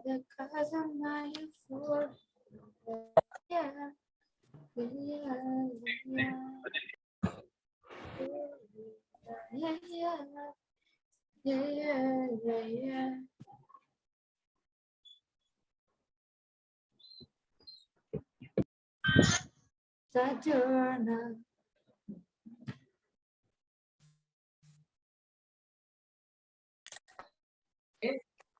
the cause of my euphoria. Yeah, yeah, yeah, yeah. Saturna.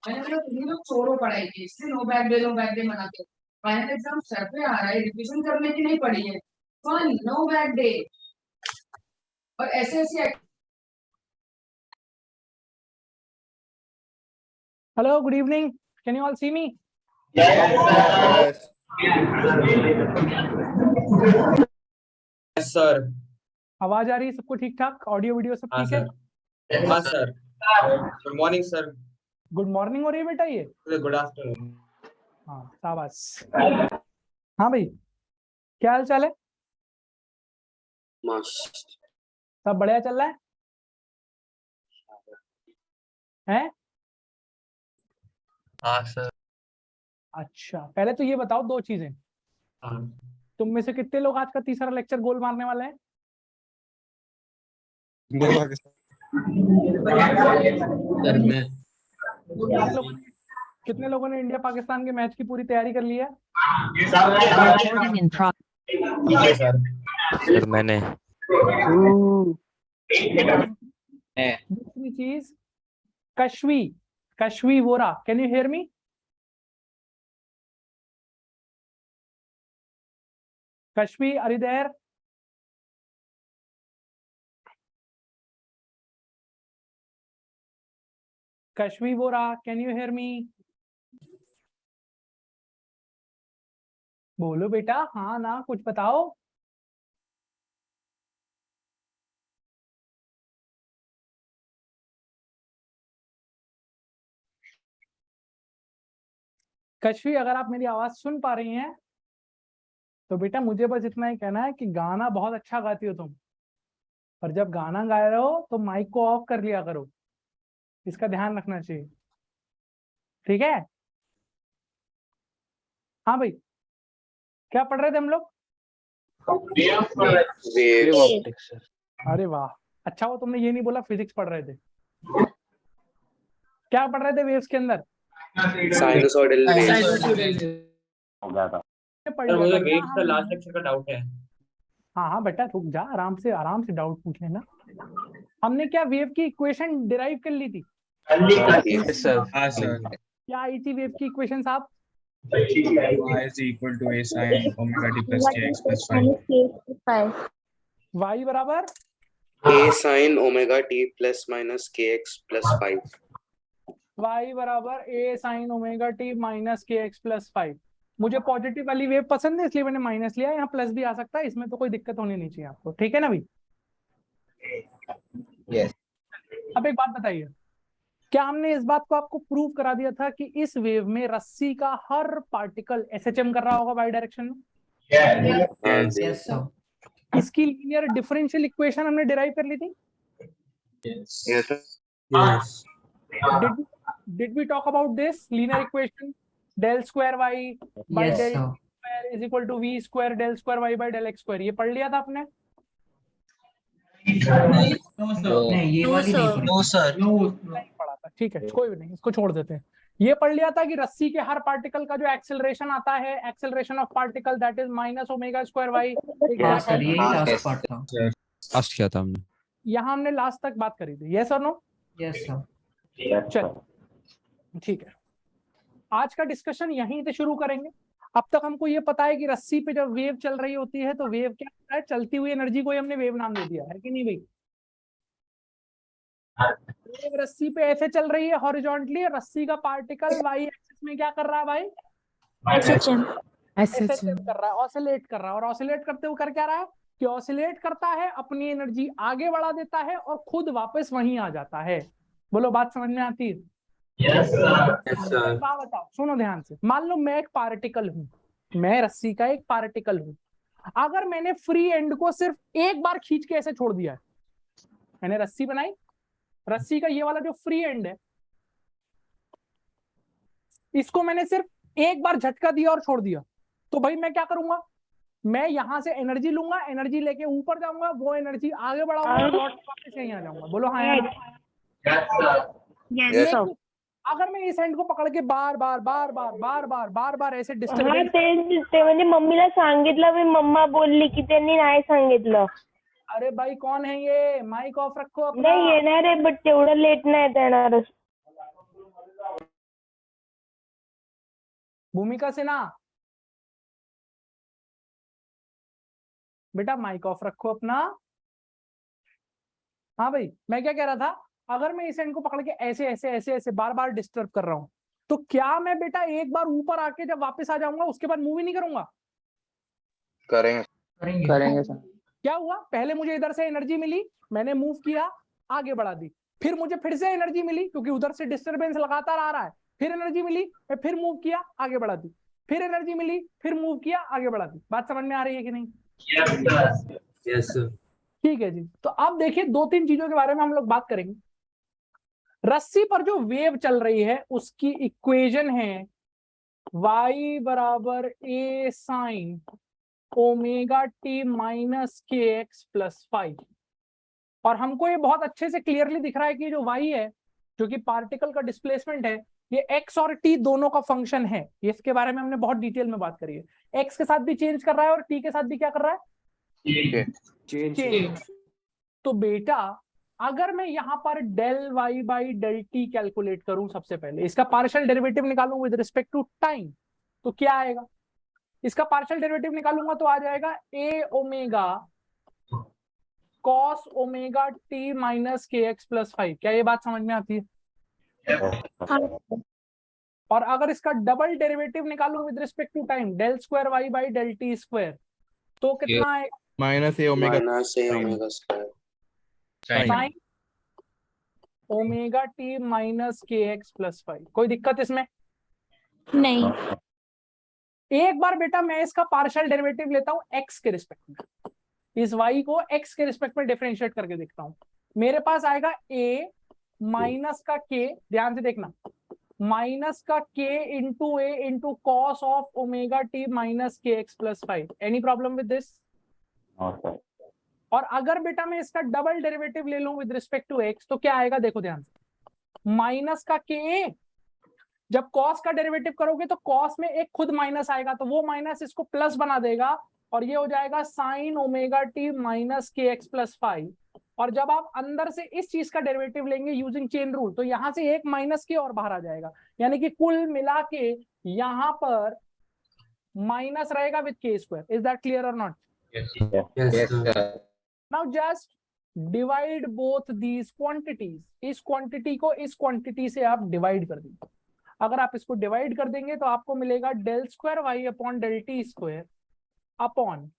मैंने लोग छोड़ो पढ़ाई की, इसलिए नो बैक डे मनाते। फाइनल एग्जाम सर पे आ रहा है, रिवीजन करने की नहीं पड़ी है। Fun, no back day. और ऐसे Hello, good evening. Can you all see me? Yes. Yes, sir. आवाज आ रही है सबको ठीक ठाक? ऑडियो वीडियो सब ठीक है? हाँ sir. Good morning, sir. Good morning हो रही है बेटा ये? Good afternoon. हाँ शाबाश। हाँ भाई, क्या हाल चाल है? मस्त। सब बढ़िया चल रहा है? हैं? हाँ सर। अच्छा, पहले तो ये बताओ दो चीजें। हाँ। तुम में से कितने लोग आज का तीसरा लेक्चर गोल मारने वाले हैं? सर मैं। कितने लोगों ने इंडिया पाकिस्तान के मैच की पूरी तैयारी कर ली है? सर मैंने। दूसरी चीज, Kashvi Vora, can you hear me? Kashvi, are you there? Kashvi Vora, can you hear me? बोलो बेटा, हाँ ना, कुछ बताओ। कश्वी, अगर आप मेरी आवाज सुन पा रही हैं तो बेटा मुझे बस इतना ही कहना है कि गाना बहुत अच्छा गाती हो तुम, पर जब गाना गा रहे हो तो माइक को ऑफ कर लिया करो, इसका ध्यान रखना चाहिए, ठीक है? हाँ भाई, क्या पढ़ रहे थे हम लोग? अरे वाह, अच्छा वो तुमने ये नहीं बोला फिजिक्स पढ़ रहे थे। क्या पढ़ रहे थे वेव्स के अंदर? साइनसॉइडल मुझे वेव्स का लास्ट लेक्चर का डाउट है। हाँ बेटा रुक जा, आराम से डाउट पूछ लेना। हमने क्या वेव की इक्वेशन डिराइव कर ली थी? Yes sir. हाँ सर। क्या आई थी वेव की इक्वेशन साहब? y is equal to a sin omega t plus kx plus 5. y बराबर a sin omega t plus minus kx plus 5. y बराबर a sin omega t minus k x plus 5। मुझे positive वाली wave पसंद है इसलिए मैंने minus लिया, यहाँ प्लस भी आ सकता है, इसमें तो कोई दिक्कत होनी नहीं चाहिए आपको, ठीक है ना भाई? Yes. अब एक बात बताइए, क्या हमने इस बात को आपको प्रूव करा दिया था कि इस वेव में रस्सी का हर पार्टिकल एसएचएम कर रहा होगा बाई डायरेक्शन में? Yes sir. इसकी लीनियर डिफरेंशियल इक्वेशन हमने डिराइव कर ली थी? Yes. Yes. Did we talk about this linear equation? Del square y by del square is equal to v square del square y by del x square, ये पढ़ लिया था आपने? No sir. नहीं पढ़ा था, ठीक है कोई भी नहीं, इसको छोड़ देते हैं। ये पढ़ लिया था कि रस्सी के हर पार्टिकल का जो एक्सेलरेशन आता है, acceleration of particle that is minus omega square y. Last किया था हमने। यहाँ हमने लास्ट तक बात करी थी, यस और नो? Yes sir. चल ठीक है, आज का डिस्कशन यहीं से शुरू करेंगे। अब तक हमको ये पता है कि रस्सी पे जब वेव चल रही होती है तो वेव क्या होता है, चलती हुई एनर्जी को ही हमने वेव नाम दे दिया है कि नहीं भाई? वेव रस्सी पे ऐसे चल रही है हॉरिजॉन्टली, रस्सी का पार्टिकल वाई एक्सिस में क्या कर रहा है भाई? एसएचएम कर रहा है, ऑसिलेट कर रहा है। और ऑसिलेट करते हुए कर क्या रहा है कि ऑसिलेट करता है, अपनी एनर्जी आगे बढ़ा देता है और खुद वापस वहीं आ जाता है। बोलो बात समझ में आती है? Yes sir. बताओ, सुनो ध्यान से। मान लो मैं एक पार्टिकल हूं, मैं रस्सी का एक पार्टिकल हूं। अगर मैंने फ्री एंड को सिर्फ एक बार खींच के ऐसे छोड़ दिया है, मैंने रस्सी बनाई, रस्सी का ये वाला जो फ्री एंड है, इसको मैंने सिर्फ एक बार झटका दिया और छोड़ दिया, तो भाई मैं क्या करूंगा, मैं यहां से एनर्जी लूंगा, एनर्जी लेके ऊपर जाऊंगा, वो एनर्जी आगे बढ़ाऊंगा, लौट के वापस यहीं आ जाऊंगा। बोलो हाँ या ना? लेकिन अगर मैं इस एंड को पकड़ के बार बार बार बार बार बार बार बार ऐसे हा डिस्टर्ब, ते म्हणजे मम्मीला सांगितलं मी, मम्मा बोलली की त्यांनी नाही सांगितलं. अरे भाई कौन है ये, माइक ऑफ रखो अपना। नाही येणार आहे बट तेवढं लेट नाही येणार. भूमिका सिन्हा, बेटा माइक ऑफ रखो अपना। हाँ भाई, मैं क्या कह रहा था, अगर मैं इस एंड को पकड़ के ऐसे ऐसे ऐसे ऐसे बार बार डिस्टर्ब कर रहा हूं, तो क्या मैं बेटा एक बार ऊपर आके जब वापस आ जाऊंगा उसके बाद मूव ही नहीं करूंगा? करेंगे सर। क्या हुआ, पहले मुझे इधर से एनर्जी मिली, मैंने मूव किया, आगे बढ़ा दी, फिर मुझे फिर से एनर्जी मिली क्योंकि उधर से डिस्टर्बेंस लगातार आ रहा है, फिर एनर्जी मिली, मैं फिर मूव किया, आगे बढ़ा दी, फिर एनर्जी मिली, फिर मूव किया, आगे बढ़ा दी। बात समझ में आ रही है कि नहीं? Yes sir. ठीक है जी। तो अब देखिए दो तीन चीजों के बारे में हम लोग बात करेंगे। रस्सी पर जो वेव चल रही है उसकी इक्वेशन है y बराबर a sign omega t minus k x plus 5। और हमको ये बहुत अच्छे से क्लियरली दिख रहा है कि जो y है, जो कि पार्टिकल का डिस्प्लेसमेंट है, ये x और t दोनों का फंक्शन है। इसके बारे में हमने बहुत डिटेल में बात करी है। x के साथ भी चेंज कर रहा है और t के साथ भी क्या कर रहा है, चेंज। तो बेटा अगर मैं यहां पर del y by del t calculate करूं, सबसे पहले इसका पार्शियल डेरिवेटिव निकालूं विद रिस्पेक्ट टू टाइम, तो क्या आएगा, इसका पार्शियल डेरिवेटिव निकालूंगा तो आ जाएगा A omega cos omega t minus k x plus 5। क्या ये बात समझ में आती है? और अगर इसका डबल डेरिवेटिव निकालूं with respect to time, del square y by del t square, तो कितना आएगा, minus A omega square sine omega t minus k x plus 5। कोई दिक्कत इसमें? नहीं। एक बार बेटा मैं इसका पार्शियल डेरिवेटिव लेता हूं एक्स के रिस्पेक्ट में, इस y को x के रिस्पेक्ट में डिफरेंशिएट करके देखता हूं, मेरे पास आएगा a माइनस का k, ध्यान से देखना, माइनस का k into A into cos of omega t minus k x plus 5। Any problem with this? और अगर बेटा मैं इसका डबल डेरिवेटिव ले लूं विद रिस्पेक्ट टू x, तो क्या आएगा, देखो ध्यान से, माइनस का k, जब कॉस का डेरिवेटिव करोगे तो कॉस में एक खुद माइनस आएगा, तो वो माइनस इसको प्लस बना देगा और ये हो जाएगा sign omega t minus k x plus 5। और जब आप अंदर से इस चीज का डेरिवेटिव लेंगे यूजिंग चेन रूल, तो यहां से एक माइनस के और बाहर आ जाएगा, यानी कि कुल मिला के यहां पर माइनस रहेगा विद के स्क्वायर। इज दैट क्लियर और not? Now just divide both these quantities, इस क्वांटिटी को इस क्वांटिटी से आप डिवाइड कर दीजिए। अगर आप इसको डिवाइड कर देंगे तो आपको मिलेगा del square y upon del t square upon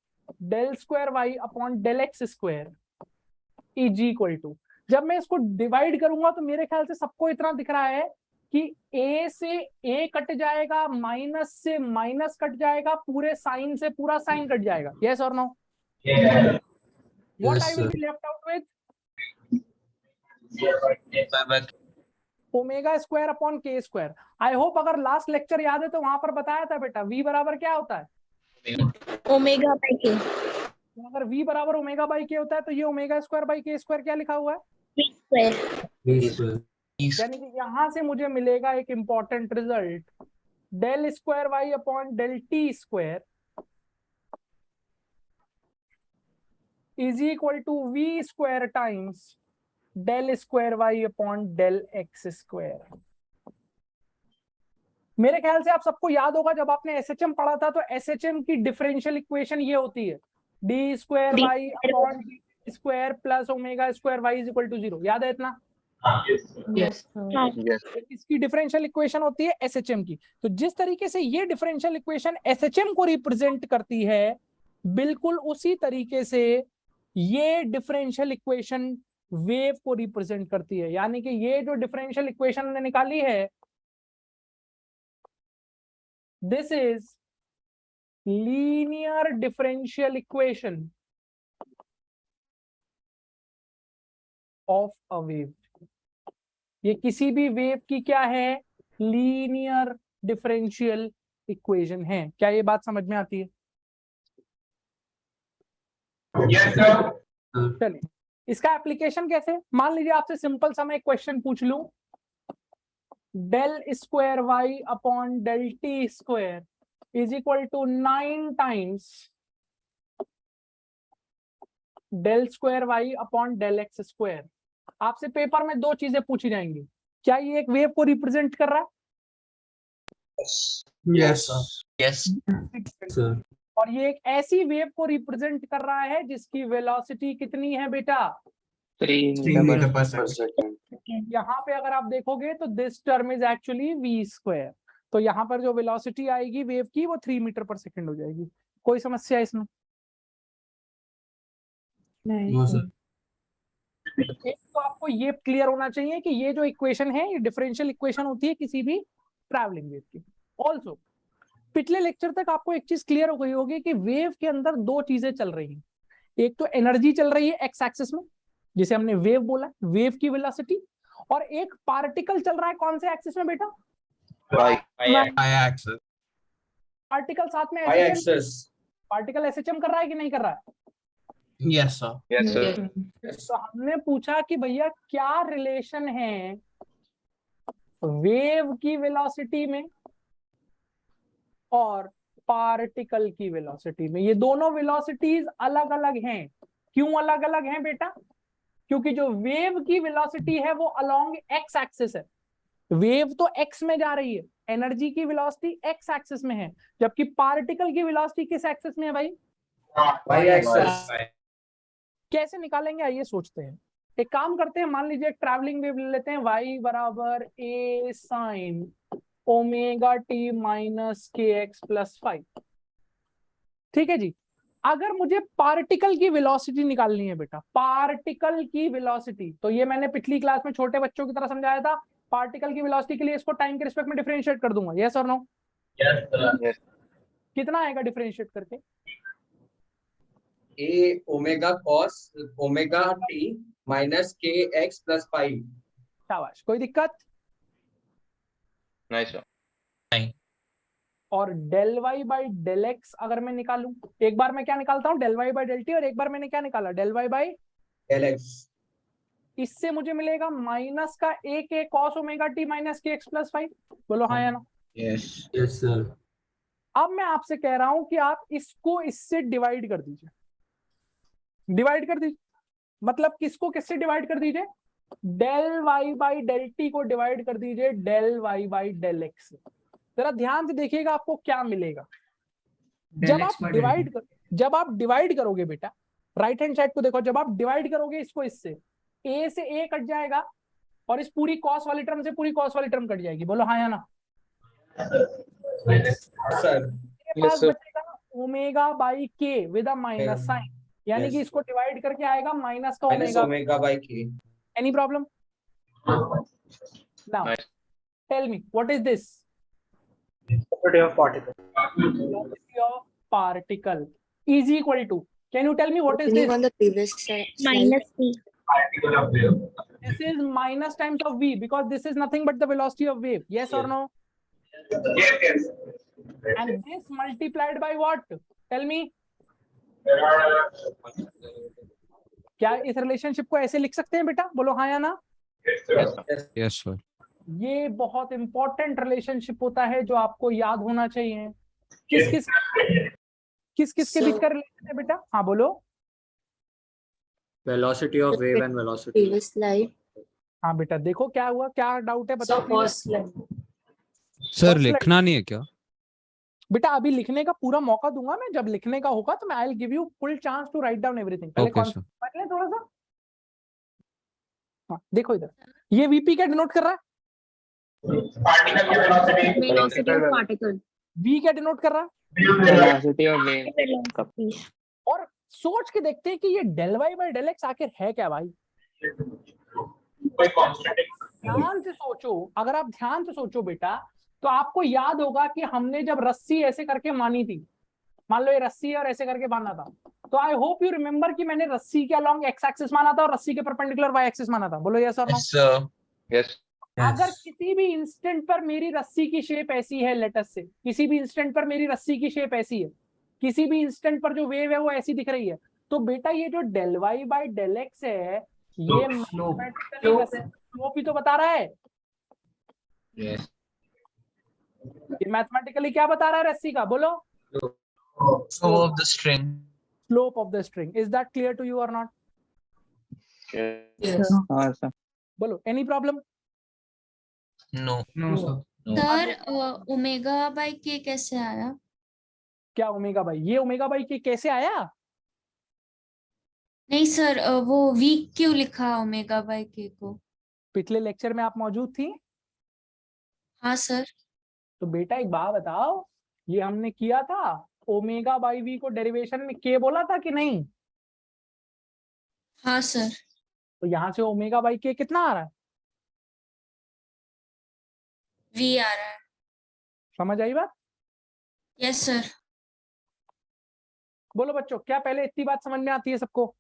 del square y upon del x square is equal to, जब मैं इसको डिवाइड करूंगा तो मेरे ख्याल से सबको इतना दिख रहा है कि a से a कट जाएगा, माइनस से माइनस कट जाएगा, पूरे साइन से पूरा साइन कट जाएगा। यस और no? What I will be left out with? Omega square upon k square. I hope अगर लास्ट लेक्चर याद है तो वहां पर बताया था बेटा v बराबर क्या होता है, ओमेगा बाई के। अगर v बराबर ओमेगा बाई के होता है तो ये ओमेगा स्क्वायर बाई के स्क्वायर क्या लिखा हुआ है, यानी कि यहां से मुझे मिलेगा एक important result, del square y upon del t square is equal to v square times del square y upon del x square. मेरे ख्याल से आप सबको याद होगा जब आपने एसएचएम पढ़ा था, तो एसएचएम की डिफरेंशियल इक्वेशन ये होती है d square y upon d square plus omega square y is equal to 0। याद है इतना? यस। इसकी डिफरेंशियल इक्वेशन होती है एसएचएम की। तो जिस तरीके से ये डिफरेंशियल इक्वेशन एसएचएम को रिप्रेजेंट करती है, बिल्कुल उसी तरीके से ये डिफरेंशियल इक्वेशन वेव को रिप्रेजेंट करती है। यानी कि ये जो डिफरेंशियल इक्वेशन ने निकाली है, this is linear differential equation of a wave. ये किसी भी वेव की क्या है, लीनियर डिफरेंशियल इक्वेशन है। क्या ये बात समझ में आती है? चलिए, इसका एप्लीकेशन कैसे, मान लीजिए आपसे सिंपल सा मैं एक क्वेश्चन पूछ लूं, del square y upon del t square is equal to 9 times del square y upon del x square. आपसे पेपर में दो चीजें पूछी जाएंगी, क्या ये एक वेव को रिप्रेजेंट कर रहा है? Yes. Yes, sir. और ये एक ऐसी वेव को रिप्रेजेंट कर रहा है जिसकी वेलोसिटी कितनी है बेटा? 3 meter per per second. यहाँ पे अगर आप देखोगे तो this term is actually v square, तो यहाँ पर जो वेलोसिटी आएगी वेव की वो 3 मीटर पर सेकंड हो जाएगी। कोई समस्या इसमें? No, sir. एक तो आपको ये क्लियर होना चाहिए कि ये जो इक्वेशन है ये डिफरेंशियल इक्वेशन होती है किसी भी ट्रैवलिंग वेव की। ऑल्सो पिछले लेक्चर तक आपको एक चीज क्लियर हो गई होगी कि वेव के अंदर दो चीजें चल रही हैं, एक तो एनर्जी चल रही है एक्स एक्सिस में जिसे हमने वेव बोला, वेव की वेलोसिटी, और एक पार्टिकल चल रहा है कौन से एक्सिस में बेटा? Y-axis. पार्टिकल साथ में Y-axis. पार्टिकल एसएचएम कर रहा है कि नहीं कर रहा है? Yes, sir. Yes, sir. तो हमने पूछा कि भैया क्या रिलेशन है वेव की वेलोसिटी में और पार्टिकल की वेलोसिटी में। ये दोनों वेलोसिटीज अलग अलग हैं। क्यों अलग अलग हैं बेटा? क्योंकि जो वेव की वेलोसिटी है वो अलोंग एक्स एक्सिस है, वेव तो एक्स में जा रही है, एनर्जी की वेलोसिटी एक्स एक्सिस में है, जबकि पार्टिकल की वेलोसिटी किस एक्सिस में है भाई? Y-axis. कैसे निकालेंगे आइए सोचते हैं। एक काम करते हैं, मान लीजिए एक ट्रैवलिंग वेव ले लेते हैं, y बराबर a sign omega t minus k x plus 5। ठीक है जी। अगर मुझे पार्टिकल की वेलोसिटी निकालनी है बेटा, पार्टिकल की वेलोसिटी, तो ये मैंने पिछली क्लास में छोटे बच्चों की तरह समझाया था, पार्टिकल की वेलोसिटी के लिए इसको टाइम के रिस्पेक्ट में डिफरेंशिएट कर दूंगा, यस और नो? Yes. कितना आएगा डिफरेंशिएट करके? A omega cos omega t minus k x plus 5. शाबाश, कोई दिक्कत? Nice one. और del y by del x अगर मैं निकालूं, एक बार मैं क्या निकालता हूं, del y by del t, और एक बार मैंने क्या निकाला, del y by L x. इससे मुझे मिलेगा माइनस का a k cos omega t minus k x plus 5। बोलो हाँ या ना? Yes. Yes, sir. अब मैं आपसे कह रहा हूं कि आप इसको इससे डिवाइड कर दीजिए, डिवाइड कर दीजिए, मतलब किसको किससे डिवाइड कर दीजिए? Del y by del t को डिवाइड कर दीजिए del y by del x से। जरा ध्यान से देखिएगा आपको क्या मिलेगा जब आप डिवाइड करोगे बेटा, राइट हैंड साइड को देखो, जब आप डिवाइड करोगे इसको इससे, ए से ए कट जाएगा और इस पूरी कॉस वाली टर्म से पूरी कॉस वाली टर्म कट जाएगी। बोलो हाँ या ना? Sir. Yes, sir. Omega by k with a minus sign, यानी कि इसको डिवाइड करके आएगा माइनस का Minus omega. omega by k. Any problem? Now Nice. Tell me what is this? Property of particle. Velocity of particle is equal to, can you tell me what is this? On the previous slide. Minus C. Particle of wave. This is minus times of v because this is nothing but the velocity of wave, yes or no? Yes, yes. And this multiplied by what? Tell me. There are. क्या इस relationship को ऐसे लिख सकते हैं बेटा? बोलो हाँ या ना? Yes, sir. Yes, sir. ये बहुत इंपॉर्टेंट रिलेशनशिप होता है जो आपको याद होना चाहिए। किस किस के बीच का रिलेशन है बेटा? हाँ बोलो। Velocity of wave and velocity. Previous slide. हाँ बेटा देखो क्या हुआ, क्या डाउट है बताओ please? First slide. Sir First लिखना नहीं है क्या? बेटा अभी लिखने का पूरा मौका दूंगा मैं, जब लिखने का होगा तो मैं I will give you full chance to write down everything. पहले Okay, कौन sir. पहले थोड़ा सा हाँ देखो इधर, ये वीपी क्या डिनोट कर रहा है? Particle की velocity. Velocity of particle. V क्या डिनोट कर रहा है? Velocity of wave. Velocity. और सोच के देखते हैं कि ये del y by del x आखिर है क्या भाई? कोई constant. ध्यान से सोचो, अगर आप ध्यान से सोचो बेटा तो आपको याद होगा कि हमने जब रस्सी ऐसे करके मानी थी, मान लो ये रस्सी है और ऐसे करके बांधा था, तो आई होप यू रिमेम्बर कि मैंने रस्सी के अलोंग एक्स एक्सिस माना था और रस्सी के परपेंडिकुलर वाई एक्सिस माना था। बोलो यस और नो? Yes, sir. Yes. अगर किसी भी इंस्टेंट पर मेरी रस्सी की शेप ऐसी है, लेटस से किसी भी इंस्टेंट पर मेरी रस्सी की शेप ऐसी है, किसी भी इंस्टेंट पर जो वेव है वो ऐसी दिख रही है, तो बेटा ये जो del y by del x है ये स्लोप ही तो बता रहा है। Yes. ये मैथमेटिकली क्या बता रहा है रस्सी का, बोलो। Slope of the string. Slope of the string. Is that clear to you or not? Yes. बोलो, any problem? No. No, sir. Sir omega by k कैसे आया? क्या ओमेगा बाई, ये ओमेगा बाई के कैसे आया? नहीं सर, वो week क्यों लिखा ओमेगा बाई के को? पिछले लेक्चर में आप मौजूद थी? हाँ सर। तो बेटा एक बात बताओ, ये हमने किया था ओमेगा बाई वी को डेरिवेशन में के बोला था कि नहीं? हाँ सर। तो यहां से ओमेगा बाई के कितना आ रहा है? वी आ रहा है। समझ आई बात? Yes sir. बोलो बच्चों, क्या पहले इतनी बात समझ में आती है सबको?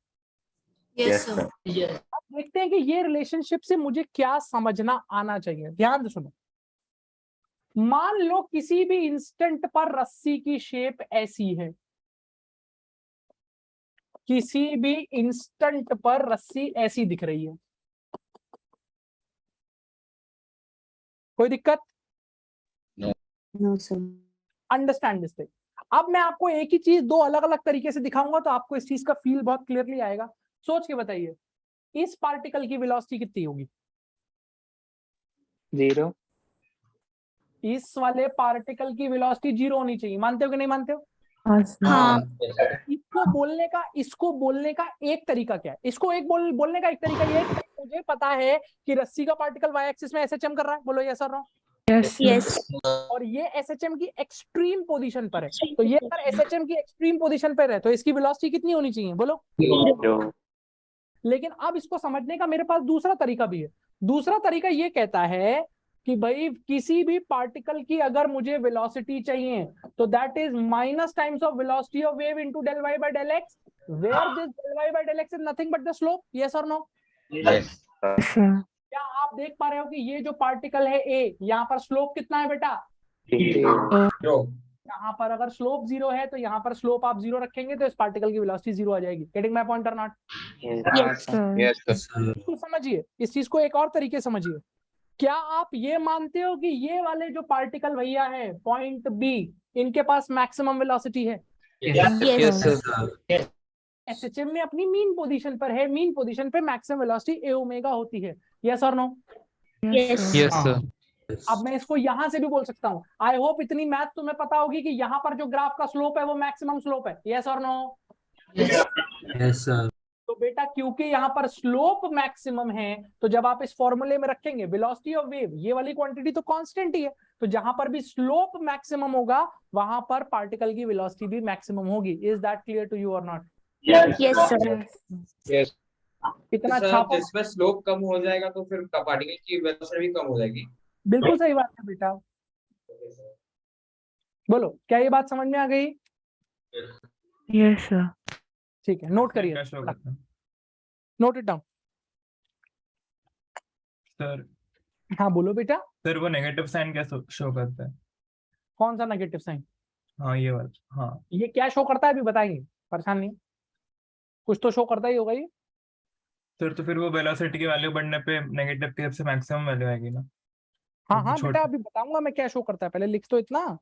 Yes sir. अब देखते हैं कि ये रिलेशनशिप से मुझे क्या समझना आना चाहिए। ध्यान से सुनो। मान लो किसी भी इंस्टेंट पर रस्सी की शेप ऐसी है, किसी भी इंस्टेंट पर रस्सी ऐसी दिख रही है, कोई दिक्कत? No sir. Understand this thing. अब मैं आपको एक ही चीज दो अलग अलग तरीके से दिखाऊंगा तो आपको इस चीज का फील बहुत क्लियरली आएगा। सोच के बताइए, इस पार्टिकल की वेलोसिटी कितनी होगी? 0। इस वाले पार्टिकल की वेलोसिटी 0 होनी चाहिए। मानते हो कि नहीं मानते हो? हाँ। इसको बोलने का एक तरीका क्या है? इसको बोलने का एक तरीका ये है कि मुझे पता है कि रस्सी का पार्टिकल वाई एक्सिस में एसएचएम कर रहा है। बोलो यस और नो? यस। और ये एसएचएम की एक्सट्रीम पोजीशन पर है। तो ये अगर एसएचएम की एक्सट्रीम पोजीशन पर है तो इसकी वेलोसिटी कितनी होनी चाहिए? बोलो। लेकिन अब इसको समझने का मेरे पास दूसरा तरीका भी है। दूसरा तरीका ये कहता है कि भाई किसी भी पार्टिकल की अगर मुझे वेलोसिटी चाहिए तो that is minus times of velocity of wave into del y by del x, where this del y by del x is nothing but the slope. Yes और नो? Yes. क्या आप देख पा रहे हो कि ये जो पार्टिकल है ए, यहाँ पर स्लोप कितना है बेटा? Zero. यहाँ पर अगर स्लोप 0 है तो यहाँ पर स्लोप आप 0 रखेंगे तो इस पार्टिकल की वेलोसिटी 0 आ जाएगी। Getting my point or not? Yes, sir. इसको समझिए, इस चीज को एक और तरीके से समझिए। क्या आप ये मानते हो कि ये वाले जो पार्टिकल भैया है पॉइंट बी, इनके पास मैक्सिमम वेलोसिटी है? Yes, sir. एसएचएम में अपनी मीन पोजीशन पर है, मीन पोजीशन पे मैक्सिमम वेलोसिटी ए ओमेगा होती है। यस और नो? यस। Yes, sir. अब मैं इसको यहां से भी बोल सकता हूं। आई होप इतनी मैथ तुम्हें पता होगी कि यहाँ पर जो ग्राफ का स्लोप है वो मैक्सिमम स्लोप है। यस और नो? Yes, sir. तो बेटा क्योंकि यहाँ पर स्लोप मैक्सिमम है तो जब आप इस फॉर्मूले में रखेंगे वेलोसिटी ऑफ वेव, ये वाली क्वांटिटी तो कांस्टेंट ही है, तो जहां पर भी स्लोप मैक्सिमम होगा वहां पर पार्टिकल की वेलोसिटी भी मैक्सिमम होगी। Is that clear to you or not? Yes sir. Yes. इतना सर, छापा। जिसमें स्लोप कम हो जाएगा तो फिर पार्टिकल की वेलोसिटी भी कम हो जाएगी। बिल्कुल सही बात है बेटा। बोलो, क्या ये बात समझ में आ गई? Yes sir. ठीक है, नोट करिए, क्या शो करता है नोट इट डाउन। सर? हाँ बोलो बेटा। सर वो नेगेटिव साइन क्या शो करता है? कौन सा नेगेटिव साइन? हाँ ये वाला। हाँ ये क्या शो करता है अभी बताएंगे, परेशान नहीं, कुछ तो शो करता ही होगा ये। सर, तो फिर वो वेलोसिटी की वैल्यू बढ़ने पे नेगेटिव की तरफ से मैक्सिमम वैल्यू आएगी ना? हाँ हाँ छोड़- बेटा, अभी बताऊंगा मैं क्या शो करता है, पहले लिख तो इतना।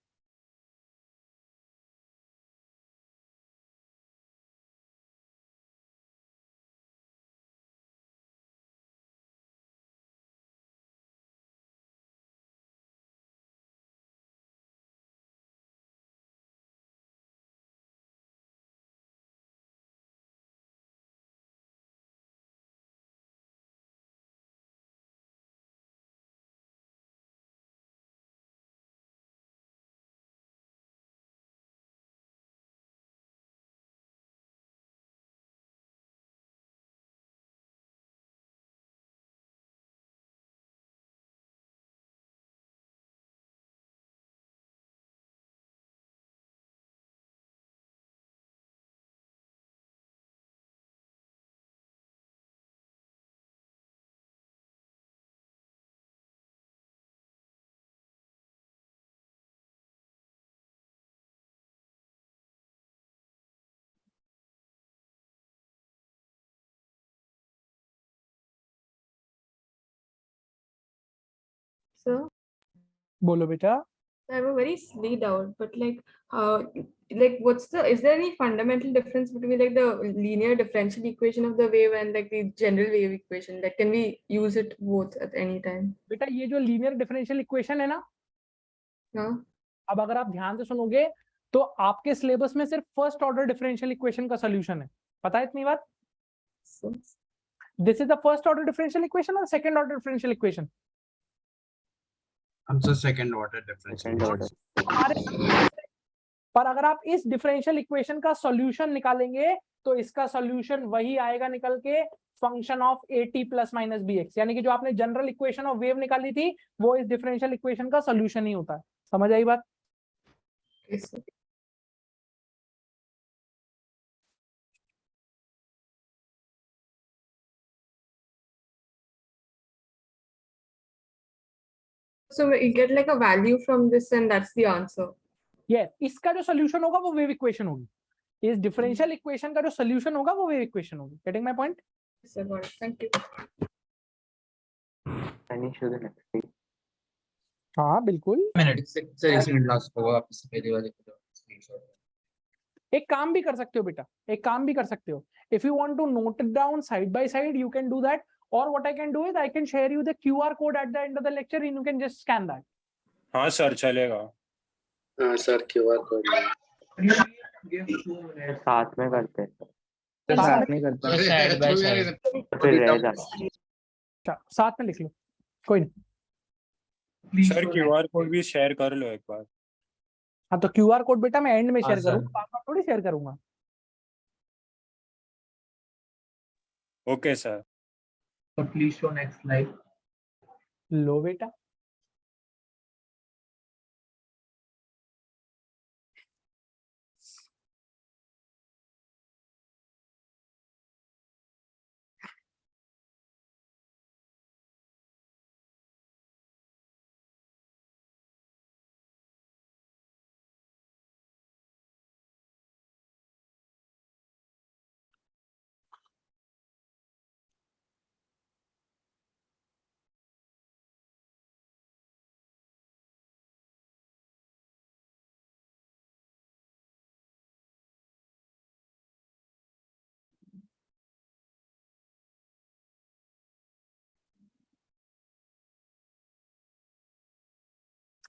Sir, बोलो बेटा। I have a very silly doubt, but is there any fundamental difference between like the linear differential equation of the wave and like the general wave equation? Like, can we use it both at any time? बेटा ये जो linear differential equation है ना, No? अब अगर आप ध्यान से सुनोगे तो आपके सिलेबस में सिर्फ फर्स्ट ऑर्डर डिफरेंशियल इक्वेशन का सोल्यूशन है, पता है इतनी बात? So, this is the first order differential equation और second order differential equation? Answer second order differential. पर अगर आप इस डिफरेंशियल इक्वेशन का सॉल्यूशन निकालेंगे तो इसका सॉल्यूशन वही आएगा निकल के, function of at plus minus bx, यानी कि जो आपने जनरल इक्वेशन ऑफ वेव निकाली थी वो इस डिफरेंशियल इक्वेशन का सॉल्यूशन ही होता है। समझ आई बात? okay, sir. So we get like a value from this and that's the answer. Yes, इसका जो सॉल्यूशन होगा वो वेव इक्वेशन होगी, इस डिफरेंशियल इक्वेशन का जो सॉल्यूशन होगा वो वेव इक्वेशन होगी। Getting my point? Yes, sir, got it. Thank you. हाँ बिल्कुल। सर इस मिनट लास्ट होगा आपसे पहले वाले को स्क्रीनशॉट। एक काम भी कर सकते हो बेटा, एक काम भी कर सकते हो, if you want to note it down side by side you can do that, or what I can do is I can share you the QR code at the end of the lecture and you can just scan that. हाँ sir चलेगा। हाँ sir QR code साथ में करते हैं साथ में Side by side. फिर रह जाता है। अच्छा, साथ में लिख लो, कोई नहीं। सर QR कोड भी शेयर कर लो एक बार। हाँ तो QR कोड बेटा मैं एंड में शेयर हाँ, सर। करूंगा, बार-बार थोड़ी शेयर करूंगा। Okay sir. So please show next slide. लो बेटा,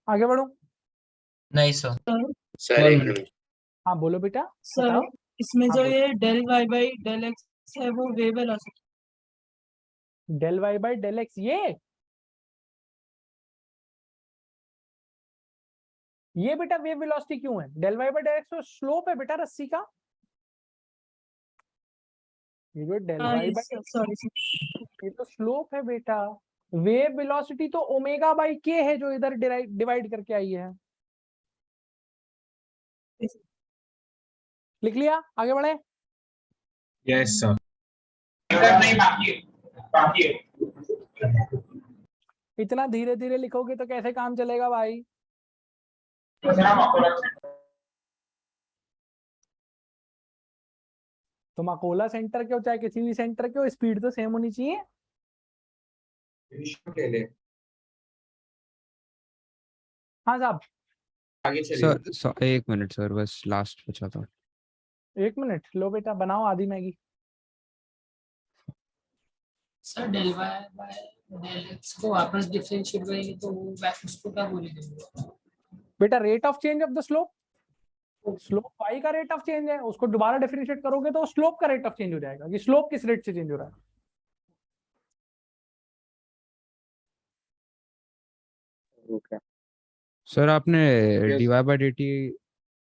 आगे बढ़ो। नहीं सर। सर एक मिनट। हाँ बोलो बेटा, सर बताओ। इसमें हाँ, जो बोलो। ये del y by del x है वो wave velocity. Del y by del x, ये बेटा वेव वेलोसिटी क्यों है? Del y by del x तो स्लोप है बेटा रस्सी का। ये जो डेल वाई बाई, सॉरी ये तो स्लोप है बेटा। वेव वेलोसिटी तो ओमेगा बाई के है जो इधर डिवाइड करके आई है। लिख लिया, आगे बढ़े। Yes sir. इतना धीरे धीरे लिखोगे तो कैसे काम चलेगा भाई? तुम अकोला सेंटर के हो चाहे किसी भी सेंटर के हो, स्पीड तो सेम होनी चाहिए। ले ले हाँ साहब। आगे चलिए। सर एक मिनट सर, बस लास्ट बचा था। 1 मिनट, लो बेटा बनाओ आधी Maggi. Sir del y by del x को वापस डिफरेंशिएट करेंगे तो वो उसको क्या बोलेंगे? बेटा rate of change of the slope, slope y का रेट ऑफ चेंज है, उसको दोबारा डिफरेंशिएट करोगे तो स्लोप का रेट ऑफ चेंज हो जाएगा कि स्लोप किस रेट से चेंज हो रहा है। सर आपने dy बाई dt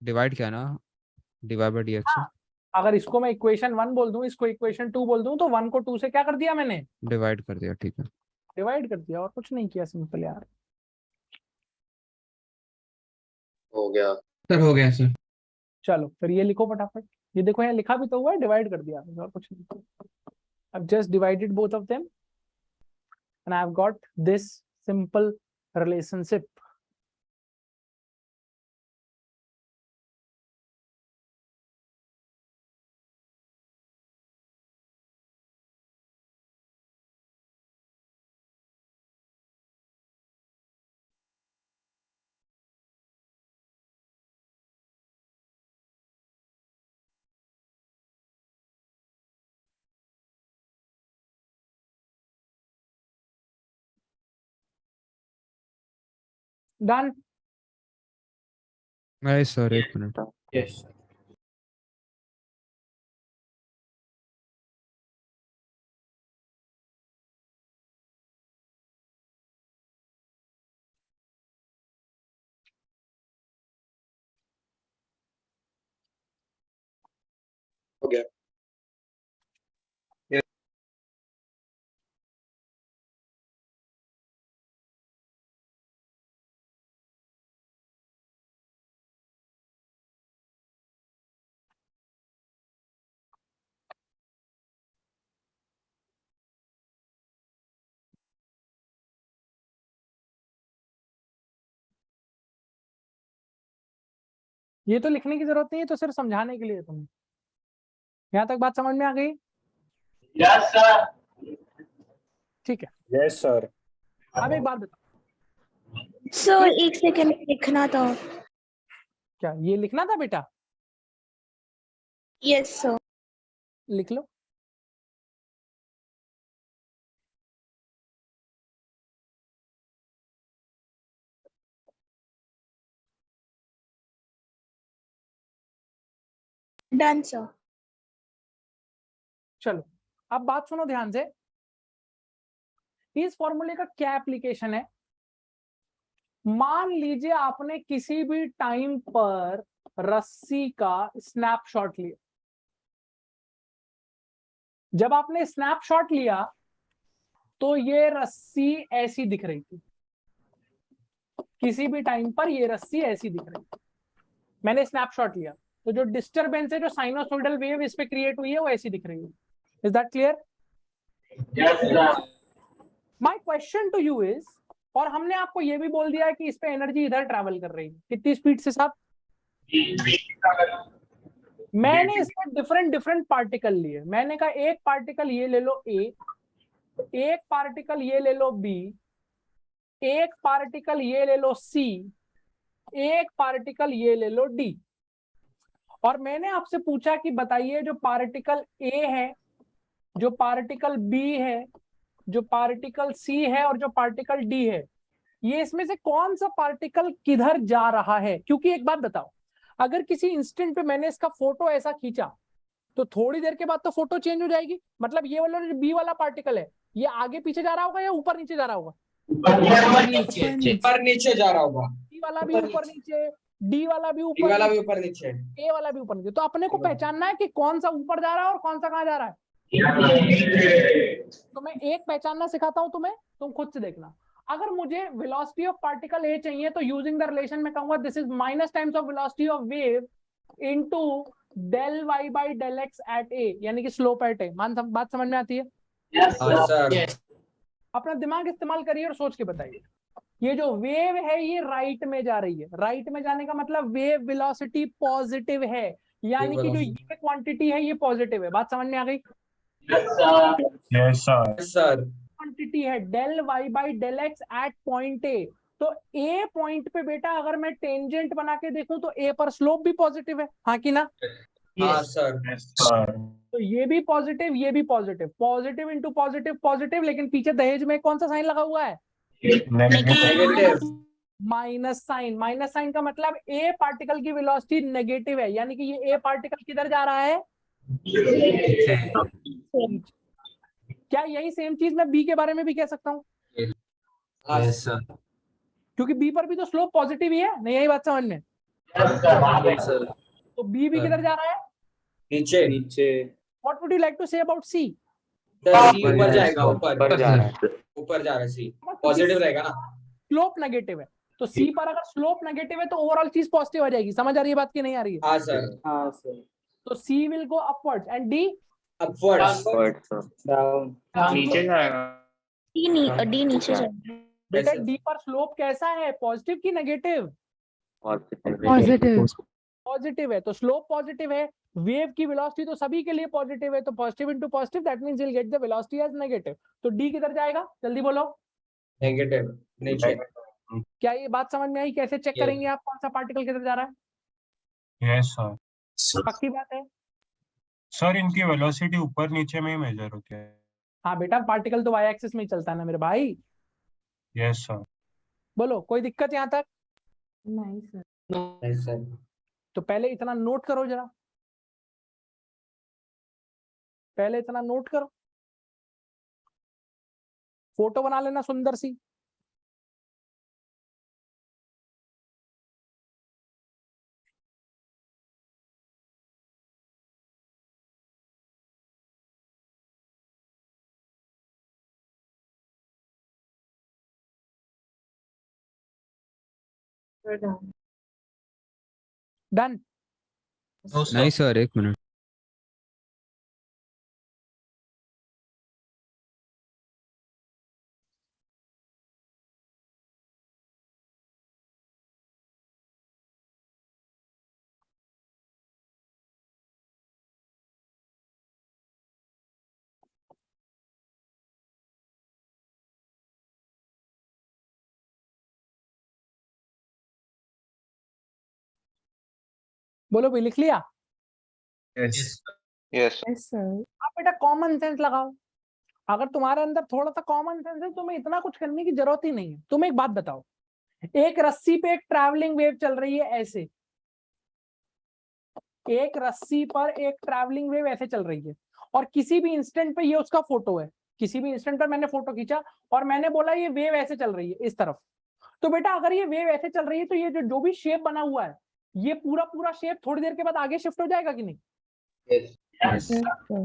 डिवाइड किया ना, dy बाई dx से? अगर इसको मैं इक्वेशन 1 बोल दूं, इसको इक्वेशन 2 बोल दूं, तो 1 को 2 से क्या कर दिया मैंने? डिवाइड कर दिया, ठीक है। डिवाइड कर दिया और कुछ नहीं किया, सिंपल यार। हो गया सर हो गया सर। चलो फिर ये लिखो फटाफट, ये देखो यहाँ लिखा भी तो हुआ है, डिवाइड कर दिया और कुछ नहीं। I've just divided both of them and I've got this simple relationship. Done. नहीं सर, एक मिनट। Yes. हो गया। ये तो लिखने की जरूरत नहीं है, तो सिर्फ समझाने के लिए है तुम्हें। यहाँ तक बात समझ में आ गई? Yes, sir. ठीक है। Yes sir. अब एक बात बताओ, सर एक सेकंड लिखना था। क्या ये लिखना था बेटा? यस सर। लिख लो। Done sir. चलो अब बात सुनो ध्यान से। इस फॉर्मूले का क्या एप्लीकेशन है? मान लीजिए आपने किसी भी टाइम पर रस्सी का स्नैपशॉट लिया। जब आपने स्नैपशॉट लिया तो ये रस्सी ऐसी दिख रही थी। किसी भी टाइम पर ये रस्सी ऐसी दिख रही थी। मैंने स्नैपशॉट लिया तो जो डिस्टरबेंस है, जो साइनोसॉइडल वेव इस पे क्रिएट हुई है, वो ऐसी दिख रही है। Is that clear? Yes, sir. My question to you is, और हमने आपको ये भी बोल दिया है कि इस पे एनर्जी इधर ट्रैवल कर रही है। कितनी स्पीड से साहब? मैंने इस पर डिफरेंट डिफरेंट पार्टिकल लिए। मैंने कहा एक पार्टिकल ये ले लो ए, एक पार्टिकल ये ले लो बी, एक पार्टिकल ये ले लो सी, एक पार्टिकल ये ले लो डी। और मैंने आपसे पूछा कि बताइए जो पार्टिकल ए है, जो पार्टिकल बी है, जो पार्टिकल सी है और जो पार्टिकल डी है, ये इसमें से कौन सा पार्टिकल किधर जा रहा है? क्योंकि एक बात बताओ, अगर किसी इंस्टेंट पे मैंने इसका फोटो ऐसा खींचा तो थोड़ी देर के बाद तो फोटो चेंज हो जाएगी। मतलब ये वाला जो बी वाला पार्टिकल है, ये आगे पीछे जा रहा होगा या ऊपर नीचे जा रहा होगा? ऊपर नीचे जा रहा होगा। सी वाला भी ऊपर नीचे, डी वाला भी डी ऊपर वाला भी नीचे, ऊपर नीचे, ए वाला भी ऊपर नीचे। तो अपने को पहचानना है कि कौन सा ऊपर जा रहा है और कौन सा कहाँ जा रहा है। तो मैं एक पहचानना सिखाता हूं तुम्हें, तुम खुद से देखना। अगर मुझे वेलोसिटी ऑफ पार्टिकल ए चाहिए तो यूजिंग द रिलेशन में कहूंगा this is minus times of velocity of wave into del y by del x at A, यानी कि स्लोप एट ए। बात समझ में आती है? हाँ सर। अपना दिमाग इस्तेमाल करिए और सोच के बताइए। ये जो वेव है ये राइट में जा रही है। राइट में जाने का मतलब वेव वेलोसिटी पॉजिटिव है, यानी कि जो ये क्वांटिटी है ये पॉजिटिव है। बात समझ में आ गई? Yes sir. क्वांटिटी है del y by del x at point A. तो ए पॉइंट पे बेटा अगर मैं टेंजेंट बना के देखूं तो ए पर स्लोप भी पॉजिटिव है, हाँ कि ना? हाँ सर। तो ये भी पॉजिटिव, ये भी positive, positive into positive positive, लेकिन पीछे दहेज में कौन सा साइन लगा हुआ है? Negative. Minus sign. Minus sign का मतलब ए पार्टिकल की वेलोसिटी नेगेटिव है, यानी कि ये ए पार्टिकल किधर जा रहा है? क्या यही सेम चीज मैं बी के बारे में भी कह सकता हूँ? Yes, sir. क्योंकि बी पर भी तो स्लोप पॉजिटिव ही है, नहीं? यही बात समझ में? Yes, sir. तो बी भी किधर जा रहा है? नीचे। What would you like to say about C? C ऊपर जाएगा, ऊपर जा रहा है। ऊपर जा रहा है। सी पॉजिटिव रहेगा ना? स्लोप नेगेटिव है, तो सी पर अगर स्लोप नेगेटिव है तो ओवरऑल चीज पॉजिटिव आ जाएगी। समझ आ रही है बात की नहीं आ रही है? हाँ सर। हाँ सर. तो C will go upwards and D upwards. Down. नीचे जाएगा। डी नीचे जाएगा। बेटा डी पर स्लोप कैसा है, पॉजिटिव की नेगेटिव? पॉजिटिव। पॉजिटिव है, तो स्लोप पॉजिटिव है। वेव की वेलोसिटी तो सभी के लिए पॉजिटिव है, तो positive into positive that means you will get the velocity as negative. तो डी किधर जाएगा, जल्दी बोलो? नेगेटिव नीचे। क्या ये बात समझ में आई? कैसे चेक करेंगे आप कौन सा पार्टिकल किधर जा रहा है? Yes sir. पक्की बात है? सर इनकी वेलोसिटी ऊपर नीचे में ही मेजर होती है। हाँ बेटा, पार्टिकल तो वाई एक्सिस में ही चलता है ना मेरे भाई। Yes sir. बोलो कोई दिक्कत यहाँ तक? नहीं सर। नहीं सर। तो पहले इतना नोट करो जरा, पहले इतना नोट करो, फोटो बना लेना सुंदर सी। We're done. डन? नहीं सर, 1 मिनट। बोलो भी लिख लिया? Yes. Yes. Yes sir. आप बेटा कॉमन सेंस लगाओ। अगर तुम्हारे अंदर थोड़ा सा कॉमन सेंस है, तुम्हें इतना कुछ करने की जरूरत ही नहीं है। तुम एक बात बताओ, एक रस्सी पे एक ट्रैवलिंग वेव चल रही है ऐसे, एक रस्सी पर एक ट्रैवलिंग वेव ऐसे चल रही है, और किसी भी इंस्टेंट पे ये उसका फोटो है, किसी भी इंस्टेंट पर मैंने फोटो खींचा और मैंने बोला ये वेव ऐसे चल रही है इस तरफ। तो बेटा अगर ये वेव ऐसे चल रही है तो ये जो भी शेप बना हुआ है, ये पूरा पूरा शेप थोड़ी देर के बाद आगे शिफ्ट हो जाएगा कि नहीं? Yes sir.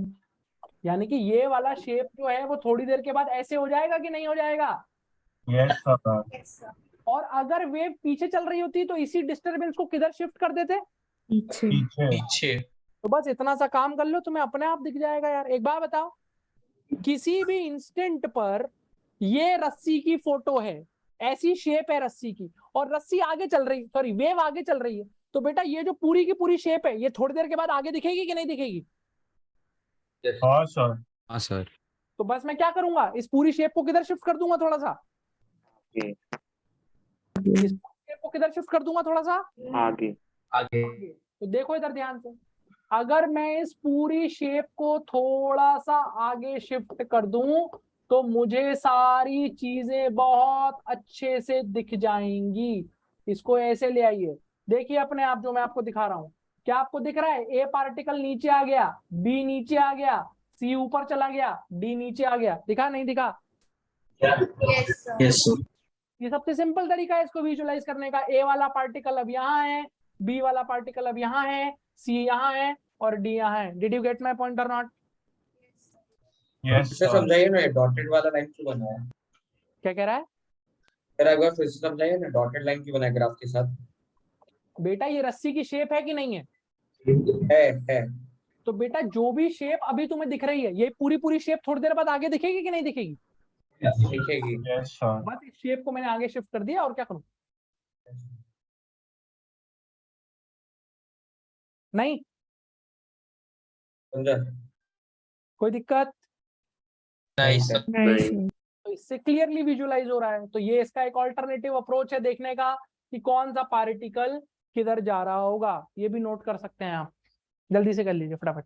यानी कि ये वाला शेप जो है वो थोड़ी देर के बाद ऐसे हो जाएगा कि नहीं हो जाएगा? Yes, sir. और अगर वेव पीछे चल रही होती तो इसी डिस्टरबेंस को किधर शिफ्ट कर देते? पीछे। पीछे। तो बस इतना सा काम कर लो, तुम्हें अपने आप दिख जाएगा यार। एक बात बताओ, किसी भी इंस्टेंट पर ये रस्सी की फोटो है, ऐसी शेप है रस्सी की, और रस्सी आगे चल रही, सॉरी वेव आगे चल रही है, तो बेटा ये जो पूरी की पूरी शेप है ये थोड़ी देर के बाद आगे दिखेगी कि नहीं दिखेगी? हाँ सर। हाँ सर। तो बस मैं क्या करूंगा, इस पूरी शेप को किधर शिफ्ट कर दूंगा थोड़ा सा, इस शेप को किधर शिफ्ट कर दूंगा थोड़ा सा आगे। आगे। तो देखो इधर ध्यान से, अगर मैं इस पूरी शेप को थोड़ा सा आगे शिफ्ट कर दूं तो मुझे सारी चीजें बहुत अच्छे से दिख जाएंगी। इसको ऐसे ले आइए, देखिए अपने आप जो मैं आपको दिखा रहा हूं, क्या आपको दिख रहा है? ए पार्टिकल नीचे आ गया, बी नीचे आ गया, सी ऊपर चला गया, डी नीचे आ गया, दिखा नहीं दिखा? Yes, sir. ये सबसे सिंपल तरीका है इसको विजुअलाइज करने का। ए वाला पार्टिकल अब यहाँ है, बी वाला पार्टिकल अब यहाँ है, सी यहाँ है और डी यहाँ है। Did you get my point or not? Yes, इसे sir. समझाइए ना, डॉटेड वाला लाइन क्यों बना है? क्या कह रहा है? फिर एक बार फिर से समझाइए ना, डॉटेड लाइन क्यों बना है ग्राफ के साथ? बेटा ये रस्सी की शेप है कि नहीं है? है। तो बेटा जो भी शेप अभी तुम्हें दिख रही है, ये पूरी पूरी शेप थोड़ी देर बाद आगे दिखेगी कि नहीं दिखेगी? दिखेगी। Yes, sir. बस इस शेप को मैंने आगे शिफ्ट कर दिया, और क्या करूं? नहीं समझा? कोई दिक्कत? नहीं सर। तो इससे क्लियरली विजुअलाइज हो रहा है। तो ये इसका एक ऑल्टरनेटिव अप्रोच है देखने का कि कौन सा पार्टिकल किधर जा रहा होगा। ये भी नोट कर सकते हैं आप, जल्दी से कर लीजिए फटाफट।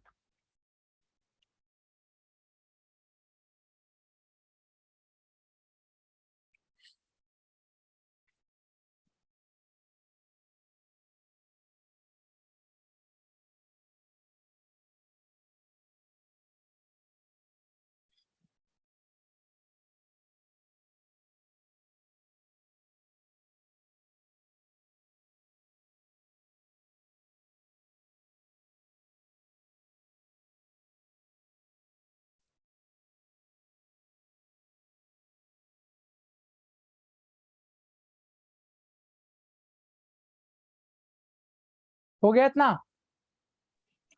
हो गया इतना?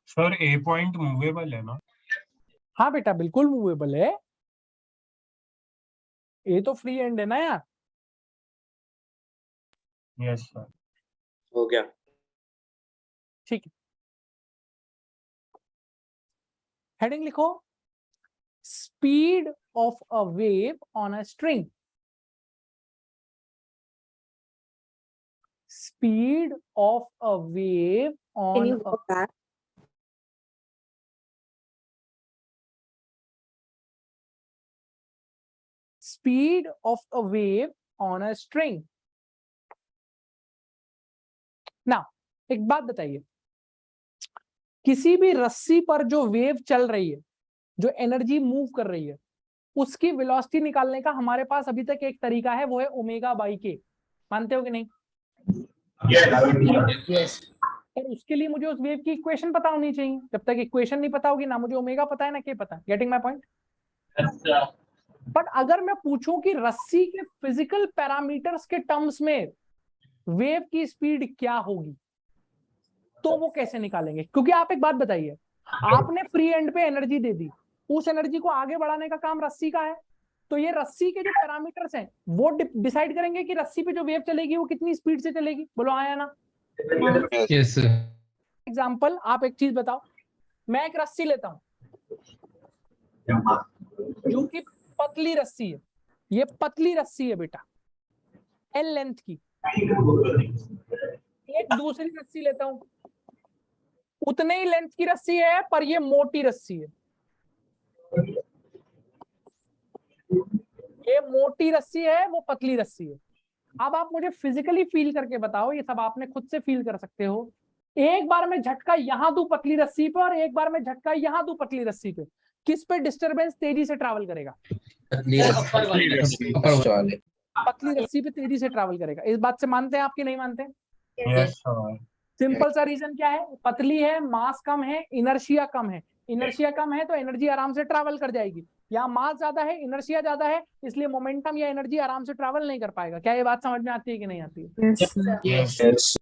Sir, A point movable है ना? हाँ बेटा बिल्कुल मूवेबल है, ये तो फ्री एंड है ना यार। Yes, sir. हो गया। ठीक है, हेडिंग लिखो, speed of a wave on a string. Speed of a wave on Can you a go back? speed of a wave on a string. ना एक बात बताइए, किसी भी रस्सी पर जो वेव चल रही है, जो एनर्जी मूव कर रही है, उसकी वेलोसिटी निकालने का हमारे पास अभी तक एक तरीका है, वो है ओमेगा बाई के। मानते हो कि नहीं? Yes. और उसके लिए मुझे उस वेव की इक्वेशन पता होनी चाहिए। जब तक इक्वेशन नहीं पता होगी, ना मुझे ओमेगा पता है ना के पता। Getting my point? बट अगर मैं पूछूं कि रस्सी के फिजिकल पैरामीटर्स के टर्म्स में वेव की स्पीड क्या होगी, तो वो कैसे निकालेंगे? क्योंकि आप एक बात बताइए, आपने फ्री एंड पे एनर्जी दे दी, उस एनर्जी को आगे बढ़ाने का काम रस्सी का है, तो ये रस्सी के जो पैरामीटर्स हैं वो डिसाइड करेंगे कि रस्सी पे जो वेव चलेगी वो कितनी स्पीड से चलेगी। बोलो आया ना? Yes, sir. एग्जाम्पल, आप एक चीज बताओ, मैं एक रस्सी लेता हूं जो कि पतली रस्सी है, ये पतली रस्सी है बेटा, एल लेंथ की। एक दूसरी रस्सी लेता हूं, उतने ही लेंथ की रस्सी है पर ये मोटी रस्सी है। ये मोटी रस्सी है, वो पतली रस्सी है। अब आप मुझे फिजिकली फील करके बताओ, ये सब आपने खुद से फील कर सकते हो, एक बार में झटका यहां दूं पतली रस्सी पे और एक बार में झटका यहां दूं पतली रस्सी पे, किस पे डिस्टरबेंस तेजी से ट्रैवल करेगा? पतली रस्सी पे तेजी से ट्रैवल करेगा। इस बात से मानते हैं आप कि नहीं मानते? Yes, sir. सिंपल सा रीजन क्या है, पतली है, मास कम है, इनर्शिया कम है। इनर्शिया कम है तो एनर्जी आराम से ट्रैवल कर जाएगी। यहाँ मास ज्यादा है, इनर्शिया ज्यादा है, इसलिए मोमेंटम या एनर्जी आराम से ट्रैवल नहीं कर पाएगा। क्या ये बात समझ में आती है कि नहीं आती है? Yes.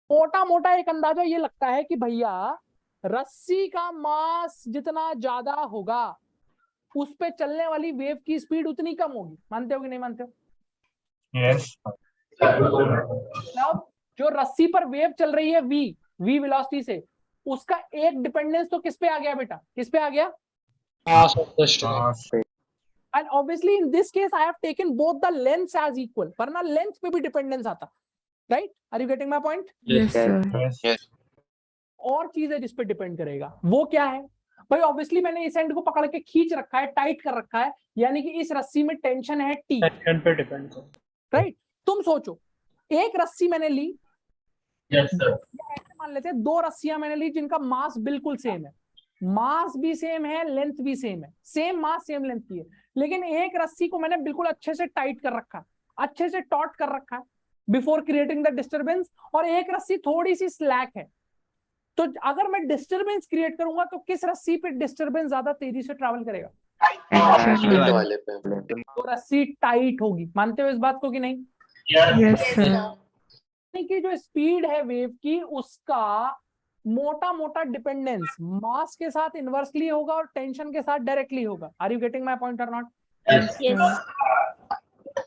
मोटा मोटा एक अंदाजा ये लगता है कि भैया रस्सी का मास जितना ज्यादा होगा उस पे चलने वाली वेव की स्पीड उतनी कम होगी। मानते हो कि नहीं मानते हो? Yes. अब जो रस्सी पर वेव चल रही है वी वेलोसिटी से, उसका एक डिपेंडेंस तो किस पे आ गया बेटा? किस पे आ गया? And obviously in this case I have taken both the lengths as equal, वरना लेंथ पे भी डिपेंडेंस आता, right? Are you getting my point? Yes. और चीज है जिस पे डिपेंड करेगा, वो क्या है भाई? ऑब्वियसली मैंने इस एंड को पकड़ के खींच रखा है, टाइट कर रखा है, यानी कि इस रस्सी में टेंशन है टी, राइट? तुम सोचो, एक रस्सी मैंने ली, ऐसे मान लेते हैं दो रस्सियां मैंने ली जिनका मास बिल्कुल सेम है, मास भी सेम है, लेंथ भी सेम है, सेम मास सेम लेंथ की है, लेकिन एक रस्सी को मैंने बिल्कुल अच्छे से टाइट कर रखा है, अच्छे से टॉट कर रखा है बिफोर क्रिएटिंग द डिस्टर्बेंस, और एक रस्सी थोड़ी सी स्लैक है। तो अगर मैं डिस्टर्बेंस क्रिएट करूंगा तो किस रस्सी पे डिस्टर्बेंस ज्यादा तेजी से ट्रैवल करेगा? वाले पे। तो रस्सी टाइट होगी। मानते हो इस बात को कि नहीं? कि जो स्पीड है वेव की, उसका मोटा मोटा डिपेंडेंस मास के साथ इनवर्सली होगा और टेंशन के साथ डायरेक्टली होगा। Are you getting my point or not?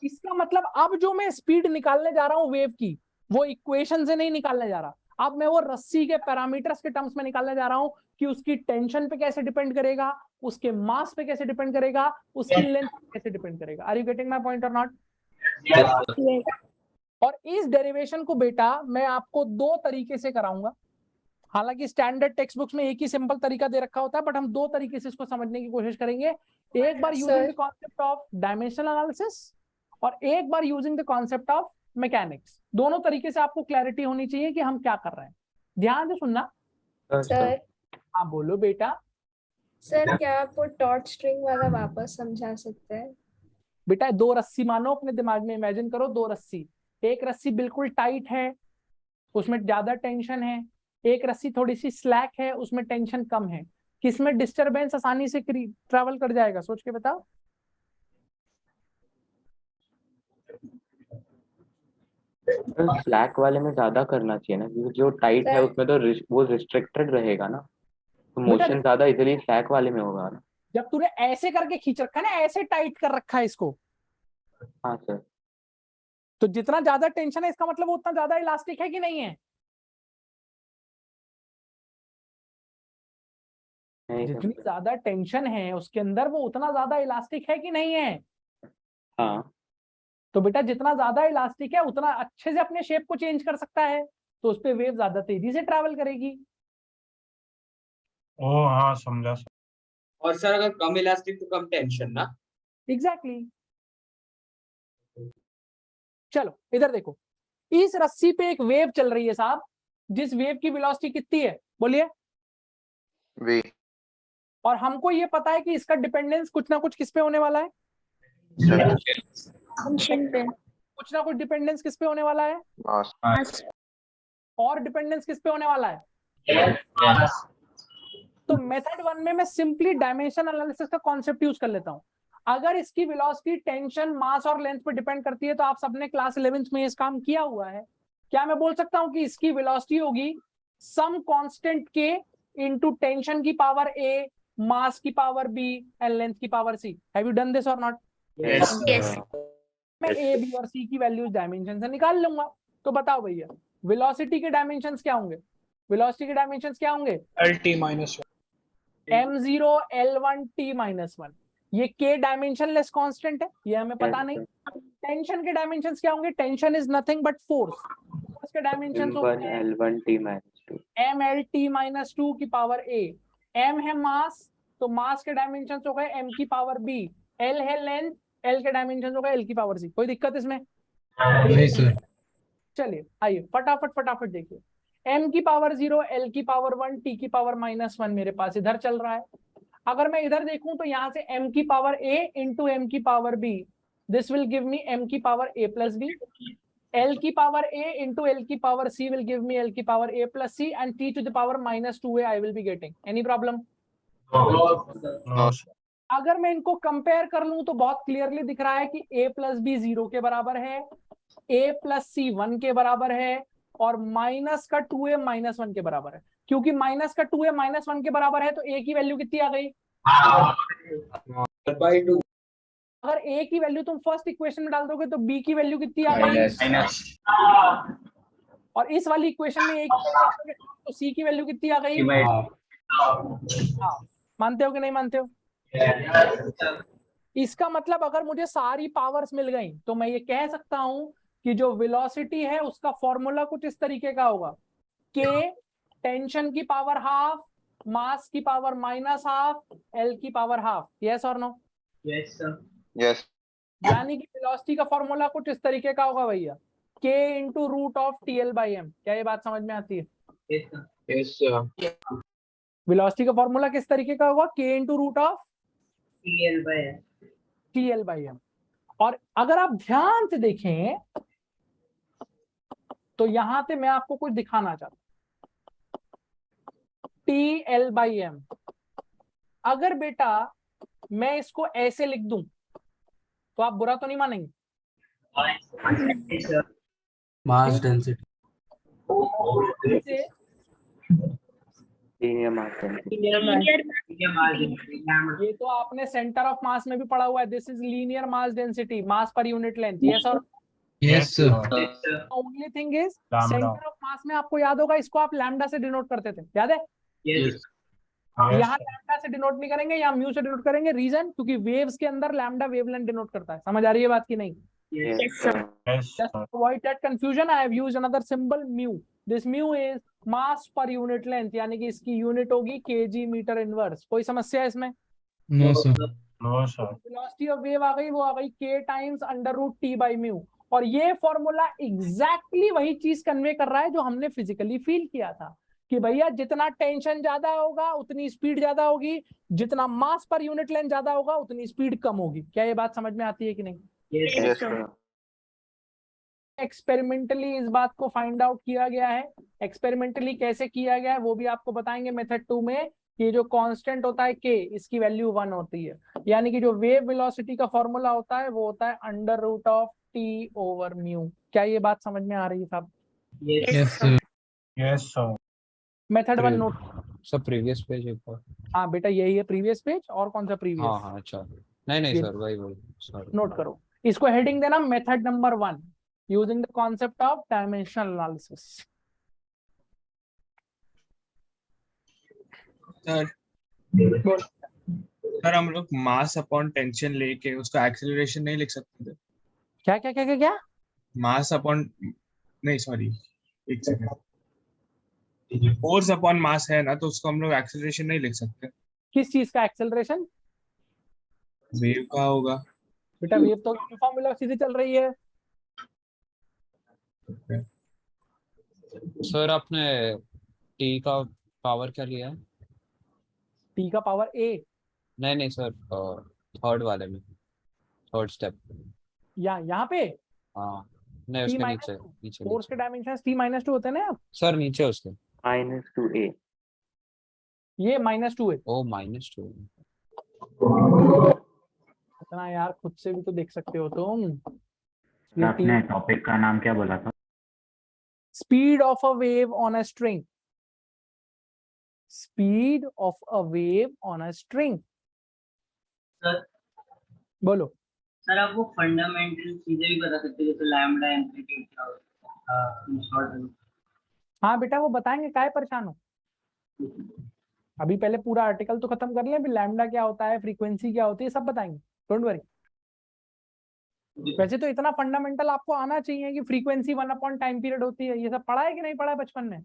इसका मतलब अब जो मैं स्पीड निकालने जा रहा हूं वेव की, वो इक्वेशन से नहीं निकालने जा रहा, अब मैं वो रस्सी के पैरामीटर्स के टर्म्स में निकालने जा रहा हूं कि उसकी टेंशन पे कैसे डिपेंड करेगा, उसके मास पे कैसे डिपेंड करेगा, उसकी लेंथ पे कैसे डिपेंड करेगा। Are you getting my point or not? और इस डेरिवेशन को बेटा मैं आपको दो तरीके से कराऊंगा। हालांकि स्टैंडर्ड टेक्स्ट बुक्स में एक ही सिंपल तरीका दे रखा होता है, बट हम दो तरीके से इसको समझने की कोशिश करेंगे। एक बार using the concept of dimensional analysis और एक बार using the concept of mechanics. दोनों तरीके से आपको क्लैरिटी होनी चाहिए कि हम क्या कर रहे हैं। ध्यान से सुनना सर। हाँ बोलो बेटा। सर क्या आप वो टॉर्च स्ट्रिंग वाला वापस समझा सकते हैं? बेटा दो रस्सी मानो, अपने दिमाग में इमेजिन करो दो रस्सी, एक रस्सी बिल्कुल टाइट है, उसमें ज्यादा टेंशन है, एक रस्सी थोड़ी सी स्लैक है, उसमें टेंशन कम है। किसमें डिस्टरबेंस आसानी से ट्रैवल कर जाएगा? सोच के बताओ। स्लैक वाले में ज्यादा करना चाहिए ना, क्योंकि जो टाइट है उसमें तो वो रिस्ट्रिक्टेड रहेगा ना, तो मोशन ज्यादा इजीली स्लैक वाले में होगा ना। जब तूने ऐसे करके खींच रखा है ना, ऐसे टाइट कर रखा है इसको, हाँ सर, तो जितना ज्यादा टेंशन है इसका मतलब उतना ज्यादा इलास्टिक है कि नहीं है? जितनी ज्यादा टेंशन है उसके अंदर वो उतना ज्यादा इलास्टिक है कि नहीं है? हाँ। तो बेटा जितना ज्यादा इलास्टिक है उतना अच्छे से अपने शेप को चेंज कर सकता है, तो उस पे वेव ज्यादा तेजी से ट्रैवल करेगी। ओ हाँ समझा सर। और सर अगर कम इलास्टिक तो कम टेंशन ना? एग्जैक्टली। चलो इधर देखो, इस रस्सी पे एक वेव चल रही है साहब, जिस वेव की वेलोसिटी कितनी है बोलिए, v और हमको ये पता है कि इसका डिपेंडेंस कुछ ना कुछ किस पे होने वाला है, कुछ ना कुछ डिपेंडेंस किस पे होने वाला है, mass और डिपेंडेंस किस पे होने वाला है। तो मेथड 1 में मैं सिंपली डायमेंशन एनालिसिस का कॉन्सेप्ट यूज कर लेता हूं। अगर इसकी वेलोसिटी टेंशन मास और लेंथ पे डिपेंड करती है तो आप सबने क्लास 11th में इस काम किया हुआ है, क्या मैं बोल सकता हूं कि इसकी वेलोसिटी होगी सम कांस्टेंट के इनटू टेंशन की पावर a, मास की पावर b एंड लेंथ की power c। Have you done this और नॉट? मैं a, b और c की वैल्यूज डायमेंशन से निकाल लूंगा। तो बताओ भैया वेलोसिटी के डायमेंशंस क्या होंगे, वेलोसिटी के डायमेंशंस क्या होंगे? m0 l1 t minus 1। ये k डायमेंशनलेस कांस्टेंट है, ये हमें पता नहीं। टेंशन के डायमेंशंस क्या होंगे? Tension is nothing but force, force के डायमेंशंस होते हैं L1 T minus 2 mlt minus 2 की पावर a। m है मास, तो मास के डायमेंशंस हो गए m की पावर b। l है लेंथ, l के डायमेंशंस हो गए l की पावर c। कोई दिक्कत इसमें? नहीं सर। चलिए आइए फटाफट देखिए। m की पावर 0, l की पावर 1, t की पावर -1 मेरे पास इधर चल रहा है। अगर मैं इधर देखूं तो यहाँ से m की पावर a इंटू m की power b, this will give me m की power a plus b। l की पावर a इंटू l की power c will give me l की power a plus c and t to the power -2a I will be getting. Any problem? अगर मैं इनको compare कर लूं तो बहुत क्लियरली दिख रहा है कि a प्लस b 0 के बराबर है, a प्लस c 1 के बराबर है, और माइनस का 2a -1 के बराबर है। क्योंकि माइनस का 2a -1 के बराबर है तो a की वैल्यू कितनी आ गई? अगर a की वैल्यू तुम फर्स्ट इक्वेशन में डाल दोगे तो b की वैल्यू कितनी आ गई? और इस वाली इक्वेशन में a की वैल्यू डाल दोगे तो c की वैल्यू कितनी आ गई? हाँ, मानते हो कि नहीं मानते हो? इसका मतलब अगर मुझे सारी पावर्स मिल गई तो मैं ये कह सकता हूं कि जो वेलोसिटी है उसका फॉर्मूला कुछ इस तरीके का होगा, k टेंशन की पावर हाफ, मास की पावर -हाफ, l की पावर हाफ। यस और नो? Yes, sir. yes यानी कि वेलोसिटी का फॉर्मूला कुछ इस तरीके का होगा भैया, k into root of TL/m। क्या ये बात समझ में आती है? Yes, sir. yes sir velocity का फॉर्मूला किस तरीके का होगा? k into root of TL/m। और अगर आप ध्यान से देखें तो यहां पे मैं आपको कुछ दिखाना चाहता हूं। TL/m, अगर बेटा मैं इसको ऐसे लिख दूं तो आप बुरा तो नहीं मानेंगे? Mass density. linear mass density ये तो आपने सेंटर ऑफ मास में भी पढ़ा हुआ है, this is linear mass density, mass per unit length. Yes और Yes sir. Only thing is centre of mass में आपको याद होगा इसको आप लैम्डा से डिनोट करते थे, याद है? Yes. यहाँ लैम्डा से डिनोट नहीं करेंगे, यहाँ म्यू से डिनोट करेंगे। रीजन? क्योंकि वेव्स के अंदर लैम्डा वेवलेंथ डिनोट करता है। समझ आ रही है बात की नहीं? Yes, sir. Yes Just sir. to avoid that confusion, I have used another symbol mu. This mu is mass per unit length, यानी कि इसकी यूनिट होगी kg मीटर इनवर्स। कोई समस्या है इसमें? No sir. No sir. Velocity of wave आ गई, वो आ गई k times √t by mu। और ये फॉर्मूला एग्जैक्टली वही चीज कन्वे कर रहा है जो हमने फिजिकली फील किया था कि भैया जितना टेंशन ज्यादा होगा उतनी स्पीड ज्यादा होगी, जितना मास पर यूनिट लेंथ ज्यादा होगा उतनी स्पीड कम होगी। क्या ये बात समझ में आती है कि नहीं? yes sir एक्सपेरिमेंटली इस बात को फाइंड आउट किया गया है। एक्सपेरिमेंटली कैसे किया गया है वो भी आपको बताएंगे मेथड 2 में। कि जो कांस्टेंट होता है k, इसकी वैल्यू 1 होती है, यानी कि जो वेव वेलोसिटी का फॉर्मूला होता है वो होता है √t/μ। क्या ये बात समझ में आ रही है साहब? Yes sir. Yes sir. Method 1 note. सब प्रीवियस पेज एक बार। हाँ बेटा यही है प्रीवियस पेज, और कौन सा हाँ प्रीवियस? हाँ अच्छा, नहीं सर वही सॉरी। नोट करो, इसको हेडिंग देना method number 1 using the concept of dimensional analysis. Sir हम लोग मास अपॉन टेंशन लेके उसका एक्सेलरेशन नहीं लिख सकते थे? क्या क्या क्या क्या क्या? मास अपॉन, नहीं सॉरी एक सेकंड, फोर्स अपॉन मास है ना, तो उसको हम लोग एक्सेलरेशन नहीं लिख सकते? किस चीज का एक्सेलरेशन? वेव का होगा बेटा वेव तो यूनिफॉर्म वेलोसिटी चल रही है। सर आपने टी का पावर क्या लिया है? टी का पावर ए, नहीं नहीं सर, थर्ड वाले में, थर्ड स्टेप। यहाँ पे हाँ नहीं, टी उसके माइनस नीचे टू, नीचे फोर्स के नीचे डायमेंशन T-2 होते हैं ना आप, सर, नीचे उसके। -2a। ये -2 है। ओ -2। इतना यार खुद से भी तो देख सकते हो तुम। सर आपने टॉपिक का नाम क्या बोला था? Speed of a wave on a string, speed of a wave on a string. Sir बोलो। सर आप वो फंडामेंटल चीजें भी बता सकते हो जैसे लैम्डा एम्पलीट्यूड क्या होता है इन शॉर्ट? हाँ बेटा वो बताएंगे, काहे परेशान हो। अभी पहले पूरा आर्टिकल तो खत्म कर लें, अभी लैम्डा क्या होता है, फ्रीक्वेंसी क्या होती है, सब बताएंगे, डोंट वरी। वैसे तो इतना फंडामेंटल आपको आना चाहिए कि फ्रीक्वेंसी 1 टाइम पीरियड होती है, ये सब पढ़ा है कि नहीं पढ़ा है बचपन में?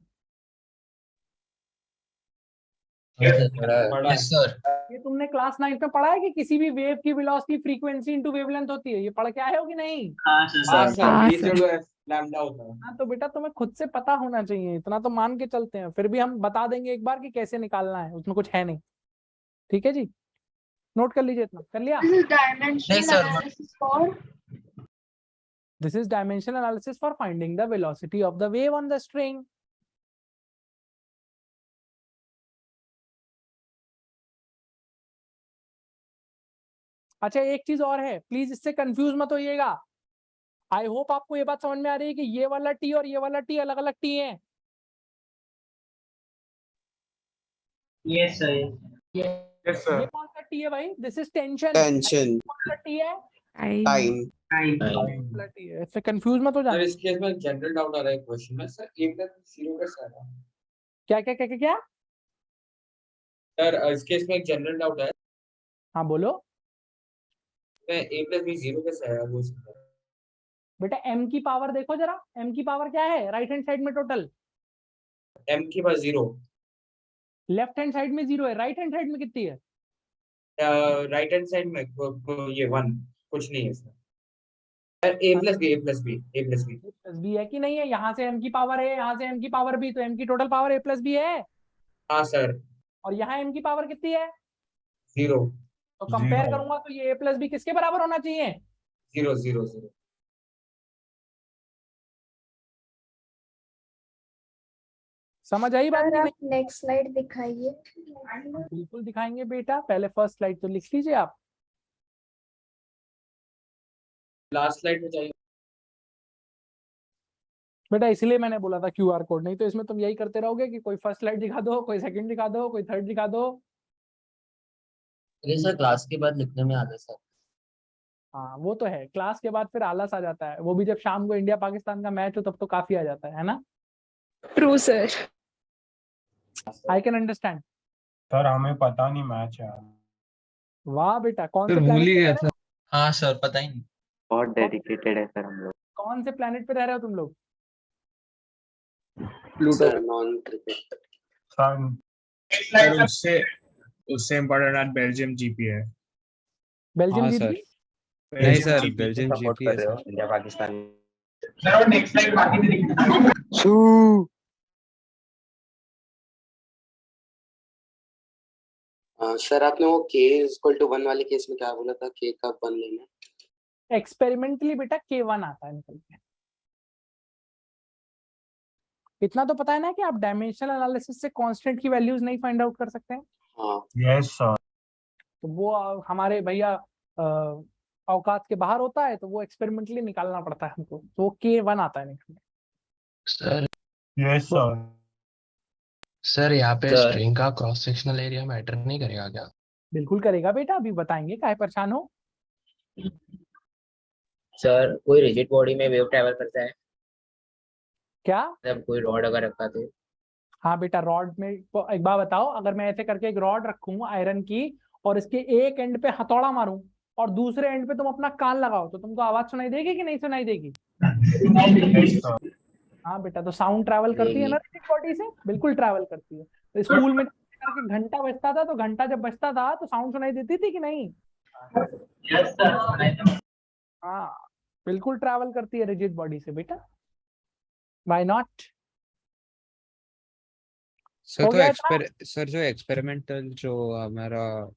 Yes sir. ये तुमने क्लास 9 में पढ़ा है कि किसी भी वेव की वेलोसिटी फ्रीक्वेंसी इनटू वेवलेंथ होती है, ये पढ़ के आए हो कि नहीं? हाँ सर लैम्डा होता है। हाँ तो बेटा तुम्हें खुद से पता होना चाहिए, इतना तो मान के चलते हैं, फिर भी हम बता देंगे एक बार कि कैसे निकालना है, उसमें कुछ है नहीं। ठीक है जी, नोट कर लीजिए, इतना कर लिया। This is dimensional analysis for finding the velocity of the wave on the string. अच्छा एक चीज और है, प्लीज इससे कंफ्यूज मत होइएगा। आई होप आपको ये बात समझ में आ रही है कि ये वाला टी और ये वाला टी अलग अलग टी है। Yes sir. यस ये सर। कौन सा टी है भाई? This is tension. टेंशन। कौन सा टी है? टाइम। वाला टी है, इससे कंफ्यूज मत हो सर जाना। इस केस में जनरल डाउट आ रहा है, क्वेश्चन में सर ए प्लस जीरो कैसे आ रहा है? क्या क्या क्या क्या क्या? सर इस केस में एक जनरल डाउट है, हाँ बोलो। ए प्लस बी जीरो कैसे आया वो? बेटा m की पावर देखो जरा, m की पावर क्या है राइट हैंड साइड में टोटल? एम की पास जीरो, लेफ्ट हैंड साइड में 0 है, राइट हैंड साइड में कितनी है? राइट हैंड साइड में ये 1 कुछ नहीं है सर। ए प्लस बी, ए प्लस बी, ए प्लस बी। प्लस बी है कि नहीं है? यहाँ से m की पावर है, यहाँ से m की पावर भी, तो m की total power a plus B है। हाँ सर। और यहाँ m की पावर कितनी है? जीरो। तो कंपेयर करूंगा तो ये a प्लस बी किसके बराबर होना चाहिए? Zero zero zero. समझ आई बात? आप नेक्स्ट स्लाइड दिखाइए। बिल्कुल दिखाएंगे बेटा, पहले फर्स्ट स्लाइड तो लिख लीजिए आप। लास्ट स्लाइड में चाहिए बेटा इसलिए मैंने बोला था QR कोड, नहीं तो इसमें तुम यही करते रहोगे कि कोई फर्स्ट स्लाइड दिखा दो, कोई सेकंड दिखा दो, कोई थर्ड दिखा दो। सर क्लास के बाद लिखने में आता सर। हाँ वो तो है, क्लास के बाद फिर आलस आ जाता है, वो भी जब शाम को इंडिया पाकिस्तान का मैच हो तब तो काफी आ जाता है ना? True, sir. I can understand. Sir हमें पता नहीं मैच है। वाह बेटा, कौन से भूल planet ही पे गया रह रहे हो? हाँ सर पता ही नहीं। बहुत डेडिकेटेड है सर हम लोग। कौन से प्लेनेट पे रह रहे हो तुम लोग? Sir non cricket. सर उससे उससे इम्पोर्टेंट आज बेल्जियम जीपी है। बेल्जियम हाँ जीत सर। गई? नहीं सर, जीपी। बेल्जियम सपोर्ट जीती कर है रहे हो sir. India Pakistan. Sir next slide बाकी नहीं दिखता। सर आपने वो k इक्वल टू 1 वाले केस में क्या बोला था, k का 1 लेना? एक्सपेरिमेंटली बेटा K1 आता है निकल के। इतना तो पता है ना कि आप डायमेंशनल एनालिसिस से कांस्टेंट की वैल्यूज नहीं फाइंड आउट कर सकते हैं। हाँ। Yes sir. तो वो हमारे भैया औकात के बाहर होता है, तो वो एक्सपेरिमेंटली निकालना पड़ता है हमको, तो वो K1 आता है निकल के। Sir yes sir. सर यहाँ पे स्ट्रिंग का क्रॉस सेक्शनल एरिया मैटर नहीं करेगा क्या? बिल्कुल करेगा बेटा, अभी बताएंगे, काहे परेशान हो। सर कोई रिजिड बॉडी में वेव ट्रैवल करता है, क्या? जब कोई रॉड अगर रखा तो? हाँ बेटा, रॉड में एक बार बताओ, अगर मैं ऐसे करके एक रॉड रखूं आयरन की और इसके एक एंड पे हथौड़ा मारूं और दूसरे एंड पे तुम अपना कान लगाओ, तो तुमको आवाज सुनाई देगी कि नहीं सुनाई देगी? हाँ बेटा, तो साउंड ट्रैवल करती है ना बॉडी से, बिल्कुल ट्रैवल करती है। तो स्कूल में करके घंटा बजता था, तो घंटा जब बजता था तो साउंड सुनाई देती थी कि नहीं? Yes sir. हाँ बिल्कुल ट्रैवल करती है रिजिड बॉडी से बेटा। Why not? सर हो तो गया था? सर जो एक्सपेरिमेंटल जो हमारा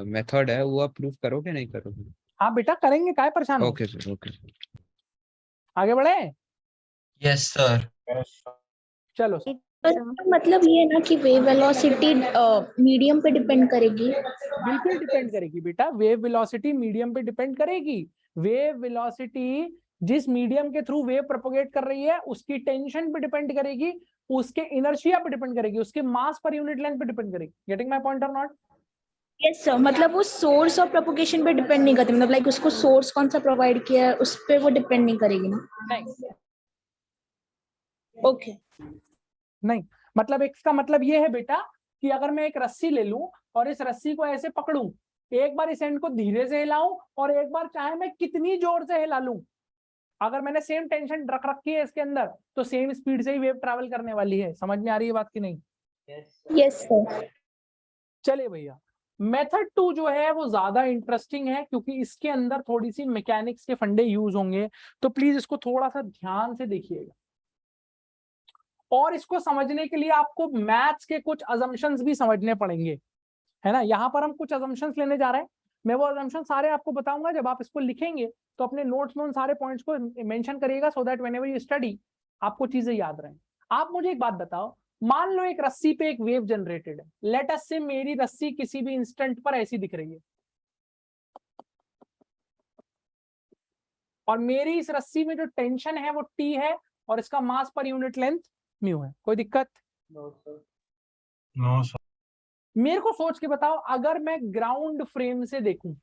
मेथड है वो आप प्रूव करोगे नहीं करोगे? हाँ बेटा करेंगे, काय परेशान हो? Okay sir, okay. आगे बढ़े? Yes sir. चलो मतलब ये ना कि वेव वेलोसिटी मीडियम पे डिपेंड करेगी। बिल्कुल डिपेंड करेगी बेटा, वेव वेलोसिटी मीडियम पे डिपेंड करेगी। वेव वेलोसिटी जिस मीडियम के थ्रू वेव प्रोपोगेट कर रही है उसकी टेंशन पे डिपेंड करेगी, उसके इनर्शिया पे डिपेंड करेगी, उसके मास पर यूनिट लेंथ पे डिपेंड करेगी। Getting my point or not? Yes sir, मतलब वो सोर्स ऑफ प्रोपोगेशन पे डिपेंड नहीं करती, मतलब लाइक उसको सोर्स कौन सा प्रोवाइड किया है उस पे वो डिपेंड नहीं करेगी ना? नहीं ओके नहीं, मतलब इसका मतलब ये है बेटा कि अगर मैं एक रस्सी ले लूं और इस रस्सी को ऐसे पकड़ूं, एक बार इस एंड को धीरे से हिलाऊं और एक बार चाहे मैं कितनी जोर से हिला लूं, अगर मैंने सेम टेंशन रख रखी है इसके अंदर तो सेम स्पीड से ही वेव ट्रैवल करने वाली है। समझ में आ रही है बात की नहीं? Yes sir. चलिए भैया, मेथड 2 जो है वो ज्यादा इंटरेस्टिंग है क्योंकि इसके अंदर थोड़ी सी मैकेनिक्स के फंडे यूज होंगे, तो प्लीज इसको थोड़ा सा ध्यान से देखिएगा। और इसको समझने के लिए आपको मैथ्स के कुछ अजम्पशंस भी समझने पड़ेंगे, है ना। यहाँ पर हम कुछ अजम्पशंस लेने जा रहे हैं, मैं वो अजम्पशन सारे आपको बताऊंगा। जब आप इसको लिखेंगे तो अपने नोट्स में उन सारे पॉइंट्स को मेंशन करिएगा so that whenever you study आपको चीजें याद रहें। आप मुझे एक बात बताओ, मान लो एक रस्सी पे एक वेव जनरेटेड है, लेट अस से मेरी रस्सी किसी भी इंस्टेंट पर ऐसी दिख रही है और मेरी इस रस्सी में जो टेंशन है वो T है और इसका मास पर यूनिट लेंथ म्यू है। कोई दिक्कत? No sir. मेरे को सोच के बताओ, अगर मैं ग्राउंड फ्रेम से देखूं,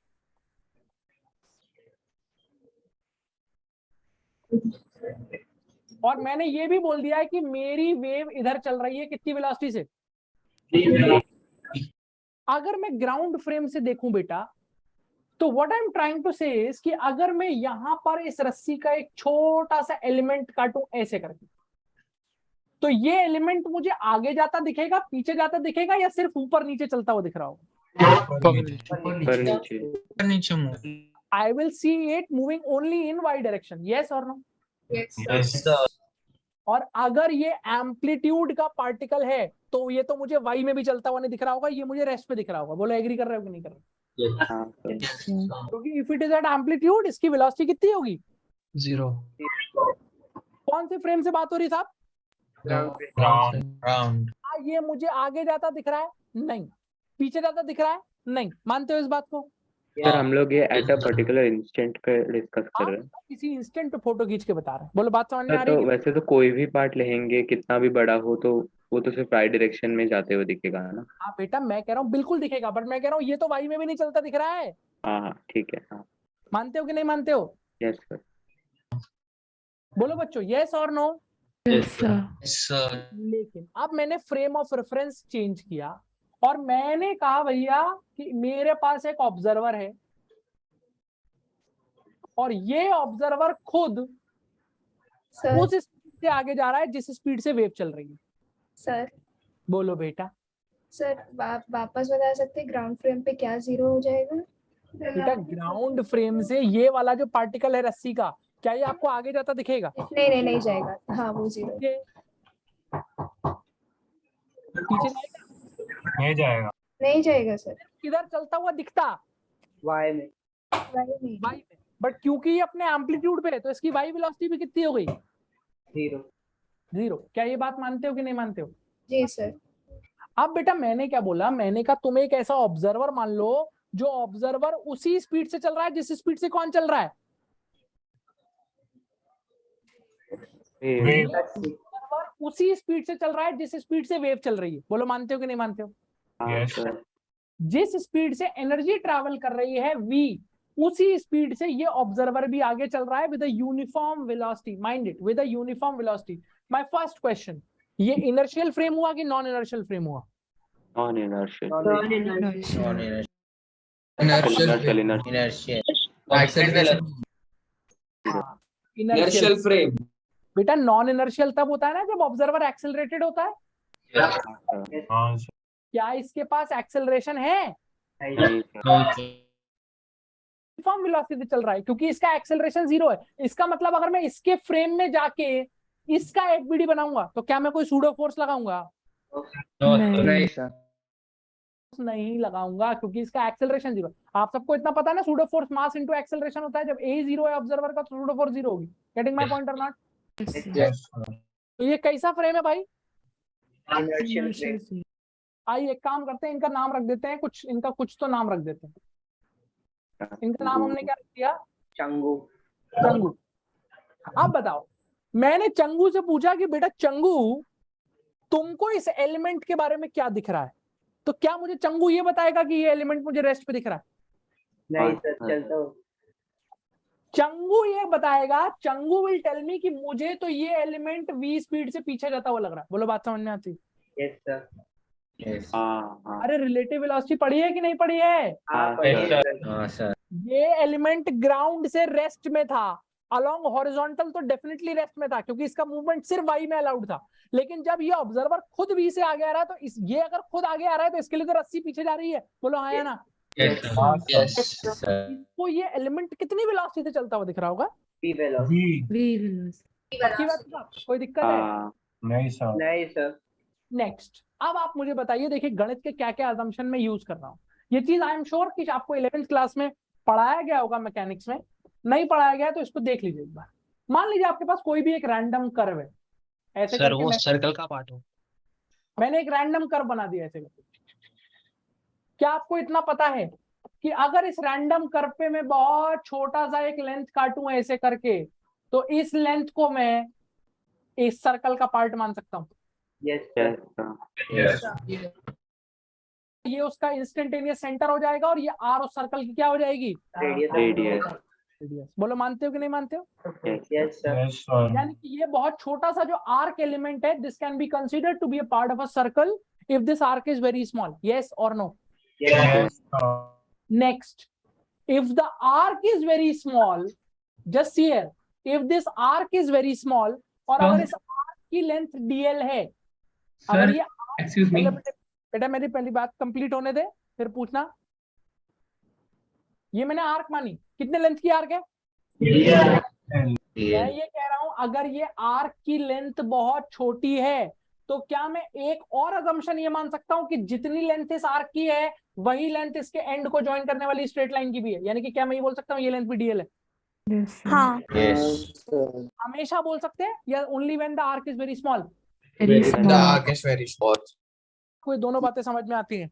और मैंने ये भी बोल दिया है कि मेरी वेव इधर चल रही है कितनी वेलोसिटी से, अगर मैं ग्राउंड फ्रेम से देखूं बेटा, तो what I am trying to say is कि अगर मैं यहां पर इस रस्सी का एक छोटा सा एलिमेंट काटूं ऐसे करके, तो ये एलिमेंट मुझे आगे जाता दिखेगा, पीछे जाता दिखेगा, या सिर्फ ऊपर नीचे चलता हुआ दिख रहा होगा? नीचे I will see it moving only in y direction. Yes or no? Yes sir. और अगर ये एम्पलीट्यूड का पार्टिकल है तो ये तो मुझे y में भी चलता हुआ नहीं दिख रहा होगा, ये मुझे रेस्ट पे दिख रहा होगा। बोलो एग्री कर रहे हो कि नहीं कर रहे? क्योंकि if it is at amplitude इसकी वेलोसिटी कितनी होगी? 0। कौन से फ्रेम से बात हो रही है साहब? राउंड। ये मुझे आगे जाता दिख रहा है? नहीं। पीछे जाता दिख रहा है? नहीं। मानते हो इस बात को? सर हम लोग ये एट अ पर्टिकुलर इंस्टेंट पे डिस्कस कर रहे हैं। किसी इंस्टेंट पे फोटो खींच के बता रहे हैं। बोलो बात समझ में आ तो रही है? वैसे तो कोई भी पार्ट लेंगे कितना भी बड़ा हो तो वो तो सिर्फ राइट डायरेक्शन में जाते हुए दिखेगा ना। हाँ बेटा मैं कह रहा हूँ बिल्कुल दिखेगा, बट मैं कह रहा हूँ ये तो y में भी नहीं चलता दिख रहा है। हाँ ठीक है। हाँ मानते हो कि नहीं मानते हो? Yes sir. बोलो बच्चों यस और नो? Yes sir. लेकिन अब मैंने फ्रेम ऑफ रेफरेंस चेंज किया और मैंने कहा भैया कि मेरे पास एक ऑब्जर्वर है और ये ऑब्जर्वर खुद उस स्पीड से आगे जा रहा है जिस स्पीड से वेव चल रही है। सर बोलो बेटा। सर वापस बता सकते ग्राउंड फ्रेम पे क्या 0 हो जाएगा? बेटा ग्राउंड फ्रेम से ये वाला जो पार्टिकल है रस्सी का, क्या ये आपको आगे जाता दिखेगा? नहीं जाएगा। हाँ वो 0। पीछे जाएगा? नहीं जाएगा। नहीं जाएगा सर। किधर चलता हुआ दिखता? वाई में। नहीं। y में। बट क्योंकि ये अपने एम्पलीट्यूड पे है तो इसकी y वेलोसिटी भी कितनी हो गई? 0। क्या ये बात मानते हो कि नहीं मानते हो? जी सर। अब बेटा मैंने क्या बोला, मैंने कहा तुम एक ऐसा ऑब्जर्वर मान लो जो ऑब्जर्वर उसी स्पीड से चल रहा है जिस स्पीड से कौन चल रहा है? ऑब्जर्वर उसी स्पीड से चल रहा है जिस स्पीड से वेव चल रही है। बोलो मानते हो कि नहीं मानते हो? Yes sir. जिस स्पीड से एनर्जी ट्रैवल कर रही है v, उसी स्पीड से ये ऑब्जर्वर भी आगे चल रहा है with a uniform velocity. Mind it, with a uniform velocity. My first question, ये इनर्शियल फ्रेम हुआ कि नॉन इनर्शियल फ्रेम हुआ? Non inertial. Inertial frame. बेटा नॉन इनर्शियल तब होता है ना जब ऑब्जर्वर एक्सेलरेटेड होता है। हाँ सर। क्या इसके पास एक्सेलरेशन है? यूनिफॉर्म वेलोसिटी चल रहा है क्योंकि इसका एक्सेलरेशन 0 है। इसका मतलब अगर मैं इसके फ्रेम में जाके इसका एक बीडी बनाऊंगा तो क्या मैं कोई सूडो फोर्स लगाऊंगा? नहीं सर। नहीं लगाऊंगा, क्योंकि इसका एक्सेलरेशन 0। आप सबको इतना पता है ना, pseudo force mass into acceleration होता है। जब ए 0 है ऑब्जर्वर का तो सूडो फोर्स 0 होगी। Getting my point or not? तो ये कैसा फ्रेम है भाई? आइए एक काम करते हैं, इनका नाम रख देते हैं, इनका कुछ तो नाम रख देते हैं। इनका नाम हमने क्या रख दिया? चंगू। चंगू। अब बताओ, मैंने चंगू से पूछा कि बेटा चंगू तुमको इस एलिमेंट के बारे में क्या दिख रहा है? तो क्या मुझे चंगू ये बताएगा कि ये एलिमेंट मुझे रेस्ट पे दिख रहा है? नहीं सर, चलता हूँ। चंगू ये बताएगा, चंगू विल टेल मी कि मुझे तो ये एलिमेंट v स्पीड से पीछे जाता हुआ लग रहा है। बोलो बात समझ में आती? Yes sir. अरे रिलेटिव वेलोसिटी पढ़ी है कि नहीं पढ़ी है? सर। ये एलिमेंट ग्राउंड से रेस्ट में था, अलोंग हॉरिजॉन्टल तो डेफिनेटली रेस्ट में था, क्योंकि इसका मूवमेंट सिर्फ y में अलाउड था। लेकिन जब ये ऑब्जर्वर खुद v से आगे आ रहा है, तो ये अगर खुद आगे आ रहा है तो इसके लिए तो रस्सी पीछे जा रही है। बोलो हाँ या ना? इसको ये एलिमेंट कितनी वेलोसिटी से चलता हुआ दिख रहा होगा? पक्की बात है? कोई दिक्कत है? नहीं सर। नहीं सर। नेक्स्ट, अब आप मुझे बताइए, देखिए गणित के क्या क्या असम्पशन में यूज कर रहा हूँ। ये चीज आई एम श्योर कि आपको 11th क्लास में पढ़ाया गया होगा मैकेनिक्स में। नहीं पढ़ाया गया तो इसको देख लीजिए एक बार। मान लीजिए आपके पास कोई भी एक रैंडम कर्व है, ऐसे सर करके वो सर्कल का पार्ट हो। मैंने एक रैंडम कर्व बना दिया ऐसे करके। क्या आपको इतना पता है कि अगर इस रैंडम कर्व पे मैं बहुत छोटा सा एक लेंथ काटूं ऐसे करके, तो इस लेंथ को मैं इस सर्कल का पार्ट मान सकता हूं? Yes sir. ये उसका इंस्टेंटेनियस सेंटर हो जाएगा और ये आर उस सर्कल की क्या हो जाएगी? रेडियस। बोलो मानते हो कि नहीं मानते हो? Yes sir. यानी कि ये बहुत छोटा सा जो आर्क एलिमेंट है, this can be considered to be a part of a circle if this arc is very small. Yes और no? Next, if the arc is very small, just see here, if this arc is very small, और अगर इस arc की length dl है, अगर ये excuse me, बेटा मेरी पहली बात कंप्लीट होने दे फिर पूछना। ये मैंने आर्क मानी, कितने लेंथ की आर्क है? मैं ये कह रहा हूं, अगर ये आर्क की लेंथ बहुत छोटी है तो क्या मैं एक और असम्पशन ये मान सकता हूं कि जितनी लेंथ इस आर्क की है वही लेंथ इसके एंड को ज्वाइन करने वाली स्ट्रेट लाइन की भी है? यानी कि क्या मैं ये बोल सकता हूँ ये लेंथ भी डीएल है? हाँ। हमेशा बोल सकते हैं या only when the arc is very small? कोई दोनों बातें समझ में आती हैं?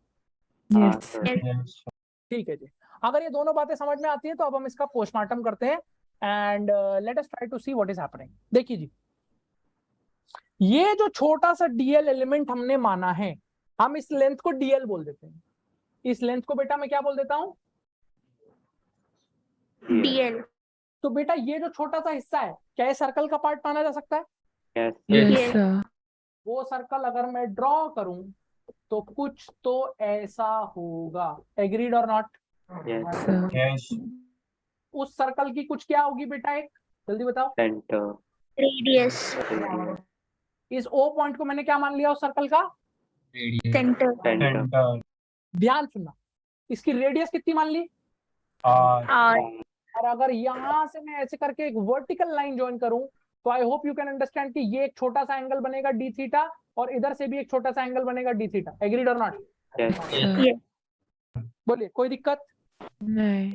ठीक है जी। अगर ये दोनों बातें समझ में आती है तो अब हम इसका पोस्टमार्टम करते हैं and let us try to see what is happening. देखिए जी, ये जो छोटा सा डीएल एलिमेंट हमने माना है, हम इस लेंथ को डीएल बोल देते हैं। इस लेंथ को बेटा मैं क्या बोल देता हूं? डीएल। तो बेटा ये जो छोटा सा हिस्सा है, क्या ये सर्कल का पार्ट माना जा सकता है? यस। वो सर्कल अगर मैं ड्रॉ करूं तो कुछ तो ऐसा होगा। एग्रीड और नॉट? यस। उस सर्कल की कुछ क्या होगी बेटा? एक जल्दी बताओ। सेंटर। रेडियस। इस ओ पॉइंट को मैंने क्या मान लिया उस सर्कल का? सेंटर। ध्यान सुनना, इसकी रेडियस कितनी मान ली? आर। और अगर यहां से मैं ऐसे करके एक वर्टिकल लाइन ज्वाइन करूं तो I hope you can understand कि ये एक छोटा सा एंगल बनेगा डी थीटा और इधर से भी एक छोटा सा एंगल बनेगा डी थीटा। एग्रीड और नॉट? बोलिए, कोई दिक्कत? नहीं।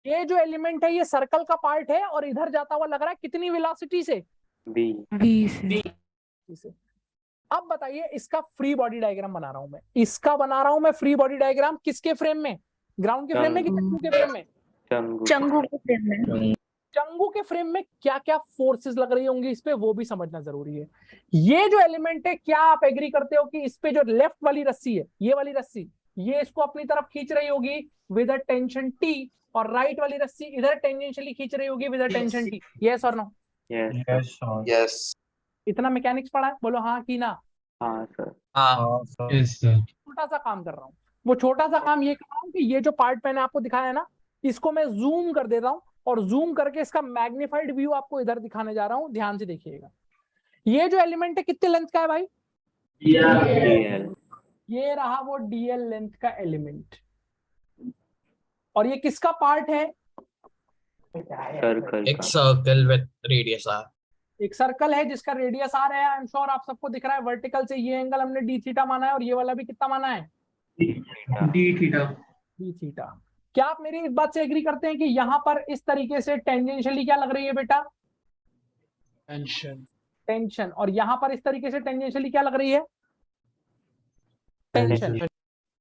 ये जो एलिमेंट है ये सर्कल का पार्ट है और इधर जाता हुआ लग रहा है कितनी वेलोसिटी से? बी से। अब बताइए, इसका फ्री बॉडी डायग्राम बना रहा हूं मैं। इसका बना रहा हूं मैं फ्री बॉडी डायग्राम। किसके फ्रेम में? ग्राउंड के फ्रेम में कि चंगू के फ्रेम में? चंगू के फ्रेम में। चंगू के फ्रेम में क्या क्या फोर्सेस लग रही होंगी इस पे, वो भी समझना जरूरी है। ये जो एलिमेंट है, क्या आप एग्री करते हो कि इस पे जो लेफ्ट वाली रस्सी है, ये वाली रस्सी, ये इसको अपनी तरफ खींच रही होगी विद अ टेंशन टी, और राइट वाली रस्सी इधर टेंजेंशियली खींच रही होगी with a tension T? Yes और नो? यस। इतना मैकेनिक्स पढ़ा है? बोलो हाँ कि ना? हाँ सर। छोटा सा काम कर रहा हूँ। वो छोटा सा काम ये कर रहा हूँ कि ये जो पार्ट मैंने आपको दिखाया है ना, इसको मैं जूम कर देता हूँ और जूम करके इसका मैग्नीफाइड व्यू आपको इधर दिखाने जा रहा हूँ। ध्यान से देखिएगा। ये जो एलिमेंट है कितने लेंथ का है भाई? ये रहा वो डीएल लेंथ का एलिमेंट। और ये किसका पार्ट है? सर्कल एक सर्कल विद रेडियस आर। एक सर्कल है जिसका रेडियस आर है, आई एम श्योर आप सबको दिख रहा है। वर्टिकल से ये एंगल हमने डी थीटा माना है और ये वाला भी कितना माना है? D theta. D theta. क्या आप मेरी इस बात से एग्री करते हैं कि यहाँ पर इस तरीके से टेंजेंशियली क्या लग रही है बेटा? टेंशन। और यहाँ पर इस तरीके से टेंजेंशियली क्या लग रही है? टेंशन।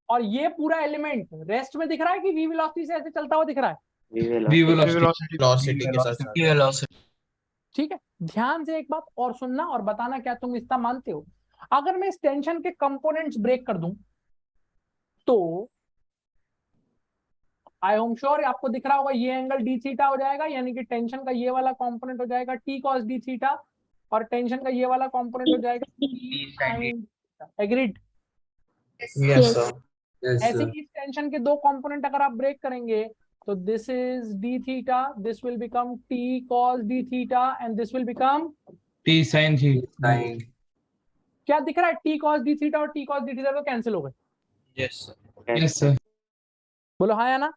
और ये पूरा एलिमेंट रेस्ट में दिख रहा है कि वी वेलोसिटी से ऐसे चलता हुआ दिख रहा है? वेलोसिटी के साथ। ठीक है, ध्यान से एक बात और सुनना और बताना क्या तुम इसका मानते हो। अगर मैं इस टेंशन के कंपोनेंट्स ब्रेक कर दूं तो आई होम श्योर आपको दिख रहा होगा ये एंगल डी थीटा हो जाएगा, यानी कि टेंशन का ये वाला कंपोनेंट हो जाएगा टी कॉस डी थीटा और टेंशन का ये वाला कंपोनेंट हो जाएगा T sine theta. Agreed? Yes sir. ऐसे ही इस टेंशन के दो कंपोनेंट अगर आप ब्रेक करेंगे तो this is D theta, this will become T cos D theta and this will become T sine theta. क्या दिख रहा है? टी कॉस डी थीटा और टी कॉस डी थीटा तो कैंसिल हो गए। Yes sir. बोलो हाँ या ना?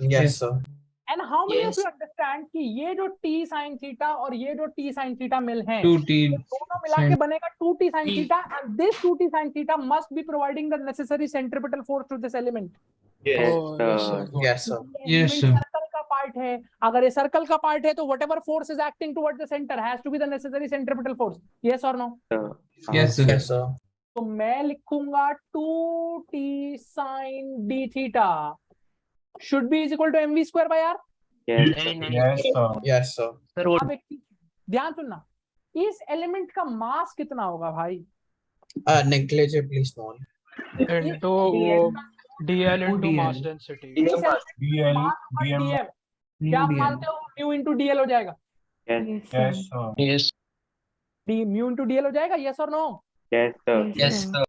Yes sir. And how many of you understand कि ये जो टी साइन थीटा और ये जो टी साइन थीटा मिल हैं, 2t दोनों मिला के बनेगा 2t sin theta and this 2t sin theta must be providing the necessary centripetal force to this element. Yes sir. Yes, sir. Circle का पार्ट है, अगर ये सर्कल का पार्ट है तो whatever force is acting towards the center has to be the necessary centripetal force. Yes or no? Yes sir. Yes sir. तो मैं लिखूंगा 2t sin d theta should be is equal to mv square by r. Yes sir. Yes sir. अब एक चीज ध्यान सुनना, इस element का मास कितना होगा भाई? Negligibly small. इनटू वो DL into mass density. DL DM. क्या आप मानते हो म्यू इंटू डीएल हो जाएगा? Yes sir. Yes. D mu into DL हो जाएगा? यस और नो? Yes sir.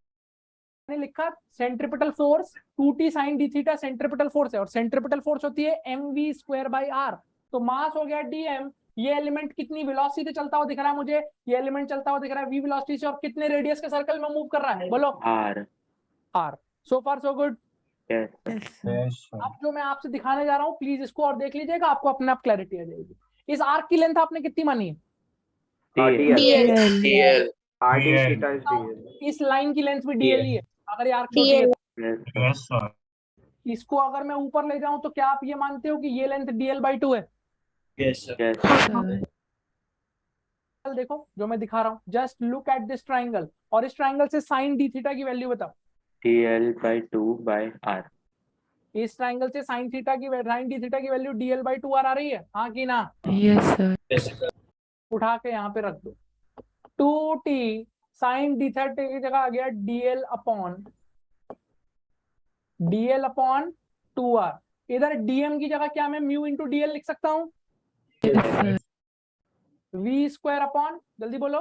मैंने लिखा centripetal force 2t sin d theta centripetal force है और सेंट्रिपिटल फोर्स होती है mv स्क्वायर बाय r। तो मास हो गया dm। ये एलिमेंट कितनी वेलोसिटी से चलता हुआ दिख रहा है मुझे? ये एलिमेंट चलता हुआ दिख रहा है v वेलोसिटी से और कितने रेडियस के सर्कल में मूव कर रहा है? बोलो। r। सो फार सो गुड। अब जो मैं आपसे दिखाने जा रहा हूँ प्लीज इसको और देख लीजिएगा, आपको अपने आप क्लैरिटी आ जाएगी। इस आर्क की लेंथ आपने कितनी मानी है? डीएल। इस लाइन की लेंथ भी डीएल ही है अगर ये आर्क छोटी है। Yes sir. इसको अगर मैं ऊपर ले जाऊं तो क्या आप ये मानते हो कि ये लेंथ dl/2 है? Yes sir. देखो जो मैं दिखा रहा हूँ, just look at this triangle और इस ट्राइंगल से साइन डी थीटा की वैल्यू बताओ। dl/2/r। इस ट्राइंगल से साइन थीटा की साइन डी थीटा की वैल्यू dl/2r आ रही है, हाँ कि ना? Yes, sir. उठा के यहाँ पे रख दो। 2t साइन डी थीटा की जगह आ गया dl/2r। इधर dm की जगह क्या मैं म्यू इंटू dl लिख सकता हूँ? v स्क्वायर अपॉन, जल्दी बोलो।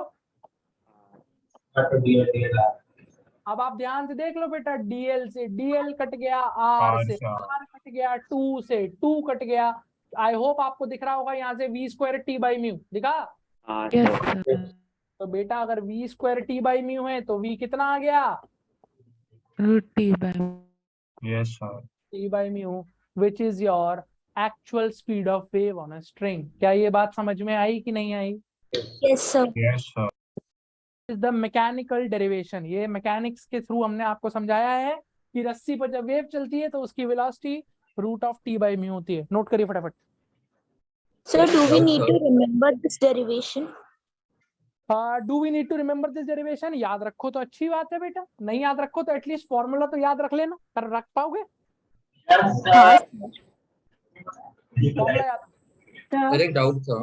अब आप ध्यान से देख लो बेटा, dl से dl कट गया, r से r कट गया, 2 से 2 कट गया। आई होप आपको दिख रहा होगा यहाँ से v square t by mu दिखा? तो बेटा अगर v square t by mu है तो v कितना आ गया? √t by yes sir. t by mu which is your actual speed of wave on a string। क्या ये बात समझ में आई कि नहीं आई? Yes, sir. Yes sir. Is the mechanical derivation. ये मैकेनिक्स के थ्रू हमने आपको समझाया है कि रस्सी पर जब वेव चलती है तो उसकी वेलोसिटी √t by mu होती है। नोट करिए फटाफट। Sir, do we need to remember this derivation? Do we need to remember this derivation? याद रखो तो अच्छी बात है बेटा, नहीं याद रखो तो एटलीस्ट फॉर्मूला तो याद रख लेना। कर रख पाओगे? फॉर्मूला याद? मेरा एक डाउट था।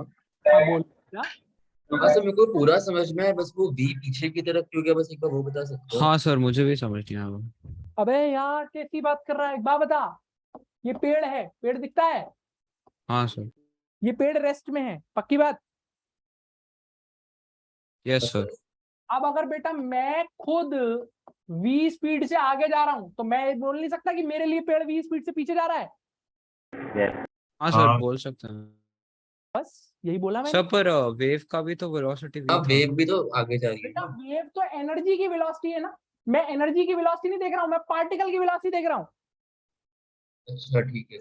बोल। सर मेरे को पूरा समझ में है, बस वो v पीछे की तरफ क्यों गया, बस एक बार वो बता सकते हो? हाँ सर मुझे भी समझ नहीं आया वो। अबे यार कैसी बात कर रहा है, एक बात बता। ये पेड़ है, पेड़ दिखता है? हाँ सर। ये पेड़ रेस्ट में है, पक्की बात? Yes sir. अब अगर बेटा मैं खुद v स्पीड से आगे जा रहा हूं तो मैं बोल नहीं सकता कि मेरे लिए पेड़ v स्पीड से पीछे जा रहा है। हाँ सर बोल सकते हैं। बस यही बोला मैंने। सर पर वेव का भी तो वेलोसिटी हाँ वेव भी तो आगे जा रही है। बेटा वेव तो एनर्जी की वेलोसिटी है ना, मैं एनर्जी की वेलोसिटी नहीं देख रहा हूं, मैं पार्टिकल की वेलोसिटी देख रहा हूं। अच्छा ठीक है।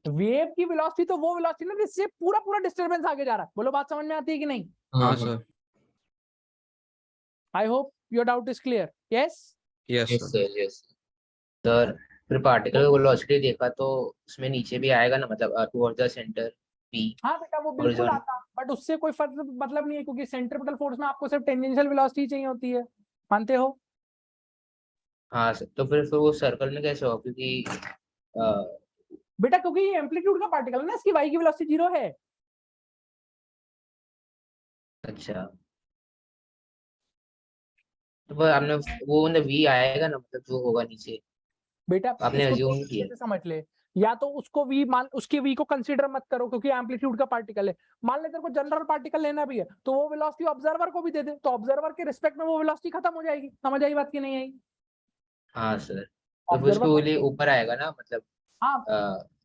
वेव की वेलोसिटी तो वो वेलोसिटी ना जिससे पूरा पूरा डिस्टरबेंस आगे जा रहा है। बोलो बात समझ में आती है कि नहीं? हाँ sir. I hope your doubt is clear. Yes yes yes sir. Sir, yes sir. फिर पार्टिकल वेलोसिटी देखा तो उसमें नीचे भी आएगा ना, मतलब टुवर्ड्स द सेंटर पी। हाँ बेटा वो बिल्कुल आता, बट उससे कोई फर्क मतलब नहीं है, क्योंकि सेंट्रीपिटल फोर्स में आपको सिर्फ टेंजेंशियल वेलोसिटी चाहिए होती है। मानते हो? हाँ सर, तो फिर वो सर्कल में कैसे हो, क्योंकि बेटा क्योंकि ये एम्पलीट्यूड का पार्टिकल है ना, इसकी वाई की वेलोसिटी 0 है। अच्छा, तो फिर आपने वो मतलब वी आएगा ना, मतलब जो होगा नीचे बेटा आपने इसको assume दो किया। तरीके से समझ ले, या तो उसको वी मान, उसकी वी को कंसीडर मत करो क्योंकि एम्पलीट्यूड का पार्टिकल है। मान ले तेरे को जनरल पार्टिकल लेना भी है तो वो वेलोसिटी ऑब्जर्वर को भी दे दे, तो ऑब्जर्वर के रिस्पेक्ट में वो वेलोसिटी खत्म हो जाएगी। समझ आई बात की नहीं आई? हाँ सर, तो फिर ऑब्जर्वर उसके लिए ऊपर आएगा ना, मतलब हाँ,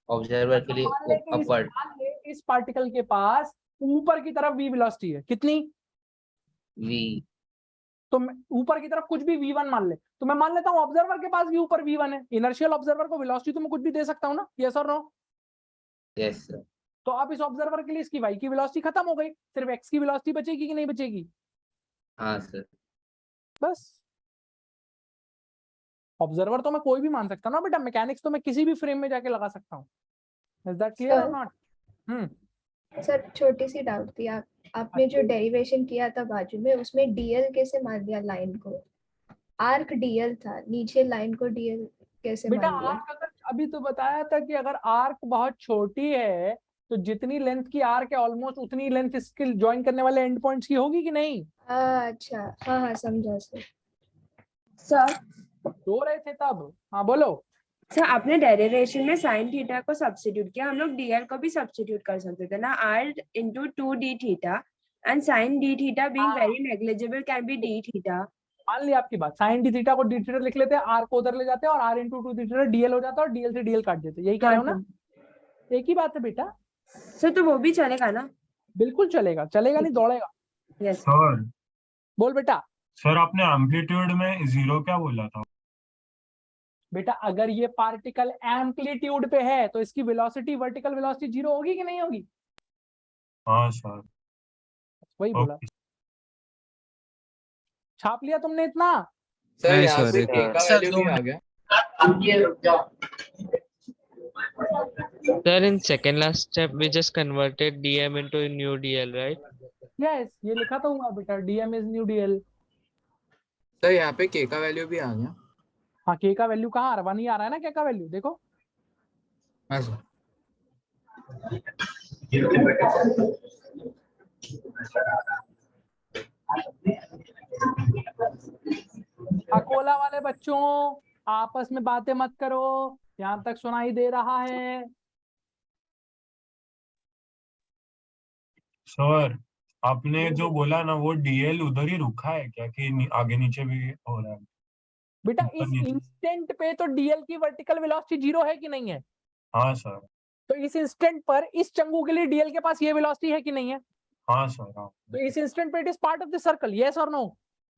ऑब्जर्वर के लिए मान ले कि अपवर्ड। इस पार्टिकल के पास ऊपर की तरफ वी वेलोसिटी है कितनी? वी तो ऊपर की तरफ कुछ भी v1 मान ले, तो मैं मान लेता हूँ ऑब्जर्वर के पास भी ऊपर v1 है। इनर्शियल ऑब्जर्वर को वेलोसिटी तो मैं कुछ भी दे सकता हूँ ना, यस और नो? Yes sir. तो अब इस ऑब्जर्वर के लिए इसकी y की वेलोसिटी खत्म हो गई, सिर्फ x की वेलोसिटी बचेगी कि नहीं बचेगी? हाँ सर। बस ऑब्जर्वर तो मैं कोई भी मान सकता हूँ ना बेटा, मैकेनिक्स तो मैं किसी भी फ्रेम में जाके लगा सकता हूँ। इज दैट क्लियर और नॉट? सर छोटी सी डाउट थी, आपने जो डेरिवेशन किया था बाजू में, उसमें डीएल कैसे मान लिया लाइन को? आर्क डीएल था, नीचे लाइन को डीएल कैसे बेटा मान लिया? आर्क अगर अभी तो बताया था कि अगर आर्क बहुत छोटी है तो जितनी लेंथ की आर्क है ऑलमोस्ट उतनी लेंथ इसके ज्वाइन करने वाले एंड पॉइंट्स की होगी कि नहीं? अच्छा, हाँ हाँ समझा सर। सर सो रहे थे तब? हाँ बोलो। सर आपने डेरिवेशन में साइन थीटा को सब्स्टिट्यूट किया, हम लोग डीएल को भी सब्स्टिट्यूट कर सकते थे ना, R into 2d theta and sine d theta being very negligible can be d theta. मान लिया आपकी बात, साइन डी थीटा को डी थीटा लिख लेते हैं, आर को उधर ले जाते हैं और आर इंटू 2 थीटा डीएल हो जाता है और डीएल से डीएल काट देते हैं। यही कह रहे हो ना? एक ही बात है बेटा। सर तो वो भी चलेगा ना? बिल्कुल चलेगा, चलेगा नहीं दौड़ेगा। Yes sir. बोल बेटा। सर आपने एम्पलीट्यूड में 0 क्या बोला था? बेटा अगर ये पार्टिकल एम्पलीट्यूड पे है तो इसकी वेलोसिटी, वर्टिकल वेलोसिटी 0 होगी कि नहीं होगी? हाँ सर, वही बोला। छाप लिया तुमने इतना? सर नहीं यहाँ सर, पे एक k का वैल्यू भी आ गया। Sir, in second last step, we just converted dm into a new dl, right? Yes, ये लिखा तो हुआ बेटा, DM is new DL. Sir यहाँ पे k का वैल्यू भी आ गया। हाँ, के का वैल्यू कहाँ आ रहा? 1 ही आ रहा है ना के का वैल्यू, देखो। हाँ सर। अकोला वाले बच्चों आपस में बातें मत करो, यहाँ तक सुनाई दे रहा है? सर आपने जो बोला ना वो डीएल उधर ही रुका है क्या, कि आगे नीचे भी हो रहा है? बेटा इस इंस्टेंट पे तो डीएल की वर्टिकल वेलोसिटी 0 है कि नहीं है? हाँ सर। तो इस इंस्टेंट पर इस चंगू के लिए डीएल के पास ये वेलोसिटी है कि नहीं है? हाँ सर। हाँ। तो इस इंस्टेंट पे it is part of the circle, yes और no?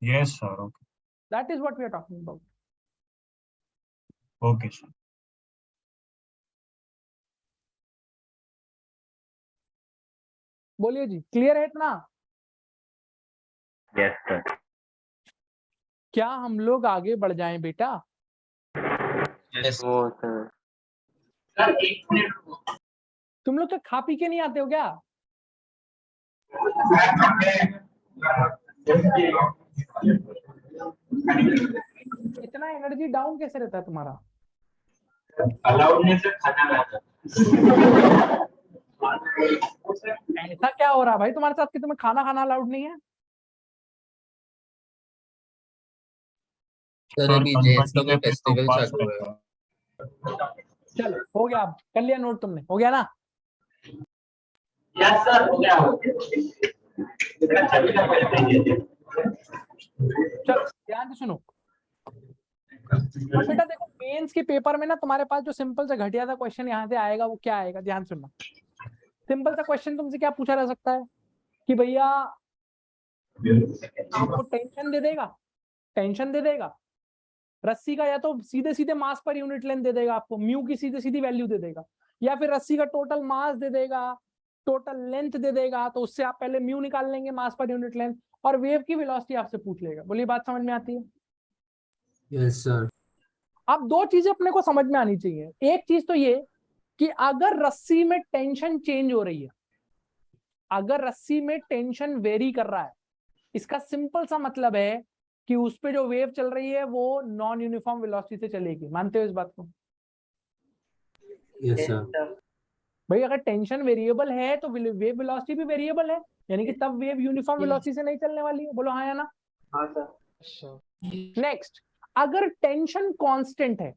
Yes sir. Okay. That is what we are talking about. Okay sir. बोलिए जी, क्लियर है इतना? Yes sir. क्या हम लोग आगे बढ़ जाएं बेटा? यस सर। तुम लोग तो खा पी के नहीं आते हो क्या? इतना एनर्जी डाउन कैसे रहता है तुम्हारा? ऐसा क्या हो रहा है भाई तुम्हारे साथ कि तुम्हें खाना खाना अलाउड नहीं है? सर अभी जेंट्स का कोई फेस्टिवल चालू है। चलो हो गया, अब कर लिया नोट तुमने, हो गया ना? यस सर हो गया। चलो ध्यान से सुनो बेटा, देखो मेंस के पेपर में ना तुम्हारे पास जो सिंपल सा घटिया सा क्वेश्चन यहाँ से आएगा वो क्या आएगा, ध्यान सुनना। सिंपल सा क्वेश्चन तुमसे क्या पूछा जा सकता है कि भैया आपको टेंशन दे देगा, टेंशन दे देगा रस्सी का या तो सीधे सीधे मास पर यूनिट लेंथ दे देगा आपको, म्यू की सीधे सीधी वैल्यू दे देगा, या फिर रस्सी का टोटल मास दे देगा, टोटल लेंथ दे देगा, तो उससे आप पहले म्यू निकाल लेंगे मास पर यूनिट लेंथ, और वेव की वेलोसिटी आपसे पूछ लेगा। बोलिए बात समझ में आती है? Yes sir. अब दो चीजें अपने को समझ में आनी चाहिए। एक चीज तो ये कि अगर रस्सी में टेंशन चेंज हो रही है, अगर रस्सी में टेंशन वेरी कर रहा है, इसका सिंपल सा मतलब है कि उस पे जो वेव चल रही है वो नॉन यूनिफॉर्म वेलोसिटी से चलेगी। मानते हो इस बात को? Yes sir. भाई अगर टेंशन वेरिएबल है तो वेव वेलोसिटी भी वेरिएबल है, यानी कि तब वेव यूनिफॉर्म वेलोसिटी से नहीं चलने वाली है। बोलो हाँ या ना? हाँ सर। नेक्स्ट, अगर टेंशन कांस्टेंट है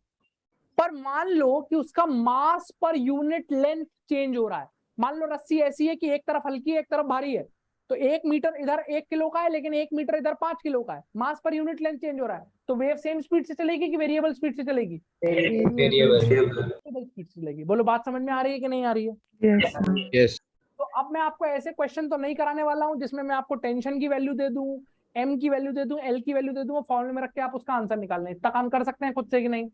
पर मान लो कि उसका मास पर यूनिट लेंथ चेंज हो रहा है, मान लो रस्सी ऐसी है कि एक तरफ हल्की है एक तरफ भारी है, तो 1 मीटर इधर 1 किलो का है लेकिन 1 मीटर इधर 5 किलो का है, मास पर यूनिट लेंथ चेंज हो रहा है, तो वेव सेम स्पीड से चलेगी कि वेरिएबल स्पीड से चलेगी? वेरिएबल स्पीड से चलेगी। बोलो बात समझ में आ रही है कि नहीं आ रही है? यस। तो अब मैं आपको ऐसे क्वेश्चन तो नहीं कराने वाला हूं जिसमें मैं आपको टेंशन की वैल्यू दे दूं, एम की वैल्यू दे दूं, एल की वैल्यू दे दूं, फॉर्मूले में रख के आप उसका आंसर निकाल लें। इतना काम कर सकते हैं खुद से कि नहीं?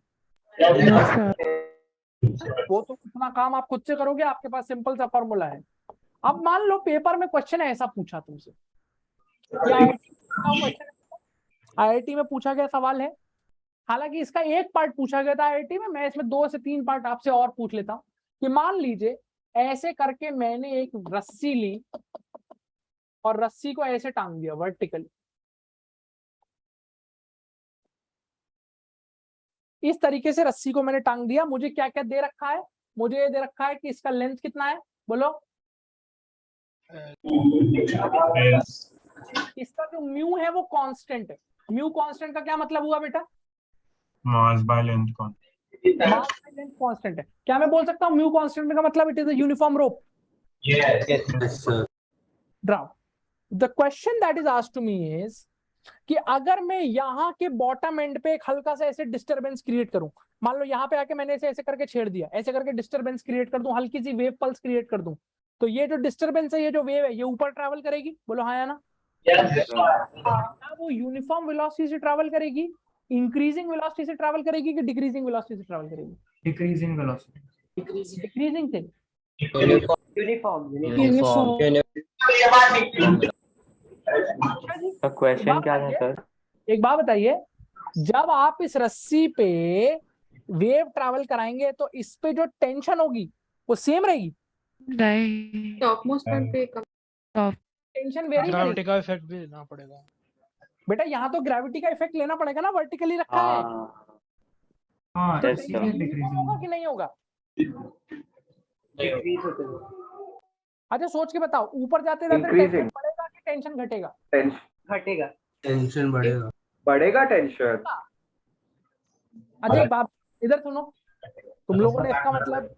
वो तो उतना काम आप खुद से करोगे, आपके पास सिंपल सा फॉर्मूला है। अब मान लो पेपर में क्वेश्चन ऐसा पूछा तुमसे, आईआईटी में पूछा गया सवाल है, हालांकि इसका एक पार्ट पूछा गया था आईआईटी में, मैं इसमें 2 से 3 पार्ट आपसे और पूछ लेता हूं कि मान लीजिए ऐसे करके मैंने एक रस्सी ली और रस्सी को ऐसे टांग दिया वर्टिकली, इस तरीके से रस्सी को मैंने टांग दिया। मुझे क्या क्या दे रखा है? मुझे ये दे रखा है कि इसका लेंथ कितना है, बोलो। इसका जो म्यू है वो कांस्टेंट है। म्यू कांस्टेंट का क्या मतलब हुआ बेटा? मास बाय लेंथ कांस्टेंट है। क्या मैं बोल सकता हूँ म्यू कांस्टेंट का मतलब it is a uniform rope? Yes sir. Draw the question that is asked to me is कि अगर मैं यहाँ के बॉटम एंड पे एक हल्का सा ऐसे डिस्टरबेंस क्रिएट करूं, मान लो यहाँ पे आके मैंने ऐसे ऐसे करके छेड़ दिया, ऐसे करके डिस्टरबेंस क्रिएट कर दूं, हल्की सी वेव पल्स क्रिएट कर दूं, तो ये जो डिस्टरबेंस है, ये जो वेव है, ये ऊपर ट्रैवल करेगी? बोलो हाँ या ना? क्या वो यूनिफॉर्म वेलोसिटी से ट्रैवल करेगी, इंक्रीजिंग वेलोसिटी से ट्रैवल करेगी कि डिक्रीजिंग वेलोसिटी से ट्रैवल करेगी? Decreasing velocity. डिक्रीजिंग से तो क्वेश्चन क्या था सर? एक बात बताइए, जब आप इस रस्सी पे वेव ट्रैवल कराएंगे तो इस पे जो टेंशन होगी वो सेम रहेगी? नहीं, टॉप मोस्ट पॉइंट पे टेंशन वेरी ग्रेविटी का इफेक्ट भी लेना पड़ेगा बेटा। यहाँ तो ग्रेविटी का इफेक्ट लेना पड़ेगा ना, वर्टिकली रखा है। हाँ, तो टेंशन होगा कि नहीं होगा? अच्छा सोच के बताओ, ऊपर जाते जाते टेंशन बढ़ेगा कि टेंशन घटेगा? घटेगा। टेंशन बढ़ेगा। बढ़ेगा टेंशन। अच्छा एक बात इधर सुनो, तुम लोगों ने इसका मतलब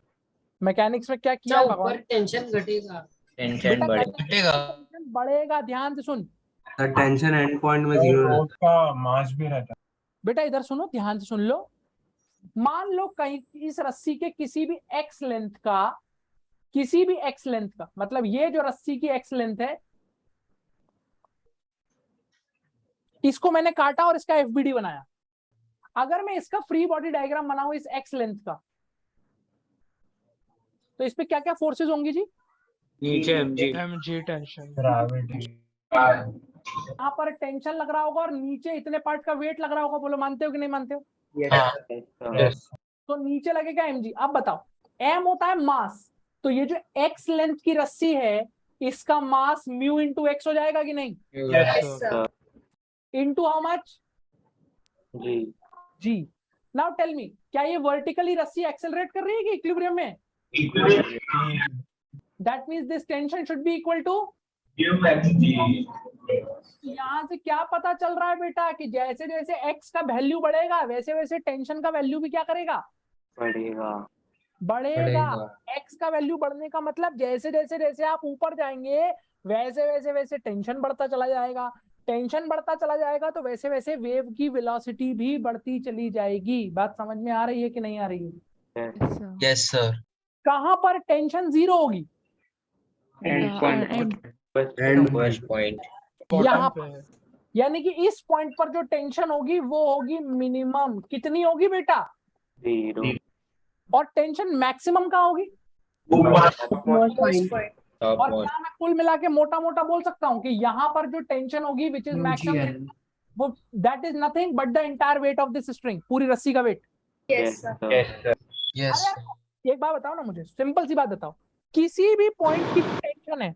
मैकेनिक्स में क्या किया होगा? टेंशन घटेगा। टेंशन बढ़ेगा। टेंशन बढ़ेगा, ध्यान से सुन। टेंशन एंड पॉइंट में 0 रहता है। का मास भी रहता है। बेटा इधर सुनो, ध्यान से सुन लो। मान लो कहीं इस रस्सी के किसी भी एक्स लेंथ का, मतलब ये जो रस्सी की एक्स लेंथ है, इसको मैंने काटा और इसका एफबीडी बनाया। अगर मैं इसका फ्री बॉडी डायग्राम बनाऊं इस एक्स लेंथ का, तो इस पे क्या क्या फोर्सेस होंगी जी? नीचे mg टेंशन, ग्रेविटी, यहाँ पर टेंशन लग रहा होगा और नीचे इतने पार्ट का वेट लग रहा होगा। बोलो मानते हो कि नहीं मानते हो? तो नीचे लगेगा mg। अब बताओ, m होता है मास, तो ये जो x लेंथ की रस्सी है इसका मास म्यू इंटू एक्स हो जाएगा कि नहीं? Into how much? जी। नाउ टेल मी, क्या ये वर्टिकली रस्सी एक्सेलरेट कर रही है कि इक्विलिब्रियम में? That means this tension should be equal to यहाँ से क्या पता चल रहा है बेटा कि जैसे जैसे x का वैल्यू बढ़ेगा वैसे वैसे टेंशन का वैल्यू भी क्या करेगा? बढ़ेगा। x का वैल्यू बढ़ने का मतलब जैसे जैसे जैसे आप ऊपर जाएंगे वैसे वैसे वैसे टेंशन बढ़ता चला जाएगा, टेंशन बढ़ता चला जाएगा तो वैसे वैसे वेव की वेलोसिटी भी बढ़ती चली जाएगी। बात समझ में आ रही है कि नहीं आ रही है? Yes sir. कहां पर टेंशन 0 होगी? First point. यहाँ पर। यानी कि इस पॉइंट पर जो टेंशन होगी वो होगी मिनिमम। कितनी होगी बेटा? 0। और टेंशन मैक्सिमम कहाँ होगी? और क्या मैं कुल मिला के मोटा मोटा बोल सकता हूँ कि यहाँ पर जो टेंशन होगी विच इज मैक्सिमम, वो that is nothing but the entire weight of this string, पूरी रस्सी का वेट। Yes sir. अरे एक बात बताओ ना मुझे, सिंपल सी बात बताओ, किसी भी पॉइंट की टेंशन है,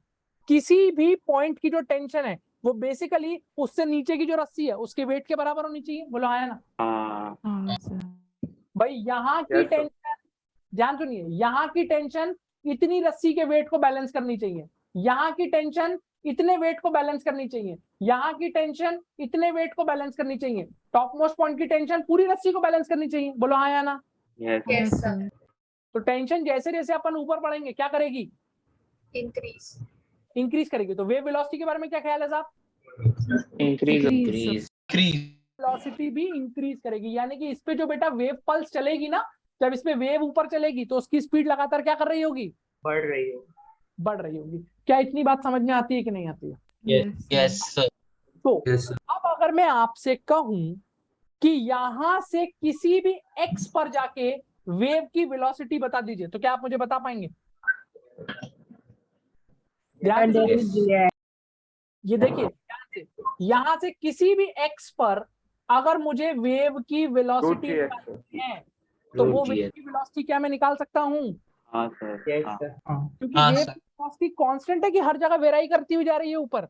किसी भी पॉइंट की जो टेंशन है वो बेसिकली उससे नीचे की जो रस्सी है उसके वेट के बराबर होनी चाहिए। बोलो हाँ या ना? भाई यहाँ की टेंशन, ध्यान सुनिए, यहाँ की टेंशन इतनी रस्सी के वेट को बैलेंस करनी चाहिए, यहाँ की टेंशन इतने वेट को बैलेंस करनी चाहिए, यहाँ की टेंशन इतने वेट को बैलेंस करनी चाहिए, टॉप मोस्ट पॉइंट की टेंशन पूरी रस्सी को बैलेंस करनी चाहिए। बोलो हाँ या ना? Yes sir. तो टेंशन जैसे जैसे अपन ऊपर बढ़ेंगे क्या करेगी? इंक्रीज करेगी। तो वेव वेलोसिटी के बारे में क्या ख्याल है साहब? इंक्रीज। वेलोसिटी भी इंक्रीज करेगी, यानी कि इस पे जो बेटा वेव पल्स चलेगी ना, जब इस पे वेव ऊपर चलेगी तो उसकी स्पीड लगातार क्या कर रही होगी? बढ़ रही है। बढ़ रही होगी। क्या इतनी बात समझ में आती है कि नहीं आती है? Yes sir. तो अब अगर मैं आपसे कहूं कि यहां से किसी भी x पर जाके वेव की वेलोसिटी बता दीजिए, तो क्या आप मुझे बता पाएंगे? ध्यान से ये देखिए, ध्यान से, यहां से किसी भी x पर अगर मुझे वेव की वेलोसिटी है तो वो वेव की वेलोसिटी क्या मैं निकाल सकता हूँ? हाँ सर। क्योंकि वेव की वेलोसिटी कांस्टेंट है कि हर जगह वेराई करती हुई जा रही है ऊपर।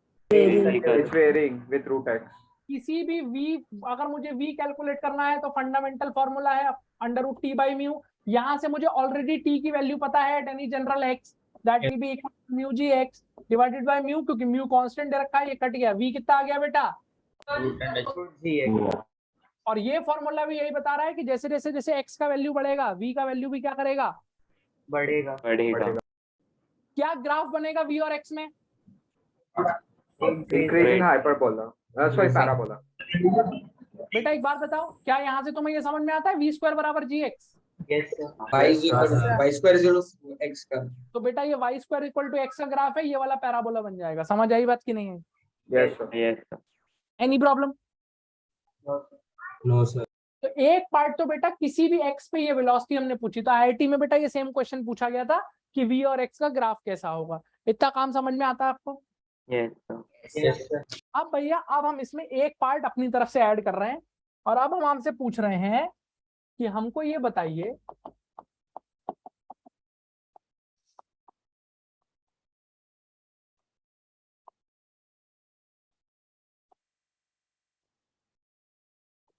किसी भी v, अगर मुझे v कैलकुलेट करना है तो फंडामेंटल फॉर्मूला है √t/μ। यहाँ से मुझे ऑलरेडी t की वैल्यू पता है at any general x, that will be equal to μgx divided by mu, क्योंकि म्यू कांस्टेंट दे रखा है, ये कट गया, v कितना आ गया बेटा? और ये फॉर्मूला भी यही बता रहा है कि जैसे जैसे जैसे x का वैल्यू बढ़ेगा v का वैल्यू भी क्या करेगा? बढ़ेगा। क्या ग्राफ बनेगा v और x में? पैराबोला। बेटा एक बात बताओ, क्या यहाँ से तुम्हें ये समझ में आता है v² बराबर gx? y² का। तो बेटा ये y² = x का ग्राफ है, ये वाला पैराबोला बन जाएगा। समझ आई बात की नहीं है? Yes sir. Any problem? No sir. तो एक पार्ट तो बेटा किसी भी x पे ये वेलोसिटी हमने पूछी, तो IIT में बेटा ये सेम क्वेश्चन पूछा गया था कि v और x का ग्राफ कैसा होगा। इतना काम समझ में आता है आपको? Yes sir. अब भैया अब हम इसमें एक पार्ट अपनी तरफ से ऐड कर रहे हैं और अब हम आपसे पूछ रहे हैं कि हमको ये बताइए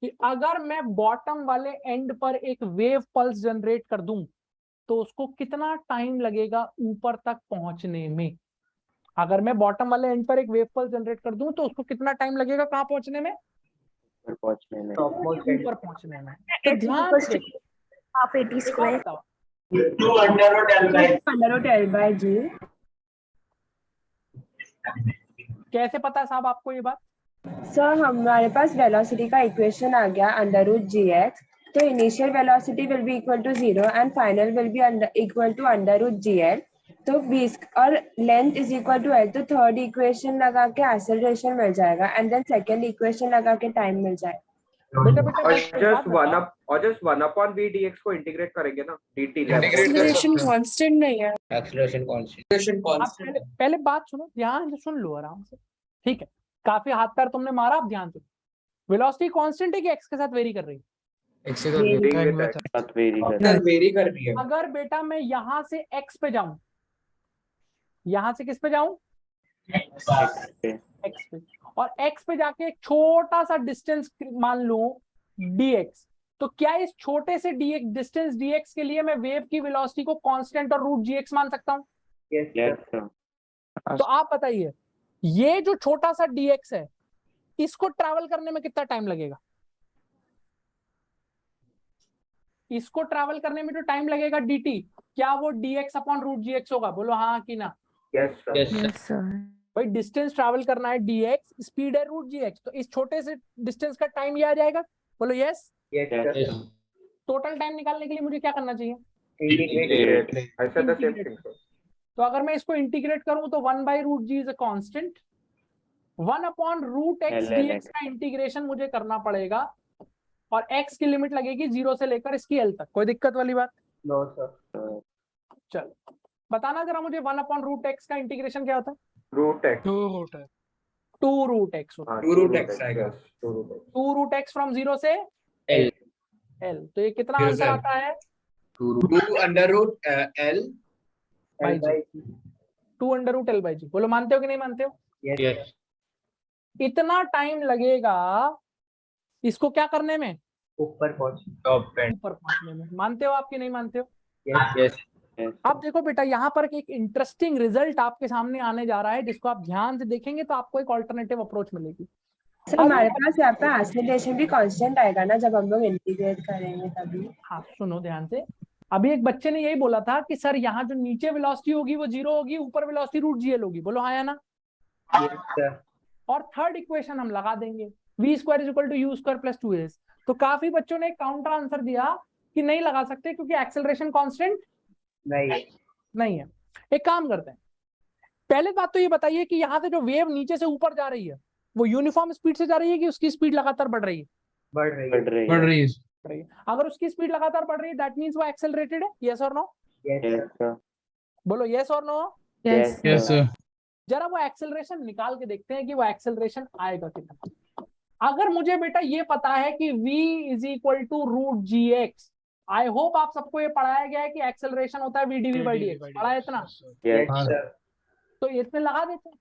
कि अगर मैं बॉटम वाले एंड पर एक वेव पल्स जनरेट कर दूं तो उसको कितना टाइम लगेगा ऊपर तक पहुंचने में? अगर मैं बॉटम वाले एंड पर एक वेव पल्स जनरेट कर दूं तो उसको कितना टाइम लगेगा कहाँ पहुंचने में? ऊपर पहुंचने में। तो ध्यान से हाफ 80 स्क्वायर बताओ, 2√L/g। कैसे पता है साहब आपको ये बात? सर हमारे पास वेलोसिटी का इक्वेशन आ गया √gx, तो initial velocity will be equal to 0 and final will be equal to √gl, तो 20 और length is equal to l, तो थर्ड इक्वेशन लगा के एक्सेलरेशन मिल जाएगा एंड देन सेकंड इक्वेशन लगा के टाइम मिल जाएगा। बेटा जस्ट 1/v dx को इंटीग्रेट करेंगे ना, dt एक्सेलरेशन कांस्टेंट नहीं है। Acceleration constant. पहले बात सुनो, ध्यान से सुन लो आराम से, ठीक है? काफी हाथ पैर तुमने मारा, अब ध्यान से। वेलोसिटी कांस्टेंट है कि x के साथ वेरी कर रही है? वेरी कर रही है। अगर बेटा मैं यहां से x पे जाऊं, यहां से किस पे जाऊं? x पे, और x पे जाके एक छोटा सा डिस्टेंस मान लूं dx, तो क्या इस छोटे से डिस्टेंस dx के लिए मैं वेव की वेलोसिटी को कांस्टेंट और √gx मान सकता हूं? Yes sir. तो आप बताइए, ये जो छोटा सा dx है इसको ट्रैवल करने में कितना टाइम लगेगा? इसको ट्रैवल करने में जो टाइम लगेगा dt, क्या वो dx/√gx होगा? बोलो हाँ कि ना? Yes sir. भाई डिस्टेंस ट्रैवल करना है dx, स्पीड है √gx, तो इस छोटे से डिस्टेंस का टाइम ये आ जाएगा। बोलो यस। टोटल टाइम निकालने के लिए मुझे क्या करना चाहिए? इंटीग्रेट। तो अगर मैं इसको इंटीग्रेट करूं तो 1/√g is a constant, 1/√x dx का इंटीग्रेशन मुझे करना पड़ेगा और x की लिमिट लगेगी 0 से लेकर इसकी l तक। कोई दिक्कत वाली बात? No sir. चल बताना जरा मुझे 1/√x का इंटीग्रेशन क्या होता है? रूट एक्स 2√x होता है। 2√x आएगा। 2√x फ्रॉम 0 से L l। तो ये कितना 0 आंसर से आता है? 2√L by ji. 2√L/g। बोलो मानते हो कि नहीं मानते हो? यस इतना टाइम लगेगा इसको क्या करने में? ऊपर पहुंच। ऊपर पहुंचने में। मानते हो आपकी नहीं मानते हो? यस अब देखो बेटा यहाँ पर एक इंटरेस्टिंग रिजल्ट आपके सामने आने जा रहा है जिसको आप ध्यान से देखेंगे तो आपको एक ऑल्टरनेटिव अप्रोच मिलेगी। सर हमारे पास यहाँ पे एक्सेलरेशन भी कांस्टेंट आएगा ना जब हम लोग इंटीग्रेट करेंगे तभी। हाँ सुनो ध्यान से। अभी एक बच्चे ने यही बोला था कि सर यहाँ जो नीचे वेलोसिटी होगी वो 0 होगी, ऊपर वेलोसिटी √gl होगी। बोलो हाँ या ना? और थर्ड इक्वेशन हम लगा देंगे v² = u² + 2s। तो काफी बच्चों ने काउंटर आंसर दिया कि नहीं लगा सकते क्योंकि एक्सेलरेशन कांस्टेंट नहीं है। एक काम करते हैं, पहले बात तो ये बताइए कि यहाँ से जो वेव नीचे से ऊपर जा रही है वो यूनिफॉर्म स्पीड से जा रही है कि उसकी स्पीड लगातार बढ़ रही है? बढ़ रही है। अगर उसकी स्पीड लगातार बढ़ रही है दैट मींस वो एक्सेलरेटेड है। यस और नो? बोलो यस और नो? Yes sir. जरा वो एक्सेलरेशन निकाल के देखते हैं कि वो एक्सेलरेशन आएगा कितना। अगर मुझे बेटा ये पता है कि v = √gx, आई होप आप सबको ये पढ़ाया गया है कि एक्सेलरेशन होता है v/dv/dx। पढ़ा है इतना? तो इसमें लगा देते हैं,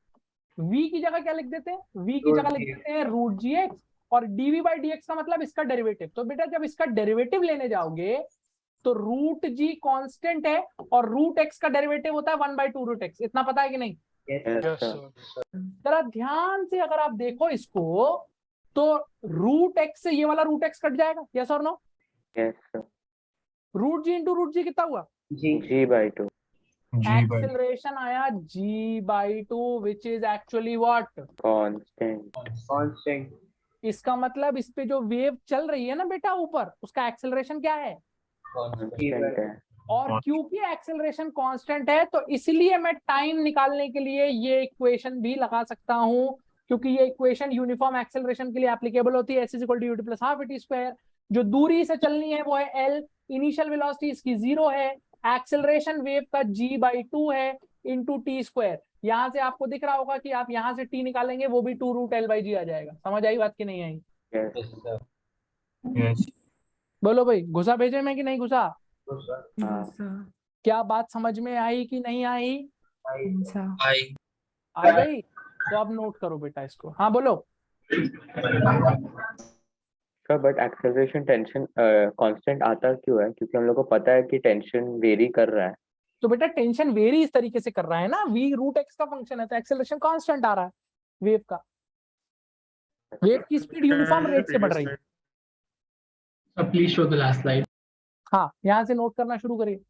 v की जगह क्या लिख देते हैं? v की जगह लिख देते हैं √gx और dv/dx का मतलब इसका डेरिवेटिव। तो बेटा जब इसका डेरिवेटिव लेने जाओगे तो √g कांस्टेंट है और √x का डेरिवेटिव होता है 1/2√x। इतना पता है कि नहीं? जरा ध्यान से अगर आप देखो इसको तो √x से ये वाला √x कट जाएगा। यस और नो? √g × √g कितना हुआ? g/2। एक्सेलरेशन आया g/2 which is actually what? Constant. इसका मतलब इस पे जो वेव चल रही है ना बेटा ऊपर, उसका एक्सेलरेशन क्या है? कांस्टेंट है। और क्योंकि एक्सेलरेशन कांस्टेंट है तो इसलिए मैं टाइम निकालने के लिए ये इक्वेशन भी लगा सकता हूं, क्योंकि ये इक्वेशन यूनिफॉर्म एक्सेलरेशन के लिए एप्लीकेबल होती है। s = ut + ½ at²। जो दूरी से चलनी है वो है l, इनिशियल वेलोसिटी इसकी 0 है, एक्सेलरेशन वेव का g/2 है इंटू t²। यहाँ से आपको दिख रहा होगा कि आप यहाँ से t निकालेंगे वो भी 2√L/g आ जाएगा। समझ आई बात की नहीं आई? बोलो भाई घुसा भेजे में कि नहीं घुसा? क्या बात समझ में आई कि नहीं आई? आ गई? तो अब नोट करो बेटा इसको। हाँ बोलो। Sir but acceleration tension constant आता क्यों है? क्योंकि हम लोग को पता है कि टेंशन वेरी कर रहा है। तो बेटा टेंशन वेरी इस तरीके से कर रहा है ना, v √x का फंक्शन है तो एक्सेलरेशन कांस्टेंट आ रहा है वेव का। वेव की स्पीड यूनिफॉर्म रेट से बढ़ रही है। Please show the last slide. हाँ यहाँ से नोट करना शुरू करिए।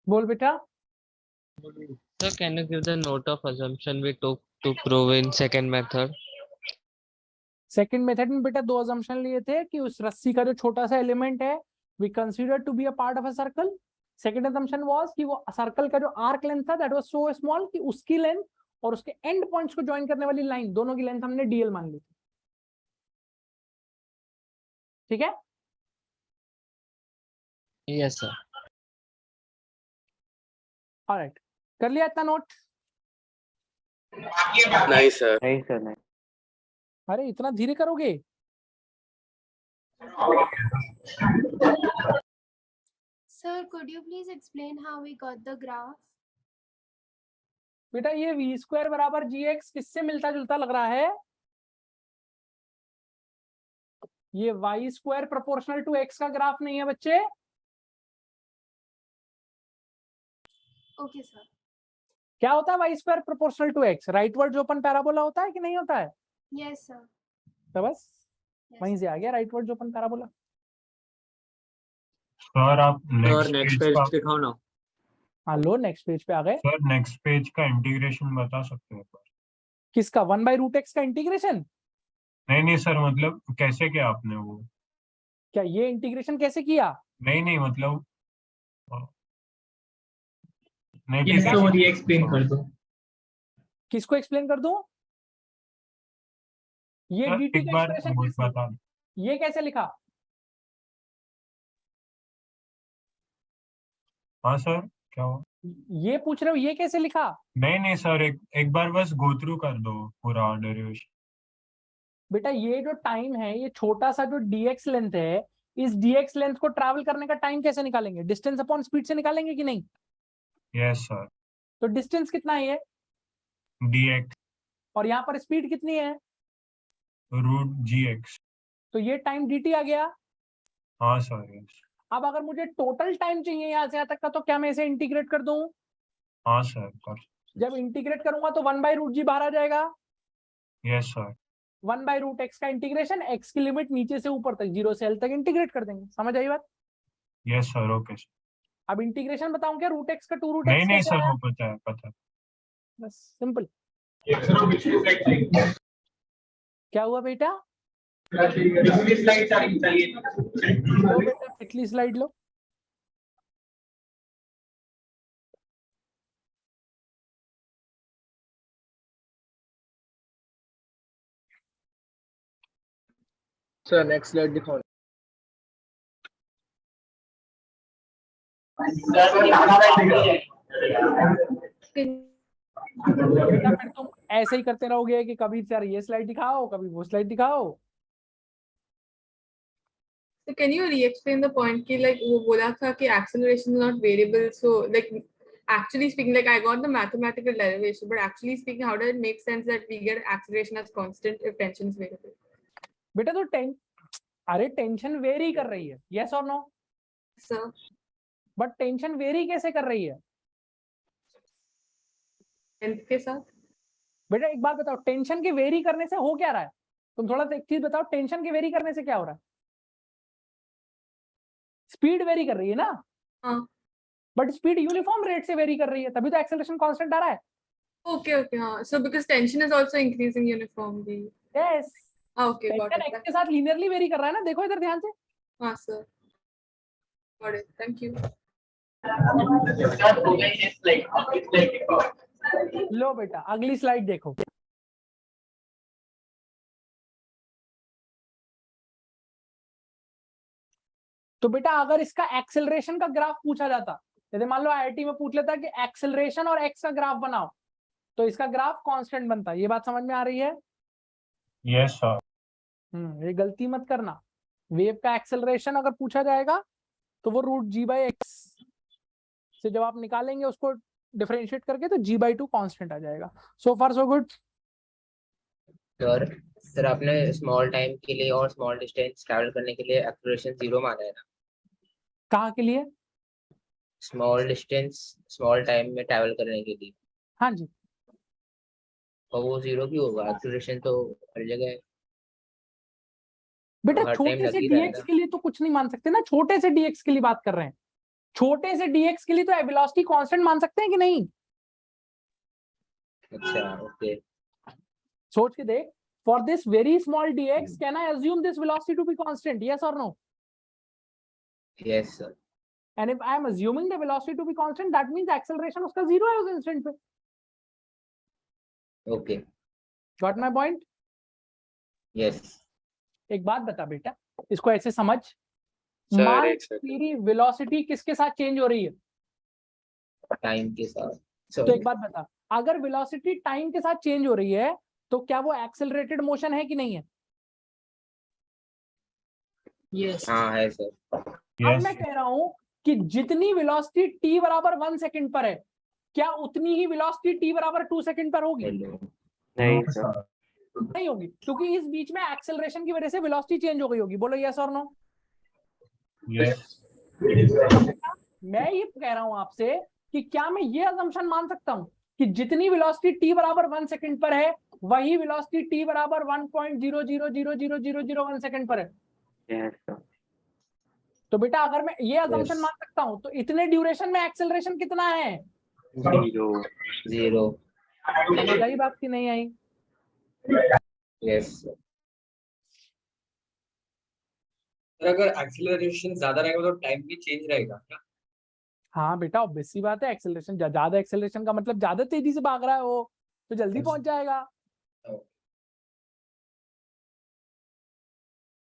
बोल बेटा। Sir, can you give the note of assumption we took to prove in second method? Second method में बेटा दो अजम्पशन लिए थे कि उस रस्सी का जो छोटा सा एलिमेंट है we consider to be a part of a circle. Second assumption was कि वो सर्कल का जो आर्क लेंथ था दैट वाज सो स्मॉल कि उसकी लेंथ और उसके एंड पॉइंट्स को ज्वाइन करने वाली लाइन दोनों की लेंथ हमने dl मान ली थी। ठीक है? Yes sir. ऑलराइट, कर लिया इतना नोट? नहीं सर नहीं। अरे इतना धीरे करोगे? Sir, could you please explain how we got the graph? बेटा ये v² = gx किससे मिलता जुलता लग रहा है? ये y² ∝ x का ग्राफ नहीं है बच्चे, ओके सर। क्या होता है y square proportional to x, rightward जो अपन पैराबोला होता है कि नहीं होता है? Yes sir. तो बस वहीं से आ गया राइटवर्ड जो अपन पैराबोला। सर आप sir next next page page का दिखाओ ना। हाँ लो नेक्स्ट पेज पे आ गए। सर नेक्स्ट पेज का इंटीग्रेशन बता सकते हैं? किसका? 1/√x का इंटीग्रेशन? नहीं सर, मतलब कैसे किया आपने वो? क्या ये इंटीग्रेशन कैसे किया? नहीं मतलब नहीं ये तो और ये एक्सप्लेन कर दो। किसको एक्सप्लेन कर दूं? ये सर, dt एक का बार एक्सप्रेशन मुझे कैसे? बता दो। ये कैसे लिखा? हाँ सर, क्या हुआ? ये पूछ रहे हो ये कैसे लिखा? नहीं सर, एक बार बस गो थ्रू कर दो पूरा डेरिवेशन। बेटा ये जो टाइम है, ये छोटा सा जो dx लेंथ है, इस dx लेंथ को ट्रैवल करने का टाइम कैसे निकालेंगे? डिस्टेंस अपॉन स्पीड से निकालेंगे कि नहीं? Yes sir. तो डिस्टेंस कितना है ये? dx और यहाँ पर स्पीड कितनी है? √gx। तो ये टाइम dt आ गया। हाँ सर, यस। अब अगर मुझे टोटल टाइम चाहिए यहाँ से यहाँ तक का, तो क्या मैं इसे इंटीग्रेट कर दूं? हाँ सर, कर। जब इंटीग्रेट करूंगा तो 1/√g बाहर आ जाएगा। Yes sir. 1/√x का इंटीग्रेशन, x की लिमिट नीचे से ऊपर तक 0 से l तक इंटीग्रेट कर देंगे। समझ आई बात? Yes sir, okay sir. अब इंटीग्रेशन बताऊं क्या? √x का 2√x नहीं कैसे सर, आया? वो पता है। बस सिंपल। क्या हुआ बेटा? लो बेटा पिछली स्लाइड लो। सर नेक्स्ट स्लाइड दिखाओ। बेटा फिर तुम ऐसे ही करते रहोगे कि कभी सर ये स्लाइड दिखाओ, कभी वो स्लाइड दिखाओ। So can you re-explain the point कि like वो बोला था कि acceleration is not variable, so like actually speaking, like I got the mathematical derivation, but actually speaking, how does it make sense that we get acceleration as constant if tension is variable? बेटा तो अरे tension very कर रही है, yes और no? Sir but tension vary कैसे कर रही है? लेंथ के साथ। बेटा एक बात बताओ, टेंशन के वेरी करने से हो क्या रहा है? तुम थोड़ा सा एक चीज बताओ, टेंशन के वेरी करने से क्या हो रहा है? स्पीड वेरी कर रही है ना? हाँ। बट स्पीड यूनिफॉर्म रेट से वेरी कर रही है, तभी तो एक्सेलरेशन कांस्टेंट आ रहा है। Okay, हाँ। So because tension is also increasing uniformly. Yes. Okay, got tension it. X के साथ लीनियरली वेरी कर रहा है ना, देखो इधर ध्यान से। हाँ sir. Got it. Thank you. लो बेटा अगली स्लाइड देखो। तो बेटा अगर इसका एक्सेलरेशन का ग्राफ पूछा जाता, जैसे मान लो आईआईटी में पूछ लेता कि एक्सेलरेशन और एक्स का ग्राफ बनाओ, तो इसका ग्राफ कांस्टेंट बनता। ये बात समझ में आ रही है? Yes sir. ये गलती मत करना। वेव का एक्सेलरेशन अगर पूछा जाएगा तो वो √g/x से जब आप निकालेंगे उसको डिफरेंशिएट करके, तो g/2 कांस्टेंट आ जाएगा। सो फार सो गुड। सर आपने स्मॉल टाइम के लिए और स्मॉल डिस्टेंस ट्रैवल करने के लिए एक्सेलरेशन 0 माना है ना? कहाँ के लिए? स्मॉल डिस्टेंस स्मॉल टाइम में ट्रैवल करने के लिए। हाँ जी। और वो 0 क्यों होगा? एक्सेलरेशन तो हर जगह है। बेटा हर टाइम छोटे से लग ही रहा है dx ना। के लिए तो कुछ नहीं मान सकते ना, छोटे से dx के लिए बात कर रहे हैं। छोटे से dx के लिए तो वेलोसिटी कांस्टेंट मान सकते हैं कि नहीं? अच्छा ओके। सोच के देख, for this very small dx can I assume this velocity to be constant, yes और no? Yes sir. And if I am assuming the velocity to be constant, that means acceleration उसका 0 है उस instant पे। Okay got my point? Yes. एक बात बता बेटा, इसको ऐसे समझ, सर मान एक सेकंड। तेरी वेलोसिटी किसके साथ चेंज हो रही है? टाइम के साथ। तो एक बात बता, अगर वेलोसिटी टाइम के साथ चेंज हो रही है तो क्या वो एक्सेलरेटेड मोशन है कि नहीं है? यस हाँ है सर। अब मैं कह रहा हूं कि जितनी वेलोसिटी t बराबर 1 सेकंड पर है, क्या उतनी ही वेलोसिटी t बराबर 2 सेकंड पर होगी? नहीं सर। नहीं होगी, क्योंकि इस बीच में एक्सेलरेशन की वजह से वेलोसिटी चेंज हो गई होगी। बोलो यस और नो? यस। मैं ये कह रहा हूं आपसे कि क्या मैं ये assumption मान सकता हूँ कि जितनी वेलोसिटी t बराबर 1 सेकंड पर है वही वेलोसिटी t बराबर 1.00000001 सेकंड पर है? Yes, sir. तो बेटा अगर मैं ये assumption मान सकता हूँ तो इतने ड्यूरेशन में एक्सेलरेशन कितना है? 0. समझ आई बात की नहीं आई? यस अगर एक्सीलरेशन ज्यादा रहेगा तो टाइम भी चेंज रहेगा क्या? हाँ बेटा ऑब्वियस सी बात है, एक्सेलरेशन ज्यादा एक्सेलरेशन का मतलब ज्यादा तेजी से भाग रहा है वो तो जल्दी पहुंच जाएगा।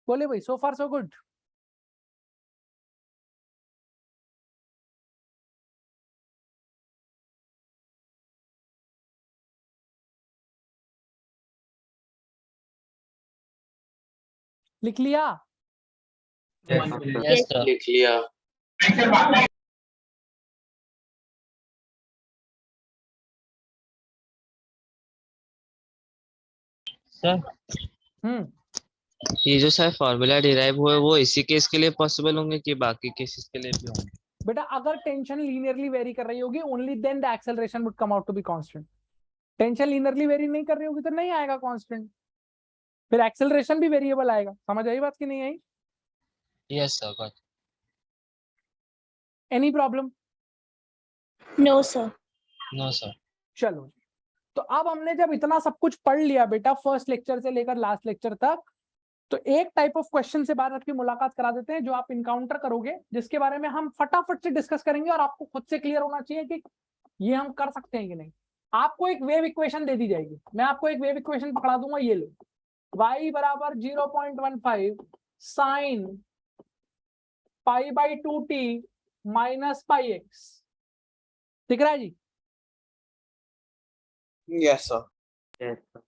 बोले भाई, सो फार सो गुड। लिख लिया? Yes, sir. लिख लिया। सर ये जो सर फॉर्मूला डिराइव हुए वो इसी केस के लिए पॉसिबल होंगे कि बाकी केसेस के लिए भी होंगे? बेटा अगर टेंशन लीनियरली वेरी कर रही होगी only then the acceleration would come out to be constant. Tension linearly vary नहीं कर रही होगी तो नहीं आएगा कांस्टेंट, फिर एक्सेलरेशन भी वेरिएबल आएगा। समझ आई बात की नहीं आई? Yes sir got. Any problem? No sir. No sir. चलो तो अब हमने जब इतना सब कुछ पढ़ लिया बेटा फर्स्ट लेक्चर से लेकर लास्ट लेक्चर तक, तो एक टाइप ऑफ क्वेश्चन से भारत की मुलाकात करा देते हैं जो आप इनकाउंटर करोगे, जिसके बारे में हम फटाफट से डिस्कस करेंगे और आपको खुद से क्लियर होना चाहिए कि ये हम कर सकते हैं कि नहीं। आपको एक वेव इक्वेशन दे दी जाएगी, मैं आपको एक वेव इक्वेशन पकड़ा दूंगा, ये लो y बराबर 0.15 sine pi by 2t minus pi x. दिख रहा है जी? Yes sir. Yes, sir.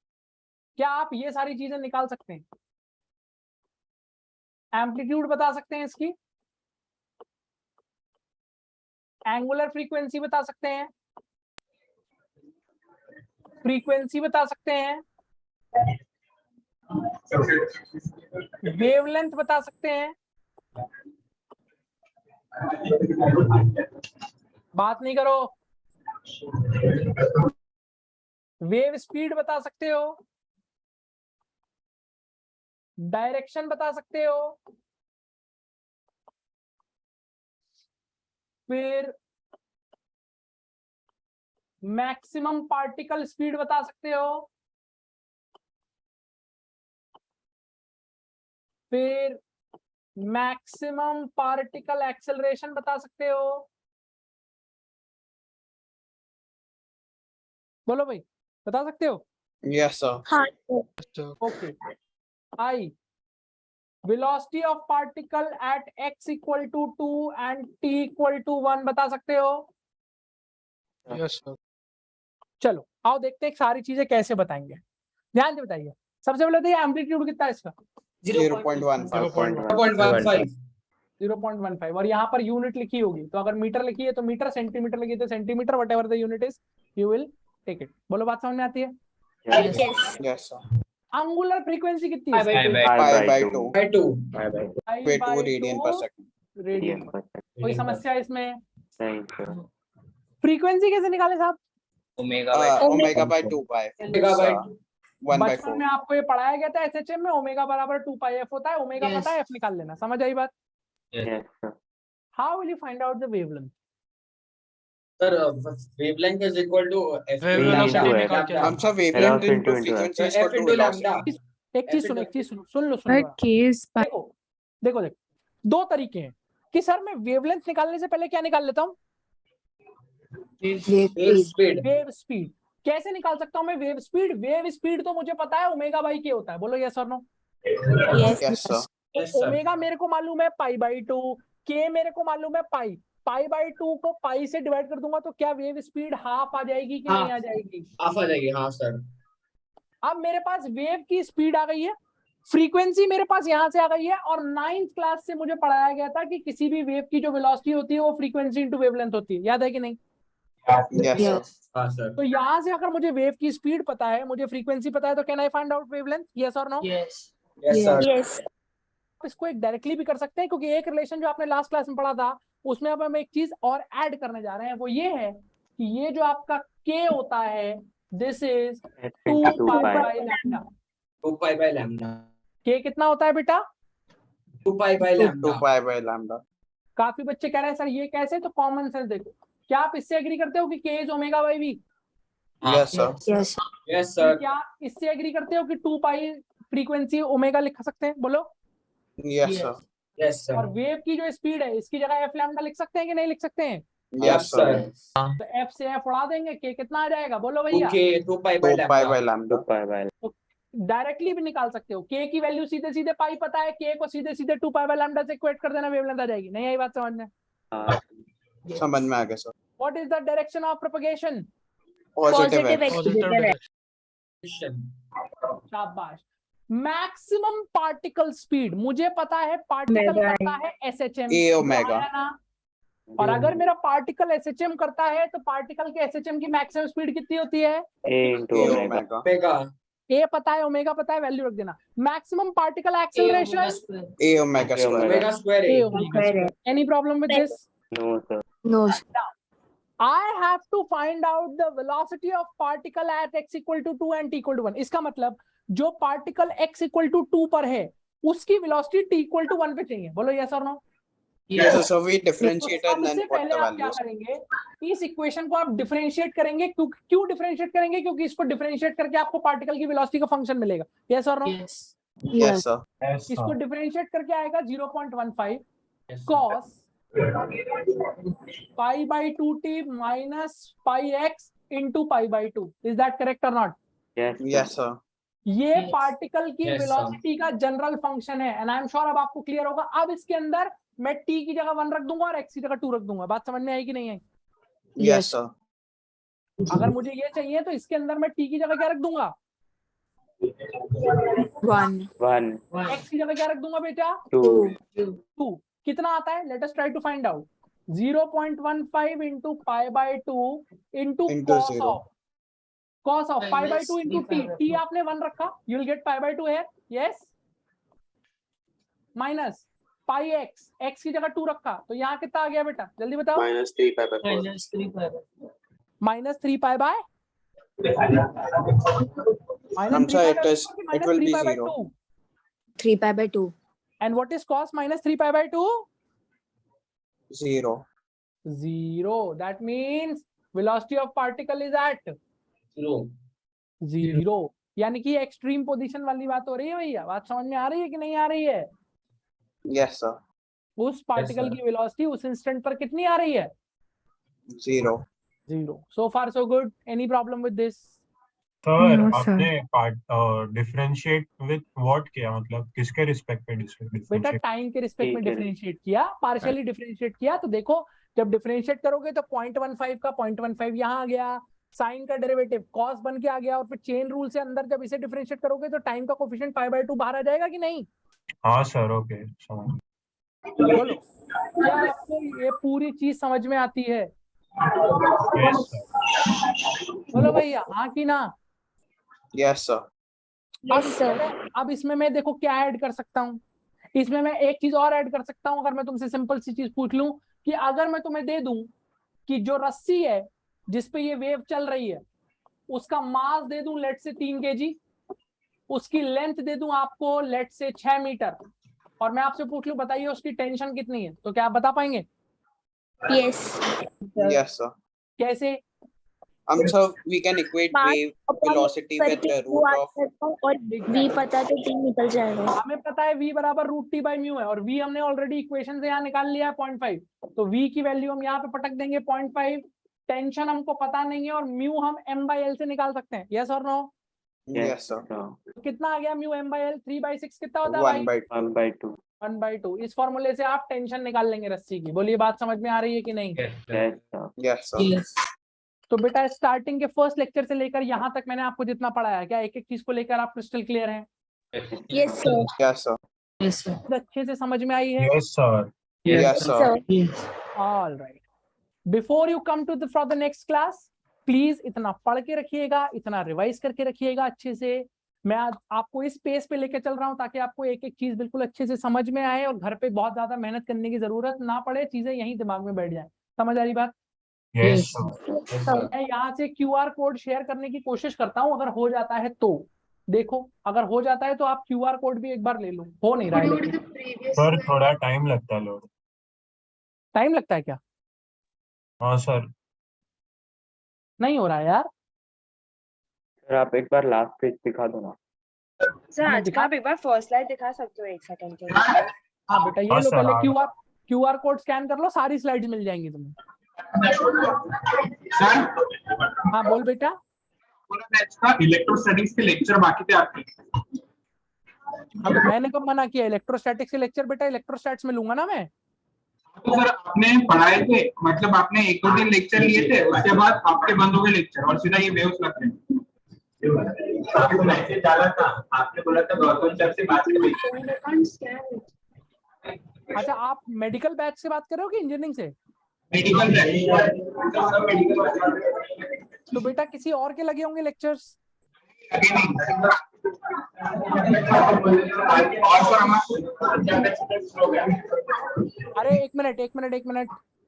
क्या आप ये सारी चीजें निकाल सकते हैं? एम्पलीट्यूड बता सकते हैं इसकी, एंगुलर फ्रीक्वेंसी बता सकते हैं, फ्रीक्वेंसी बता सकते हैं, वेवलेंथ बता सकते हैं। बात नहीं करो। वेव स्पीड बता सकते हो, डायरेक्शन बता सकते हो, फिर मैक्सिमम पार्टिकल स्पीड बता सकते हो, फिर मैक्सिमम पार्टिकल एक्सेलरेशन बता सकते हो। बोलो भाई, बता सकते हो? Yes sir. हाँ okay. I velocity of particle at x equal to 2 and t equal to 1 बता सकते हो? Yes sir. चलो आओ देखते हैं सारी चीजें कैसे बताएंगे। ध्यान से बताइए। सबसे पहले तो ये एम्पलीट्यूड कितना है इसका? 0.15 और यहाँ पर यूनिट लिखी होगी, तो अगर मीटर लिखी है तो मीटर, सेंटीमीटर लिखी है तो centimetre, whatever the unit is you will take it. बोलो बात समझ में आती है? Yes sir. अंगुलर फ्रीक्वेंसी कितनी है? पाई बाई 2 रेडियन पर सेकंड। रेडियन। कोई समस्या इसमें? नहीं सर। फ्रीक्वेंसी कैसे निकाले साहब? ओमेगा बाई 2 पाई 1 बाई बचपन 4। में आपको ये पढ़ाया गया था एसएचएम में, ओमेगा बराबर 2 पाई एफ होता है। ओमेगा पता है, एफ निकाल लेना। समझ आई बात? Yes, sir. How will you find out the wavelength? Sir wavelength is equal to F हम सब wavelength into frequency is F into lambda. एक चीज सुन लो। देखो देखो देखो, दो तरीके हैं कि सर मैं वेवलेंथ निकालने से पहले क्या निकाल लेता हूँ? Wave speed. कैसे निकाल सकता हूँ मैं वेव स्पीड? वेव स्पीड तो मुझे पता है ओमेगा बाई के होता है। बोलो यस और नो? Yes sir. ओमेगा मेरे को मालूम है पाई बाई 2, के मेरे को मालूम है पाई बाई 2 को पाई से डिवाइड कर दूंगा तो क्या वेव स्पीड हाफ आ जाएगी कि नहीं आ जाएगी? हाफ आ जाएगी। हाँ सर। अब मेरे पास वेव की स्पीड आ गई है, फ्रीक्वेंसी मेरे पास यहां से आ गई है, और 9th क्लास से मुझे पढ़ाया गया था कि किसी भी वेव की जो वेलोसिटी होती है वो फ्रीक्वेंसी इंटू वेवलेंथ होती है। याद है कि नहीं? यस हाँ सर। तो यहां से अगर मुझे वेव की स्पीड पता है, मुझे फ्रीक्वेंसी पता है, तो can I find out wavelength? Yes और नो? Yes sir. इसको एक डायरेक्टली भी कर सकते हैं, क्योंकि एक रिलेशन जो आपने लास्ट क्लास में पढ़ा था उसमें अब हम एक चीज और ऐड करने जा रहे हैं, वो ये है कि ये जो आपका k होता है, this is 2 pi by lambda. 2 pi by lambda. k कितना होता है बेटा? 2 pi by lambda. 2 pi by lambda. काफी बच्चे कह रहे हैं सर ये कैसे, तो कॉमन सेंस देखो, क्या आप इससे एग्री करते हो कि k is omega by v? Yes sir. Yes sir. क्या इससे एग्री करते हो कि 2 पाई फ्रीक्वेंसी ओमेगा लिख सकते हैं? बोलो। Yes sir. Yes sir. और वेव की जो स्पीड है इसकी जगह एफ लैम्डा लिख सकते हैं कि नहीं लिख सकते हैं? Yes sir. तो एफ से एफ उड़ा देंगे, के कितना आ जाएगा? बोलो भैया। 2 पाई 2 pi by lambda. 2 pi by. Directly भी निकाल सकते हो, के की वैल्यू सीधे सीधे पाई पता है, के को सीधे सीधे 2 पाई बाय लैम्डा से इक्वेट कर देना, वेवलेंथ आ जाएगी। नहीं आई बात समझ में? समझ में आ गया sir. What is the direction of propagation? Positive शाबाश। मैक्सिमम पार्टिकल स्पीड, मुझे पता है पार्टिकल करता है एसएचएम ए ओमेगा। और अगर मेरा पार्टिकल एसएचएम करता है तो पार्टिकल के एसएचएम की मैक्सिमम स्पीड कितनी होती है? ओमेगा। ए पता है, ओमेगा पता है, वैल्यू रख देना। Maximum particle acceleration A omega square. Any problem with this? No sir. No. I have to find out the velocity of particle at x equal to 2 and t equal to 1. इसका मतलब जो particle x equal to 2 पर है उसकी velocity t equal to 1 पे चाहिए। बोलो yes or no? Yes, so we differentiate and then सबसे put पहले the आप क्या values. करेंगे, इस इक्वेशन को आप डिफरेंशिएट करेंगे। क्यों डिफरेंशिएट करेंगे? क्योंकि इसको डिफरेंशिएट करके आपको पार्टिकल की वेलोसिटी का फंक्शन मिलेगा। yes or no? Yes, sir. इसको डिफरेंशिएट करके आएगा 0.15 cos pi by 2t minus pi x into pi by 2. Is that correct or not? Yes, sir. ये पार्टिकल की Yes, sir. वेलोसिटी का जनरल फंक्शन है and I am sure अब आपको clear होगा। अब इसके अंदर मैं t की जगह 1 रख दूंगा और x की जगह 2 रख दूंगा। बात समझ में आई कि नहीं आई? Yes, sir. अगर मुझे ये चाहिए तो इसके अंदर मैं t की जगह क्या रख दूंगा? 1 x की जगह क्या रख दूंगा बेटा? 2। कितना आता है? Let us try to find out. 0.15 into pi by 2 into cos zero. of pi by 2 into t. t आपने 1 रखा, you will get pi by 2 here. Yes. Minus pi x, x की जगह 2 रखा तो यहाँ कितना आ गया बेटा? जल्दी बताओ। -3 pi by 4. -3 pi by I'm sorry, it will be 0. 3 pi by 2. And what is cos -3 pi by 2? 0. 0. That means velocity of particle is at 0. यानी कि एक्सट्रीम पोजीशन वाली बात हो रही है भैया। बात समझ में आ रही है कि नहीं आ रही है? Yes, sir. उस पार्टिकल की वेलोसिटी उस इंस्टेंट पर कितनी आ रही है? 0. 0. So far so good. Any problem with this? Sir No, sir. आपने डिफरेंशिएट विद व्हाट किया, मतलब किसके रिस्पेक्ट पे बेटा डिफरेंशिएट? टाइम के रिस्पेक्ट में ठीक है। डिफरेंशिएट किया, पार्शियली डिफरेंशिएट किया। तो देखो जब डिफरेंशिएट करोगे तो 0.15 का 0.15 यहाँ आ गया, साइन का डेरिवेटिव cos बन के आ गया, और फिर चेन रूल से अंदर जब इसे डिफरेंशिएट करोगे तो टाइम का कोफिशिएंट पाई बाय 2 बाहर आ जाएगा कि नहीं? हाँ सर, ओके समझ। बोलो क्या आपको ये पूरी चीज समझ में आती है? Yes sir. बोलो भैया हाँ कि ना? Yes, sir. अब इसमें मैं देखो क्या ऐड कर सकता हूँ, इसमें मैं एक चीज और ऐड कर सकता हूँ। अगर मैं तुमसे सिंपल सी चीज पूछ लूं कि अगर मैं तुम्हें दे दूं कि जो रस्सी है जिसपे ये वेव चल रही है उसका मास दे दूं लेट से 3 kg, उसकी लेंथ दे दूं आपको लेट से 6 मीटर, और मैं आपसे पूछ लूं बताइए उसकी टेंशन कितनी है, तो क्या आप बता पाएंगे? Yes. Yes, sir. कैसे? So we can equate wave velocity with the root of. और v पता तो t निकल जाएगा। हमें पता है v बराबर √t by mu है, और v हमने ऑलरेडी इक्वेशन से यहाँ निकाल लिया है 0.5, तो v की वैल्यू हम यहाँ पे पटक देंगे 0.5। टेंशन हमको पता नहीं है और म्यू हम m/l से निकाल सकते हैं। यस और नो? Yes, sir. कितना आ गया म्यू m/l? 3/6 कितना होता है भाई? 1/2 1/2। इस फॉर्मूले से आप टेंशन निकाल लेंगे रस्सी की। बोलिए बात समझ में आ रही है कि नहीं? Yes, sir. तो बेटा स्टार्टिंग के फर्स्ट लेक्चर से लेकर यहाँ तक मैंने आपको जितना पढ़ाया है, क्या एक एक चीज को लेकर आप क्रिस्टल क्लियर हैं? Yes, sir. Yes, sir. अच्छे से समझ में आई है? Yes sir. Yes, sir. All right. Before you come to for the next class, please इतना पढ़ के रखिएगा, इतना रिवाइज करके रखिएगा अच्छे से। मैं आज आपको इस पेस पे लेके चल रहा हूँ ताकि आपको एक एक चीज बिल्कुल अच्छे से समझ में आए और घर पे बहुत ज्यादा मेहनत करने की जरूरत ना पड़े, चीजें यहीं दिमाग में बैठ जाए। समझ आ रही बात? यस मैं यहाँ से QR कोड शेयर करने की कोशिश करता हूँ, अगर हो जाता है तो देखो, अगर हो जाता है तो आप QR कोड भी एक बार ले लो। हो नहीं रहा है लेकिन सर थोड़ा टाइम लगता है लोड। टाइम लगता है क्या? हाँ सर। नहीं हो रहा है यार। सर आप एक बार लास्ट पेज दिखा दो ना। सर आज का आप एक बार फर्स्ट स्लाइड दिखा सकते हो 1 सेकंड के लिए? हाँ बेटा, ये हाँ लो सर, पहले हाँ। QR कोड स्कैन कर लो, सारी स्लाइड्स मिल जाएंगी तुम्हें। हाँ बोल बेटा। इलेक्ट्रोस्टैटिक्स के लेक्चर बाकी थे आपके। अब मैंने कब मना किया? इलेक्ट्रोस्टैटिक्स के लेक्चर बेटा इलेक्ट्रोस्टैट्स में लूंगा ना मैं। तो सर आपने पढ़ाए थे, मतलब आपने 1-2 दिन लेक्चर लिए थे, उसके बाद आपके बंद हो गए लेक्चर और सीधा ये वेव्स लग रहे हैं। आपको मैसेज डाला था, आपने बोला था गौतम सर से बात करें। अच्छा, आप मेडिकल बैच से बात कर रहे हो कि इंजीनियरिंग से? मेडिकल तो बेटा किसी और के लगे होंगे लेक्चर्स। अरे एक मिनट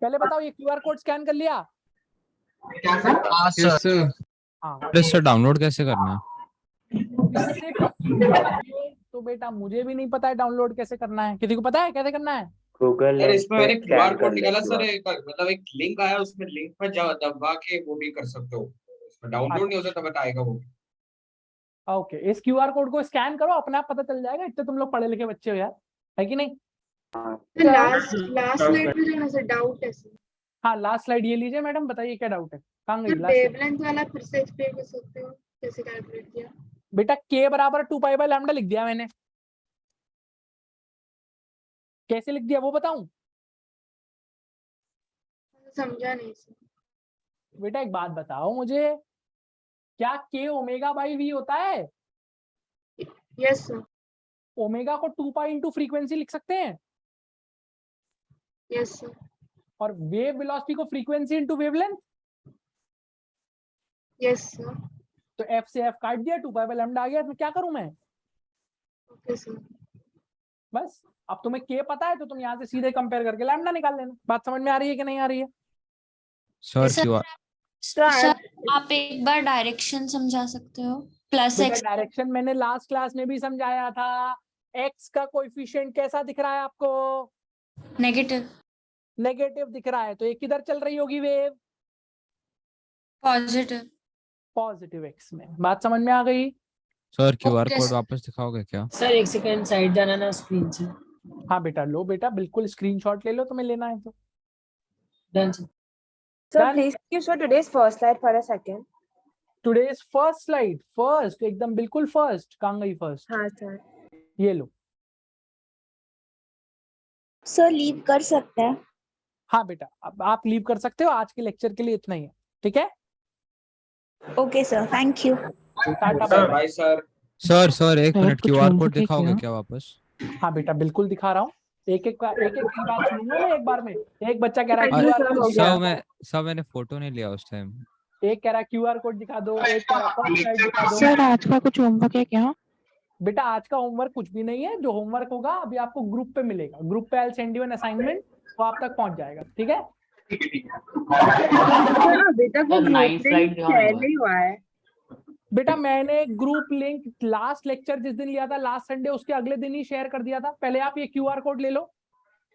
पहले बताओ, ये QR कोड स्कैन कर लिया? सर डाउनलोड कैसे करना है? तो बेटा मुझे भी नहीं पता है डाउनलोड कैसे करना है। किसी को पता है कैसे करना है? गूगल सर इसमें मैंने QR कोड निकाला सर, मतलब एक लिंक आया, उसमें लिंक पर जाओ, दबा के वो भी कर सकते हो। इसमें डाउनलोड नहीं होता तो बताएगा वो। ओके, इस QR कोड को स्कैन करो, अपने आप पता चल जाएगा। इतने तुम लोग पढ़े लिखे बच्चे हो यार, है कि नहीं? लास्ट स्लाइड पे जो है डाउट है सर। हाँ लास्ट स्लाइड ये लीजिए मैडम, बताइए क्या डाउट है? कहाँ गई लास्ट? वेवलेंथ वाला फिर से एक्सप्लेन कर सकते हो कैसे कैलकुलेट किया? बेटा K बराबर 2π/λ लिख दिया मैंने। कैसे लिख दिया वो बताऊं? समझा नहीं सर। बेटा एक बात बताओ मुझे, क्या K ω/v होता है? Yes sir. ओमेगा को 2π इंटू फ्रीक्वेंसी लिख सकते हैं। Yes sir. और वेव वेलोसिटी को frequency into wavelength. Yes sir. तो F से F काट दिया, 2π/λ आ गया। इसमें क्या करूं मैं? Okay sir. बस अब तुम्हें K पता है तो तुम यहाँ से सीधे कंपेयर करके लैम्डा निकाल लेना। बात समझ में आ रही है कि नहीं आ रही है? सर आप एक बार डायरेक्शन समझा सकते हो? प्लस एक्स डायरेक्शन मैंने लास्ट क्लास में भी समझाया था। X का कोएफिशिएंट कैसा दिख रहा है आपको? नेगेटिव दिख रहा है। तो ये किधर चल रही होगी वेव? पॉजिटिव X में। बात समझ में आ गई? सर QR कोड वापस दिखाओगे क्या? सर 1 सेकंड साइड जाना ना स्क्रीन से। हाँ बेटा लो बेटा, बिल्कुल स्क्रीनशॉट ले लो, तुम्हें लेना है तो। Done sir. Sir, please can you show today's first slide for a second? Today's first slide, first एकदम बिल्कुल फर्स्ट। कहाँ गई फर्स्ट? हाँ सर। ये लो। सर लीव कर सकते हैं? हाँ बेटा अब आप लीव कर सकते हो। आज के लेक्चर के लिए इतना ही है, ठीक है? Okay sir, thank you. Bye sir. Sir एक मिनट, QR कोड दिखाओगे क्या वापस? हाँ बेटा बिल्कुल दिखा रहा हूँ। एक एक बात सुनूंगा मैं एक बार में। एक बच्चा कह रहा है QR कोड। सर मैंने फोटो नहीं लिया उस टाइम। एक कह रहा है QR कोड दिखा दो, एक कह रहा है दिखा दो। सर आज का कुछ होमवर्क है क्या? बेटा आज का होमवर्क कुछ भी नहीं है। जो होमवर्क होगा अभी आपको ग्रुप पे मिलेगा। ग्रुप पे I will send you an assignment, वो आप तक पहुंच जाएगा, ठीक है? बेटा वो 9 स्लाइड नहीं हुआ है। बेटा मैंने ग्रुप लिंक लास्ट लेक्चर जिस दिन लिया था, लास्ट संडे, उसके अगले दिन ही शेयर कर दिया था। पहले आप ये QR कोड ले लो।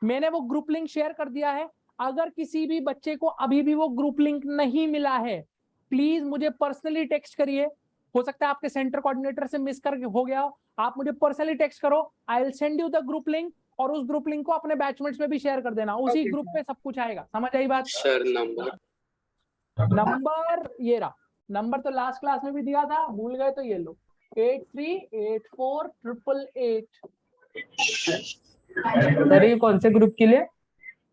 मैंने वो ग्रुप लिंक शेयर कर दिया है। अगर किसी भी बच्चे को अभी भी वो ग्रुप लिंक नहीं मिला है, प्लीज मुझे पर्सनली टेक्स्ट करिए। हो सकता है आपके सेंटर कोऑर्डिनेटर से मिस कर हो गया हो। आप मुझे पर्सनली टेक्स्ट करो, I will send you the group link. और उस ग्रुप लिंक को अपने बैचमेट्स में भी शेयर कर देना। उसी ग्रुप पे सब कुछ आएगा। समझ आई बात? सर नंबर ये रहा। नंबर तो लास्ट क्लास में भी दिया था, भूल गए तो ये लो 83848888। सर ये कौन से ग्रुप के लिए?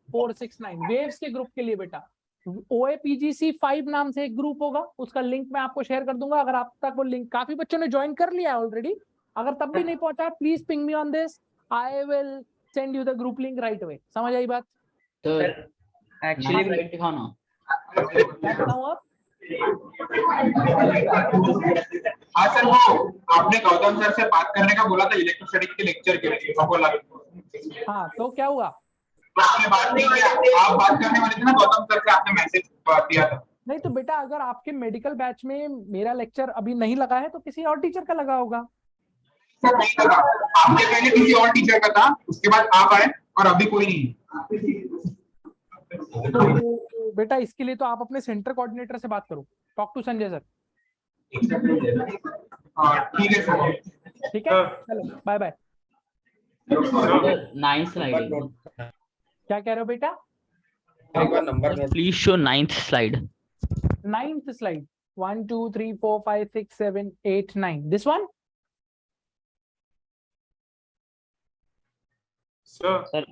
469 वेव्स के ग्रुप के लिए बेटा। OAPGC 5 नाम से एक ग्रुप होगा, उसका लिंक मैं आपको शेयर कर दूंगा। अगर आप तक वो लिंक, काफी बच्चों ने ज्वाइन कर लिया है ऑलरेडी। अगर तब भी नहीं पहुंचा, please ping me on this, I will send you the group link right away. समझ आई बात? सर एक्चुअली दिखाओ ना। क्या बताऊं? आप हाँ सर, वो आपने गौतम सर से बात करने का बोला था इलेक्ट्रोस्टैटिक के लेक्चर के लिए, वो बोला। हाँ तो क्या हुआ? आपने बात नहीं किया, आप बात करने वाले थे ना गौतम सर से, आपने मैसेज दिया था। नहीं तो बेटा अगर आपके मेडिकल बैच में मेरा लेक्चर अभी नहीं लगा है तो किसी और टीचर का लगा होगा। सर नहीं लगा, आपने पहले किसी और टीचर का था, उसके बाद आप आए और अभी कोई नहीं। तो बेटा इसके लिए तो आप अपने सेंटर कोऑर्डिनेटर से बात करो, टॉक टू संजय सर। ठीक है सर। ठीक है, चलो बाय बाय। 9th slide. क्या कह रहे हो बेटा? एक बार number note. Please show 9th slide. 9th slide 1 2 3 4 5 6 7 8 9 this one. Sir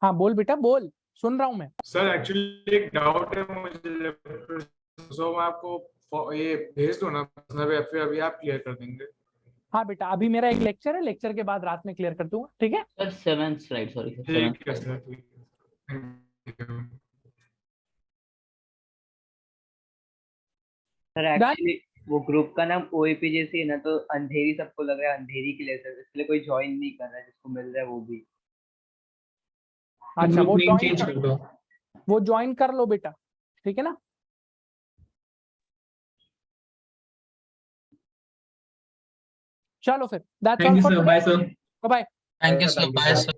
हाँ बोल बेटा बोल, सुन रहा हूँ मैं। सर एक्चुअली एक डाउट है मुझे, सो मैं आपको ये भेज दूं ना या फिर अभी आप क्लियर कर देंगे? हाँ बेटा अभी मेरा एक लेक्चर है, लेक्चर के बाद रात में क्लियर कर दूंगा, ठीक है? Sir, 7th slide, sorry. Sir, ठीक 7th. है सर, ठीक है। Thank you. सर एक्चुअली वो ग्रुप का नाम OAPJC है ना, तो अंधेरी सबको लग रहा है अंधेरी के लिए सर, इसलिए कोई ज्वाइन नहीं कर रहा है, जिसको मिल रहा है वो भी। अच्छा वो चेंज कर दो। वो ज्वाइन कर लो बेटा, ठीक है ना? चलो फिर that's all for bye sir. Bye. Thank you sir, bye sir.